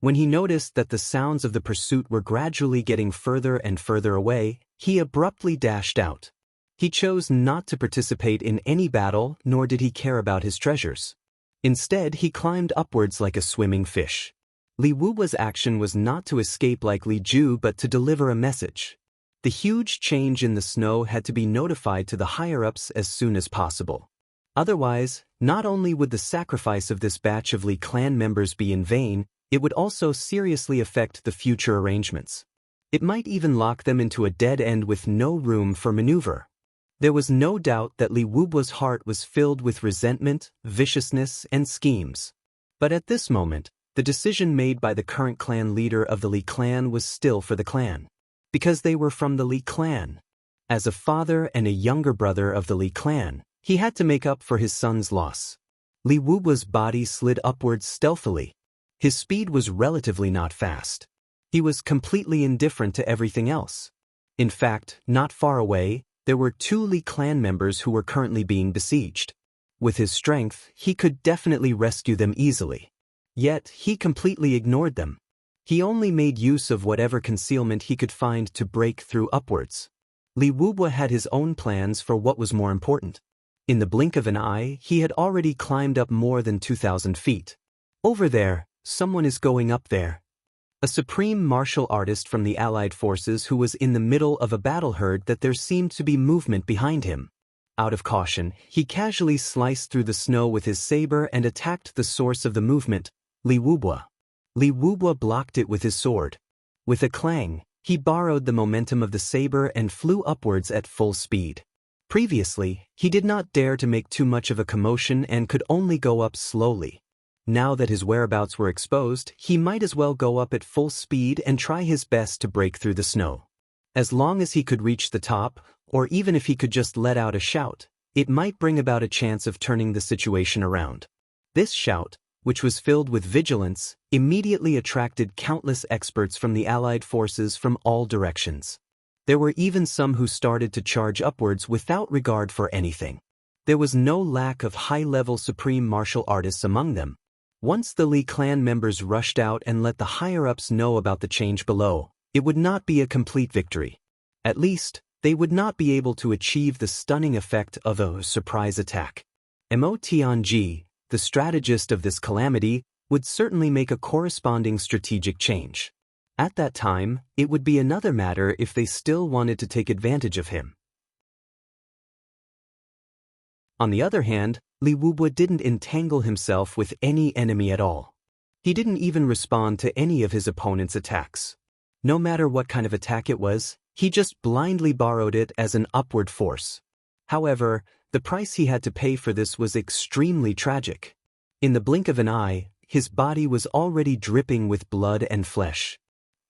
A: When he noticed that the sounds of the pursuit were gradually getting further and further away, he abruptly dashed out. He chose not to participate in any battle, nor did he care about his treasures. Instead, he climbed upwards like a swimming fish. Li Wubu's action was not to escape like Li Ju but to deliver a message. The huge change in the snow had to be notified to the higher-ups as soon as possible. Otherwise, not only would the sacrifice of this batch of Li clan members be in vain, it would also seriously affect the future arrangements. It might even lock them into a dead end with no room for maneuver. There was no doubt that Li Wubu's heart was filled with resentment, viciousness, and schemes. But at this moment, the decision made by the current clan leader of the Li clan was still for the clan. Because they were from the Li clan. As a father and a younger brother of the Li clan, he had to make up for his son's loss. Li Wubu's body slid upwards stealthily. His speed was relatively not fast. He was completely indifferent to everything else. In fact, not far away, there were 2 Li clan members who were currently being besieged. With his strength, he could definitely rescue them easily. Yet, he completely ignored them. He only made use of whatever concealment he could find to break through upwards. Li Wubu had his own plans for what was more important. In the blink of an eye, he had already climbed up more than 2,000 feet. Over there, someone is going up there. A supreme martial artist from the Allied forces who was in the middle of a battle heard that there seemed to be movement behind him. Out of caution, he casually sliced through the snow with his saber and attacked the source of the movement, Li Wubu. Li Wubu blocked it with his sword. With a clang, he borrowed the momentum of the saber and flew upwards at full speed. Previously, he did not dare to make too much of a commotion and could only go up slowly. Now that his whereabouts were exposed, he might as well go up at full speed and try his best to break through the snow. As long as he could reach the top, or even if he could just let out a shout, it might bring about a chance of turning the situation around. This shout, which was filled with vigilance, immediately attracted countless experts from the Allied forces from all directions. There were even some who started to charge upwards without regard for anything. There was no lack of high-level supreme martial artists among them. Once the Li clan members rushed out and let the higher-ups know about the change below, it would not be a complete victory. At least, they would not be able to achieve the stunning effect of a surprise attack. Mo Tianji, the strategist of this calamity, would certainly make a corresponding strategic change. At that time, it would be another matter if they still wanted to take advantage of him. On the other hand, Li Wubu didn't entangle himself with any enemy at all. He didn't even respond to any of his opponent's attacks. No matter what kind of attack it was, he just blindly borrowed it as an upward force. However, the price he had to pay for this was extremely tragic. In the blink of an eye, his body was already dripping with blood and flesh.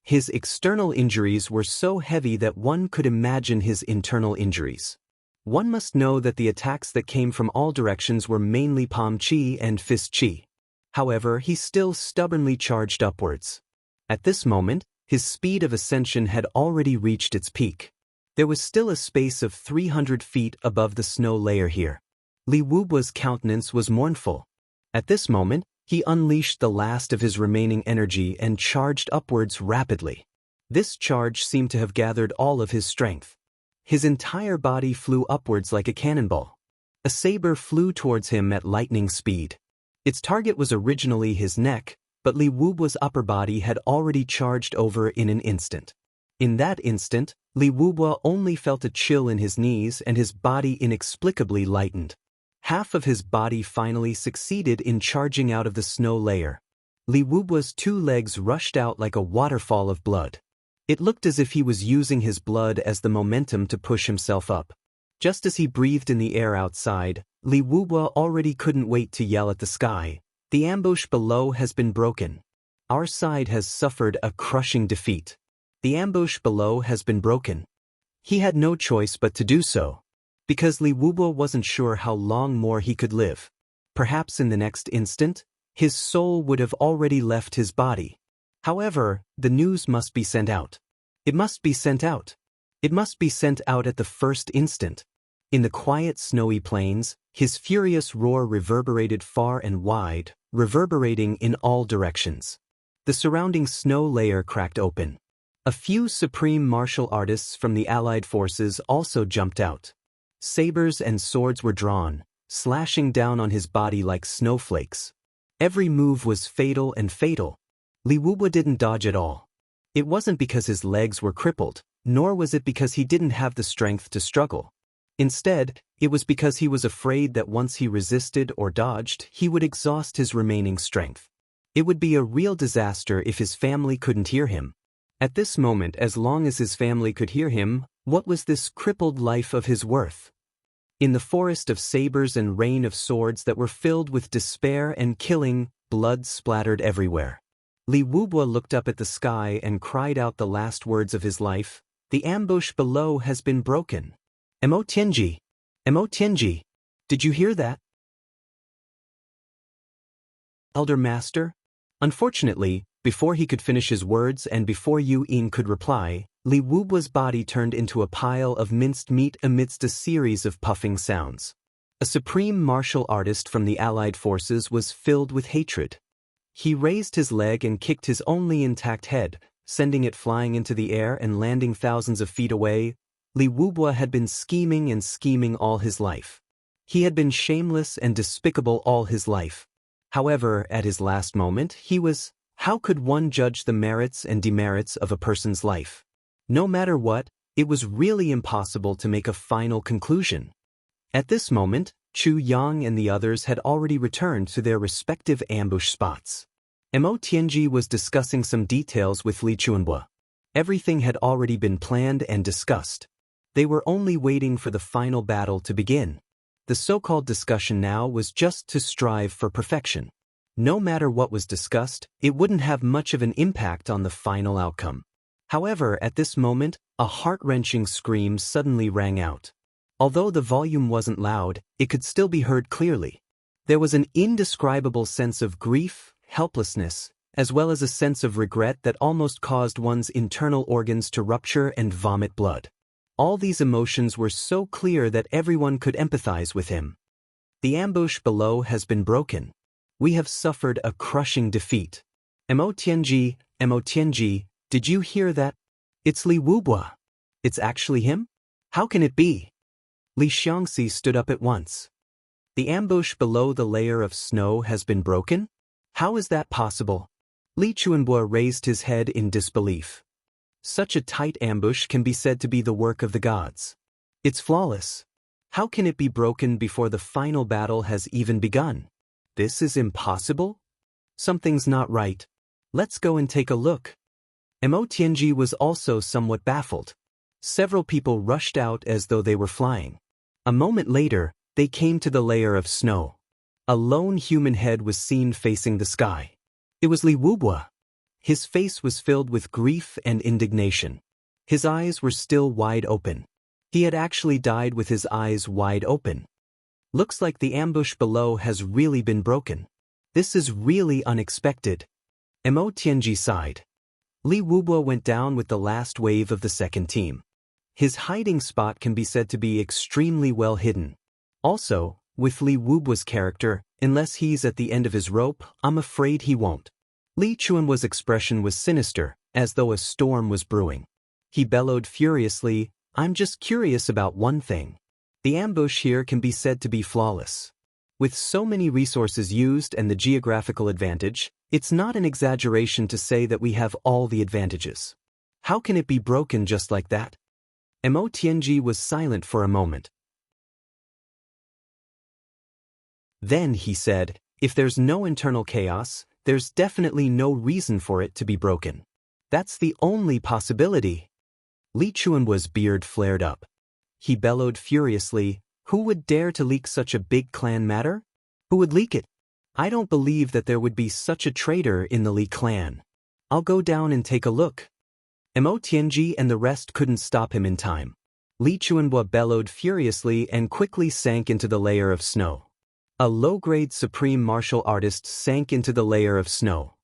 A: His external injuries were so heavy that one could imagine his internal injuries. One must know that the attacks that came from all directions were mainly palm chi and fist chi. However, he still stubbornly charged upwards. At this moment, his speed of ascension had already reached its peak. There was still a space of 300 feet above the snow layer here. Li Wubu's countenance was mournful. At this moment, he unleashed the last of his remaining energy and charged upwards rapidly. This charge seemed to have gathered all of his strength. His entire body flew upwards like a cannonball. A saber flew towards him at lightning speed. Its target was originally his neck, but Li Wubu's upper body had already charged over in an instant. In that instant, Li Wubu only felt a chill in his knees and his body inexplicably lightened. Half of his body finally succeeded in charging out of the snow layer. Li Wubu's 2 legs rushed out like a waterfall of blood. It looked as if he was using his blood as the momentum to push himself up. Just as he breathed in the air outside, Li Wubu already couldn't wait to yell at the sky. The ambush below has been broken. Our side has suffered a crushing defeat. The ambush below has been broken. He had no choice but to do so. Because Li Wubu wasn't sure how long more he could live. Perhaps in the next instant, his soul would have already left his body. However, the news must be sent out. It must be sent out. It must be sent out at the first instant. In the quiet snowy plains, his furious roar reverberated far and wide, reverberating in all directions. The surrounding snow layer cracked open. A few supreme martial artists from the allied forces also jumped out. Sabers and swords were drawn, slashing down on his body like snowflakes. Every move was fatal and fatal. Li Wubwa didn't dodge at all. It wasn't because his legs were crippled, nor was it because he didn't have the strength to struggle. Instead, it was because he was afraid that once he resisted or dodged, he would exhaust his remaining strength. It would be a real disaster if his family couldn't hear him. At this moment, as long as his family could hear him, what was this crippled life of his worth? In the forest of sabers and rain of swords that were filled with despair and killing, blood splattered everywhere. Li Wubwa looked up at the sky and cried out the last words of his life. The ambush below has been broken. Mo Tianji! Mo Tianji! Did you hear that? Elder Master? Unfortunately, before he could finish his words and before Yu Ying could reply, Li Wubwa's body turned into a pile of minced meat amidst a series of puffing sounds. A supreme martial artist from the allied forces was filled with hatred. He raised his leg and kicked his only intact head, sending it flying into the air and landing thousands of feet away. Li Wubwa had been scheming and scheming all his life. He had been shameless and despicable all his life. However, at his last moment, how could one judge the merits and demerits of a person's life? No matter what, it was really impossible to make a final conclusion. At this moment, Chu Yang and the others had already returned to their respective ambush spots. Mo Tianji was discussing some details with Li Chuanhua. Everything had already been planned and discussed. They were only waiting for the final battle to begin. The so-called discussion now was just to strive for perfection. No matter what was discussed, it wouldn't have much of an impact on the final outcome. However, at this moment, a heart-wrenching scream suddenly rang out. Although the volume wasn't loud, it could still be heard clearly. There was an indescribable sense of grief, helplessness, as well as a sense of regret that almost caused one's internal organs to rupture and vomit blood. All these emotions were so clear that everyone could empathize with him. The ambush below has been broken. We have suffered a crushing defeat. Mo Tianji, did you hear that? It's Li Wubwa. It's actually him? How can it be? Li Xiangxi stood up at once. The ambush below the layer of snow has been broken? How is that possible? Li Chuanhua raised his head in disbelief. Such a tight ambush can be said to be the work of the gods. It's flawless. How can it be broken before the final battle has even begun? This is impossible? Something's not right. Let's go and take a look. Mo Tianji was also somewhat baffled. Several people rushed out as though they were flying. A moment later, they came to the layer of snow. A lone human head was seen facing the sky. It was Li Wubwa. His face was filled with grief and indignation. His eyes were still wide open. He had actually died with his eyes wide open. Looks like the ambush below has really been broken. This is really unexpected. Mo Tianji sighed. Li Wubwa went down with the last wave of the second team. His hiding spot can be said to be extremely well hidden. Also, with Li Wubwa's character, unless he's at the end of his rope, I'm afraid he won't. Li Chuanhua's expression was sinister, as though a storm was brewing. He bellowed furiously, I'm just curious about one thing. The ambush here can be said to be flawless. With so many resources used and the geographical advantage, it's not an exaggeration to say that we have all the advantages. How can it be broken just like that? Mo Tianji was silent for a moment. Then he said, if there's no internal chaos, there's definitely no reason for it to be broken. That's the only possibility. Li Chuanhua's beard flared up. He bellowed furiously, who would dare to leak such a big clan matter? Who would leak it? I don't believe that there would be such a traitor in the Li clan. I'll go down and take a look. Mo Tianji and the rest couldn't stop him in time. Li Chuanhua bellowed furiously and quickly sank into the layer of snow. A low-grade supreme martial artist sank into the layer of snow.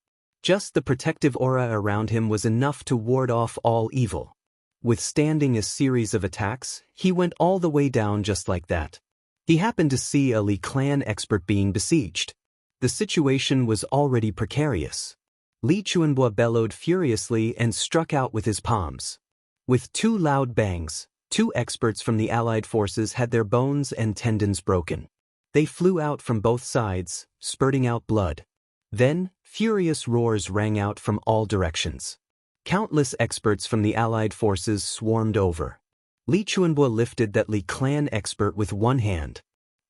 A: Just the protective aura around him was enough to ward off all evil. Withstanding a series of attacks, he went all the way down just like that. He happened to see a Li clan expert being besieged. The situation was already precarious. Li Chuanbo bellowed furiously and struck out with his palms. With two loud bangs, two experts from the allied forces had their bones and tendons broken. They flew out from both sides, spurting out blood. Then, furious roars rang out from all directions. Countless experts from the allied forces swarmed over. Li Chuanbo lifted that Li clan expert with one hand.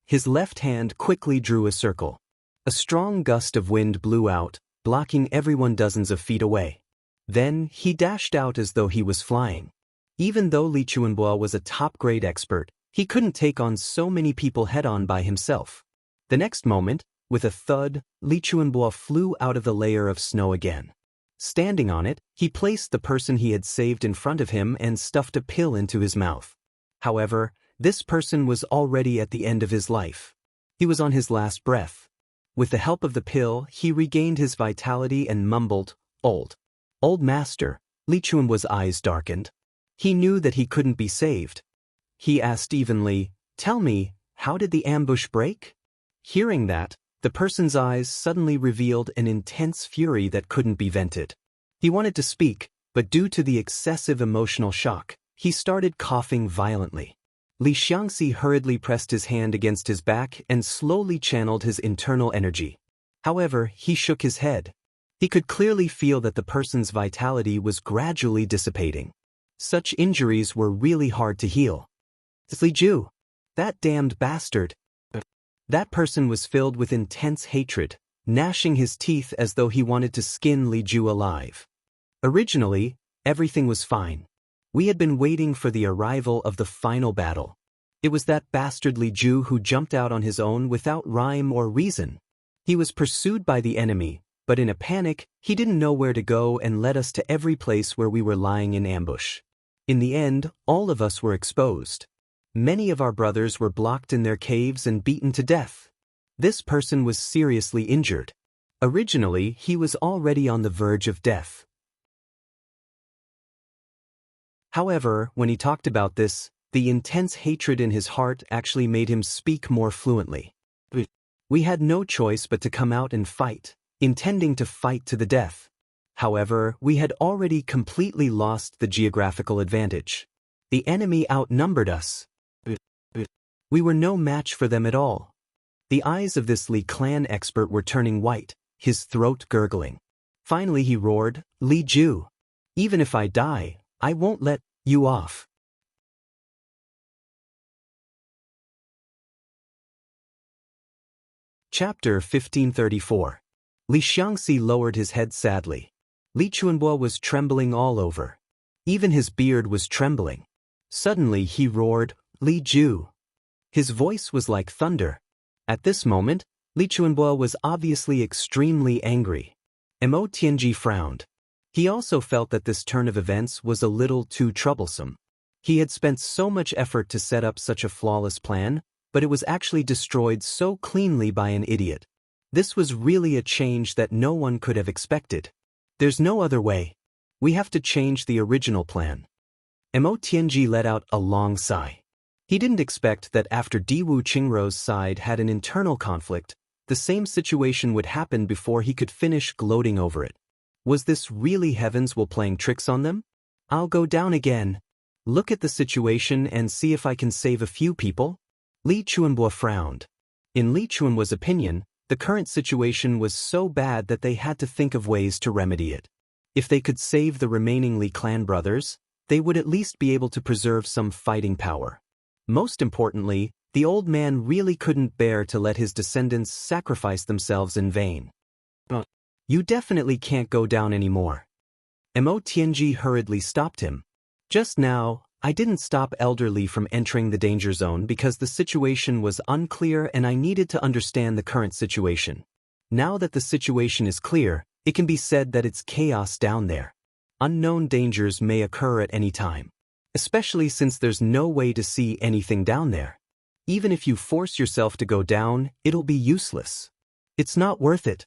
A: His left hand quickly drew a circle. A strong gust of wind blew out, blocking everyone dozens of feet away. Then, he dashed out as though he was flying. Even though Li Chuanbo was a top-grade expert, he couldn't take on so many people head-on by himself. The next moment, with a thud, Li Chuanbo flew out of the layer of snow again. Standing on it, he placed the person he had saved in front of him and stuffed a pill into his mouth. However, this person was already at the end of his life. He was on his last breath. With the help of the pill, he regained his vitality and mumbled, "Old master." Li Chuanbo's eyes darkened. He knew that he couldn't be saved. He asked evenly, "Tell me, how did the ambush break?" Hearing that, the person's eyes suddenly revealed an intense fury that couldn't be vented. He wanted to speak, but due to the excessive emotional shock, he started coughing violently. Li Xiangxi hurriedly pressed his hand against his back and slowly channeled his internal energy. However, he shook his head. He could clearly feel that the person's vitality was gradually dissipating. Such injuries were really hard to heal. It's Li Ju. That damned bastard. That person was filled with intense hatred, gnashing his teeth as though he wanted to skin Li Ju alive. Originally, everything was fine. We had been waiting for the arrival of the final battle. It was that bastard Li Ju who jumped out on his own without rhyme or reason. He was pursued by the enemy, but in a panic, he didn't know where to go and led us to every place where we were lying in ambush. In the end, all of us were exposed. Many of our brothers were blocked in their caves and beaten to death. This person was seriously injured. Originally, he was already on the verge of death. However, when he talked about this, the intense hatred in his heart actually made him speak more fluently. We had no choice but to come out and fight, intending to fight to the death. However, we had already completely lost the geographical advantage. The enemy outnumbered us. We were no match for them at all. The eyes of this Li clan expert were turning white, his throat gurgling. Finally he roared, "Li Ju! Even if I die, I won't let you off." Chapter 1534. Li Xiangxi lowered his head sadly. Li Chuanbo was trembling all over. Even his beard was trembling. Suddenly he roared, "Li Ju!" His voice was like thunder. At this moment, Li Chuanbo was obviously extremely angry. Mo Tianji frowned. He also felt that this turn of events was a little too troublesome. He had spent so much effort to set up such a flawless plan, but it was actually destroyed so cleanly by an idiot. This was really a change that no one could have expected. There's no other way. We have to change the original plan. Mo Tianji let out a long sigh. He didn't expect that after Diwu Qingrou's side had an internal conflict, the same situation would happen before he could finish gloating over it. Was this really heavens while playing tricks on them? I'll go down again. Look at the situation and see if I can save a few people. Li Chuanbo frowned. In Li Chuanbo's opinion, the current situation was so bad that they had to think of ways to remedy it. If they could save the remaining Li clan brothers, they would at least be able to preserve some fighting power. Most importantly, the old man really couldn't bear to let his descendants sacrifice themselves in vain. You definitely can't go down anymore. Mo Tianji hurriedly stopped him. Just now, I didn't stop Elder Li from entering the danger zone because the situation was unclear and I needed to understand the current situation. Now that the situation is clear, it can be said that it's chaos down there. Unknown dangers may occur at any time, especially since there's no way to see anything down there. Even if you force yourself to go down, it'll be useless. It's not worth it.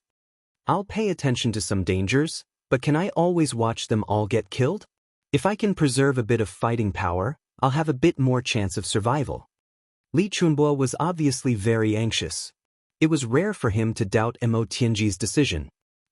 A: I'll pay attention to some dangers, but can I always watch them all get killed? If I can preserve a bit of fighting power, I'll have a bit more chance of survival. Li Chuanbo was obviously very anxious. It was rare for him to doubt Mo Tianji's decision.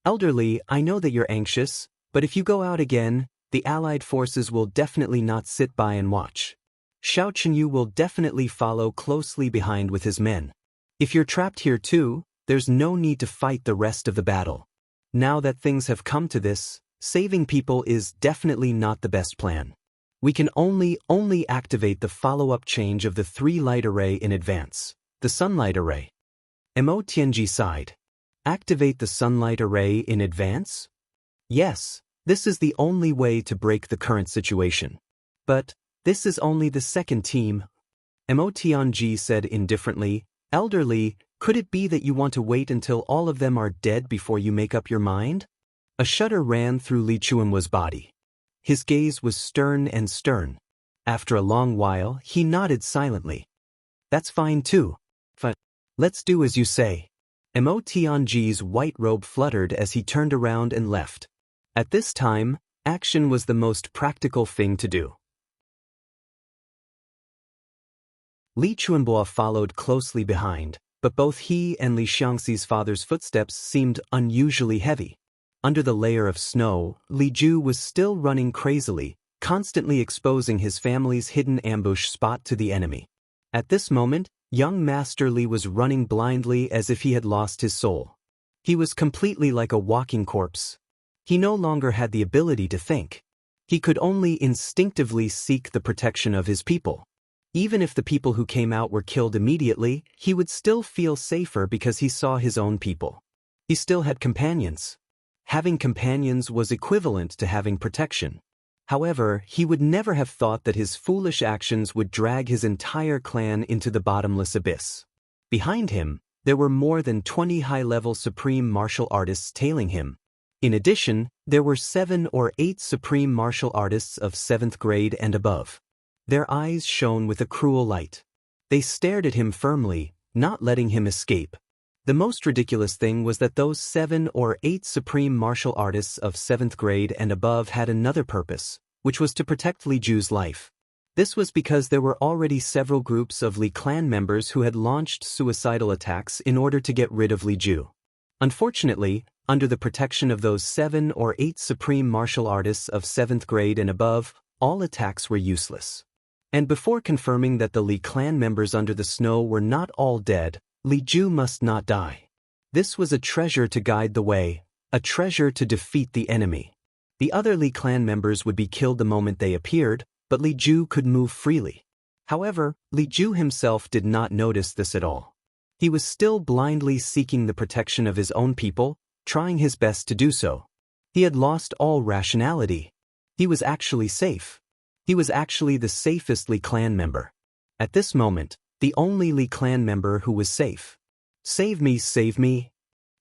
A: Elderly, I know that you're anxious, but if you go out again, the Allied forces will definitely not sit by and watch. Xiao Chenyu will definitely follow closely behind with his men. If you're trapped here too, there's no need to fight the rest of the battle. Now that things have come to this, saving people is definitely not the best plan. We can only activate the follow-up change of the 3-light array in advance. The sunlight array. Mo Tianji sighed. Activate the sunlight array in advance? Yes, this is the only way to break the current situation. But this is only the second team. Mo Tianji said indifferently, Elderly, could it be that you want to wait until all of them are dead before you make up your mind? A shudder ran through Li Chuanhua's body. His gaze was stern and stern. After a long while, he nodded silently. That's fine too. But let's do as you say. Mo Tianji's white robe fluttered as he turned around and left. At this time, action was the most practical thing to do. Li Chuanhua followed closely behind, but both he and Li Xiangxi's father's footsteps seemed unusually heavy. Under the layer of snow, Li Ju was still running crazily, constantly exposing his family's hidden ambush spot to the enemy. At this moment, young Master Li was running blindly as if he had lost his soul. He was completely like a walking corpse. He no longer had the ability to think. He could only instinctively seek the protection of his people. Even if the people who came out were killed immediately, he would still feel safer because he saw his own people. He still had companions. Having companions was equivalent to having protection. However, he would never have thought that his foolish actions would drag his entire clan into the bottomless abyss. Behind him, there were more than 20 high-level supreme martial artists tailing him. In addition, there were 7 or 8 supreme martial artists of 7th grade and above. Their eyes shone with a cruel light. They stared at him firmly, not letting him escape. The most ridiculous thing was that those 7 or 8 supreme martial artists of 7th grade and above had another purpose, which was to protect Li Ju's life. This was because there were already several groups of Li clan members who had launched suicidal attacks in order to get rid of Li Ju. Unfortunately, under the protection of those 7 or 8 supreme martial artists of 7th grade and above, all attacks were useless. And before confirming that the Li clan members under the snow were not all dead, Li Ju must not die. This was a treasure to guide the way, a treasure to defeat the enemy. The other Li clan members would be killed the moment they appeared, but Li Ju could move freely. However, Li Ju himself did not notice this at all. He was still blindly seeking the protection of his own people, trying his best to do so. He had lost all rationality. He was actually safe. He was actually the safest Li clan member. At this moment, the only Li clan member who was safe. Save me, save me.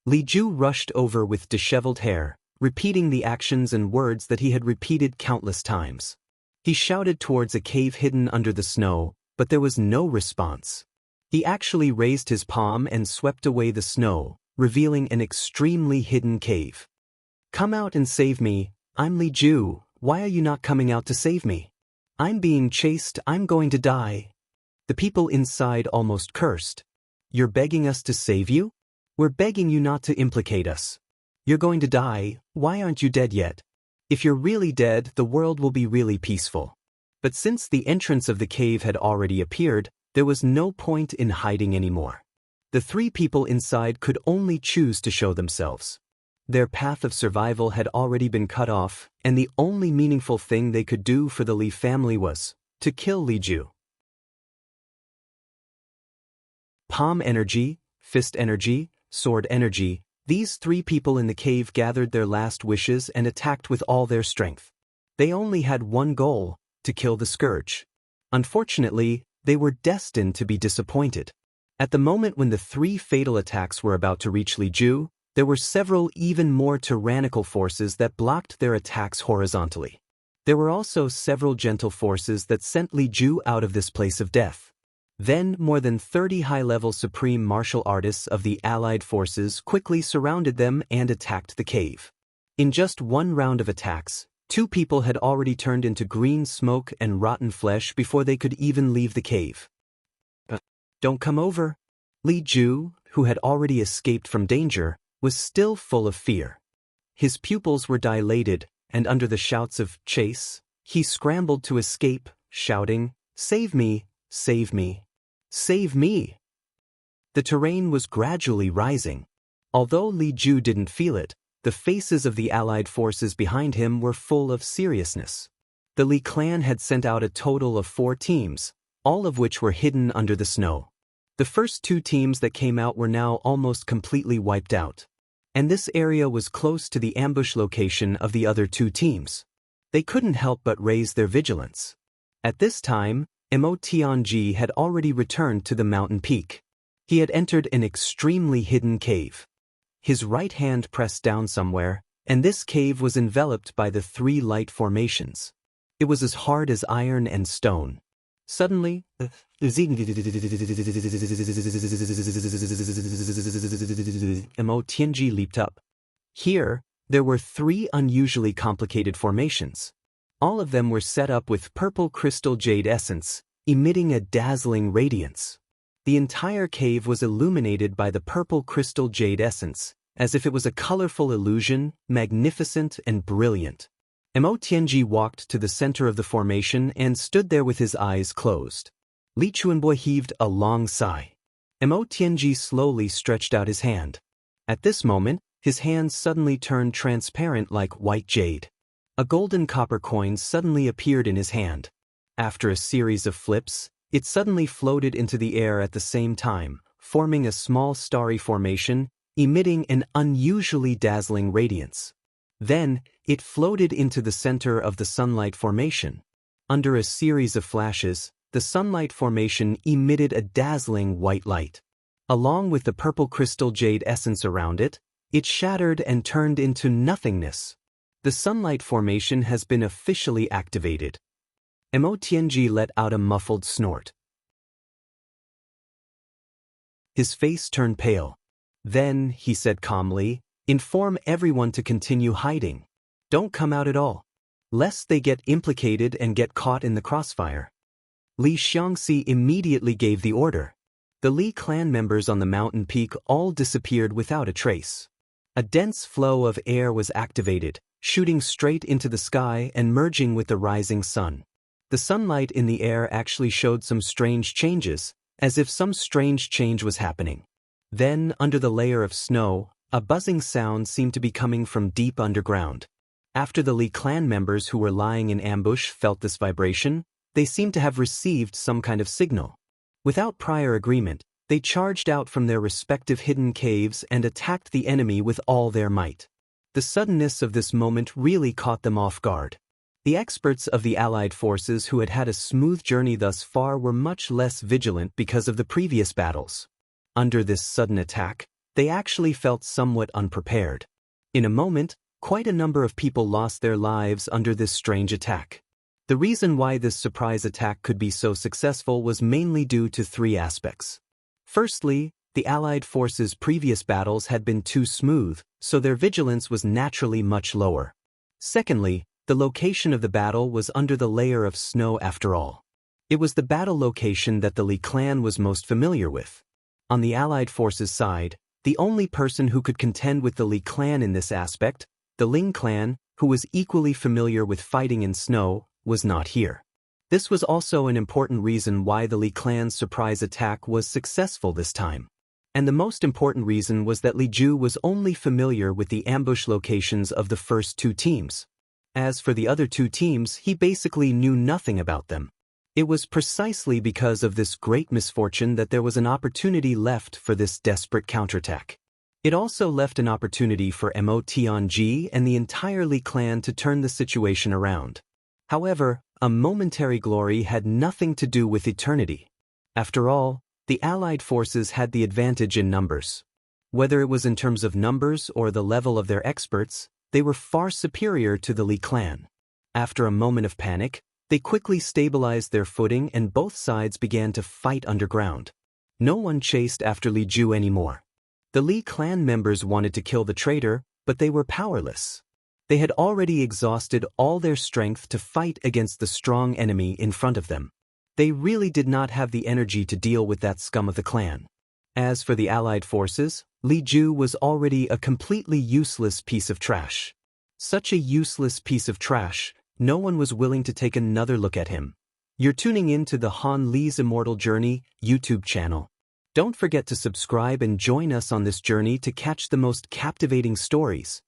A: Li Ju rushed over with disheveled hair, repeating the actions and words that he had repeated countless times. He shouted towards a cave hidden under the snow, but there was no response. He actually raised his palm and swept away the snow, revealing an extremely hidden cave. Come out and save me, I'm Li Ju, why are you not coming out to save me? I'm being chased, I'm going to die. The people inside almost cursed. You're begging us to save you? We're begging you not to implicate us. You're going to die, why aren't you dead yet? If you're really dead, the world will be really peaceful. But since the entrance of the cave had already appeared, there was no point in hiding anymore. The 3 people inside could only choose to show themselves. Their path of survival had already been cut off, and the only meaningful thing they could do for the Li family was to kill Li Ju. Palm energy, fist energy, sword energy, these 3 people in the cave gathered their last wishes and attacked with all their strength. They only had one goal, to kill the scourge. Unfortunately, they were destined to be disappointed. At the moment when the 3 fatal attacks were about to reach Li Ju, there were several even more tyrannical forces that blocked their attacks horizontally. There were also several gentle forces that sent Li Ju out of this place of death. Then, more than 30 high-level supreme martial artists of the Allied forces quickly surrounded them and attacked the cave. In just one round of attacks, 2 people had already turned into green smoke and rotten flesh before they could even leave the cave. Don't come over. Li Ju, who had already escaped from danger, was still full of fear. His pupils were dilated, and under the shouts of chase, he scrambled to escape, shouting, "Save me! Save me! Save me!" The terrain was gradually rising. Although Li Ju didn't feel it, the faces of the allied forces behind him were full of seriousness. The Li clan had sent out a total of 4 teams, all of which were hidden under the snow. The first 2 teams that came out were now almost completely wiped out. And this area was close to the ambush location of the other 2 teams. They couldn't help but raise their vigilance. At this time, Tianji had already returned to the mountain peak. He had entered an extremely hidden cave. His right hand pressed down somewhere, and this cave was enveloped by the 3 light formations. It was as hard as iron and stone. Suddenly, Tianji leaped up. Here, there were 3 unusually complicated formations. All of them were set up with purple crystal jade essence, emitting a dazzling radiance. The entire cave was illuminated by the purple crystal jade essence, as if it was a colorful illusion, magnificent and brilliant. Tianji walked to the center of the formation and stood there with his eyes closed. Li Chuanbo heaved a long sigh. Tianji slowly stretched out his hand. At this moment, his hand suddenly turned transparent like white jade. A golden copper coin suddenly appeared in his hand. After a series of flips, it suddenly floated into the air at the same time, forming a small starry formation, emitting an unusually dazzling radiance. Then, it floated into the center of the sunlight formation. Under a series of flashes, the sunlight formation emitted a dazzling white light. Along with the purple crystal jade essence around it, it shattered and turned into nothingness. The sunlight formation has been officially activated. Tianji let out a muffled snort. His face turned pale. Then, he said calmly, "Inform everyone to continue hiding. Don't come out at all, lest they get implicated and get caught in the crossfire." Li Xiangxi immediately gave the order. The Li clan members on the mountain peak all disappeared without a trace. A dense flow of air was activated, shooting straight into the sky and merging with the rising sun. The sunlight in the air actually showed some strange changes, as if some strange change was happening. Then, under the layer of snow, a buzzing sound seemed to be coming from deep underground. After the Li clan members who were lying in ambush felt this vibration, they seemed to have received some kind of signal. Without prior agreement, they charged out from their respective hidden caves and attacked the enemy with all their might. The suddenness of this moment really caught them off guard. The experts of the Allied forces who had had a smooth journey thus far were much less vigilant because of the previous battles. Under this sudden attack, they actually felt somewhat unprepared. In a moment, quite a number of people lost their lives under this strange attack. The reason why this surprise attack could be so successful was mainly due to 3 aspects. Firstly, the Allied forces' previous battles had been too smooth, so their vigilance was naturally much lower. Secondly, the location of the battle was under the layer of snow after all. It was the battle location that the Li clan was most familiar with. On the Allied forces' side, the only person who could contend with the Li clan in this aspect, the Ling clan, who was equally familiar with fighting in snow, was not here. This was also an important reason why the Li clan's surprise attack was successful this time. And the most important reason was that Li Ju was only familiar with the ambush locations of the first 2 teams. As for the other 2 teams, he basically knew nothing about them. It was precisely because of this great misfortune that there was an opportunity left for this desperate counterattack. It also left an opportunity for Tianji and the entire Li clan to turn the situation around. However, a momentary glory had nothing to do with eternity. After all, the Allied forces had the advantage in numbers. Whether it was in terms of numbers or the level of their experts, they were far superior to the Li clan. After a moment of panic, they quickly stabilized their footing and both sides began to fight underground. No one chased after Li Ju anymore. The Li clan members wanted to kill the traitor, but they were powerless. They had already exhausted all their strength to fight against the strong enemy in front of them. They really did not have the energy to deal with that scum of the clan. As for the Allied forces, Li Ju was already a completely useless piece of trash. Such a useless piece of trash, no one was willing to take another look at him. You're tuning in to the Han Li's Immortal Journey YouTube channel. Don't forget to subscribe and join us on this journey to catch the most captivating stories.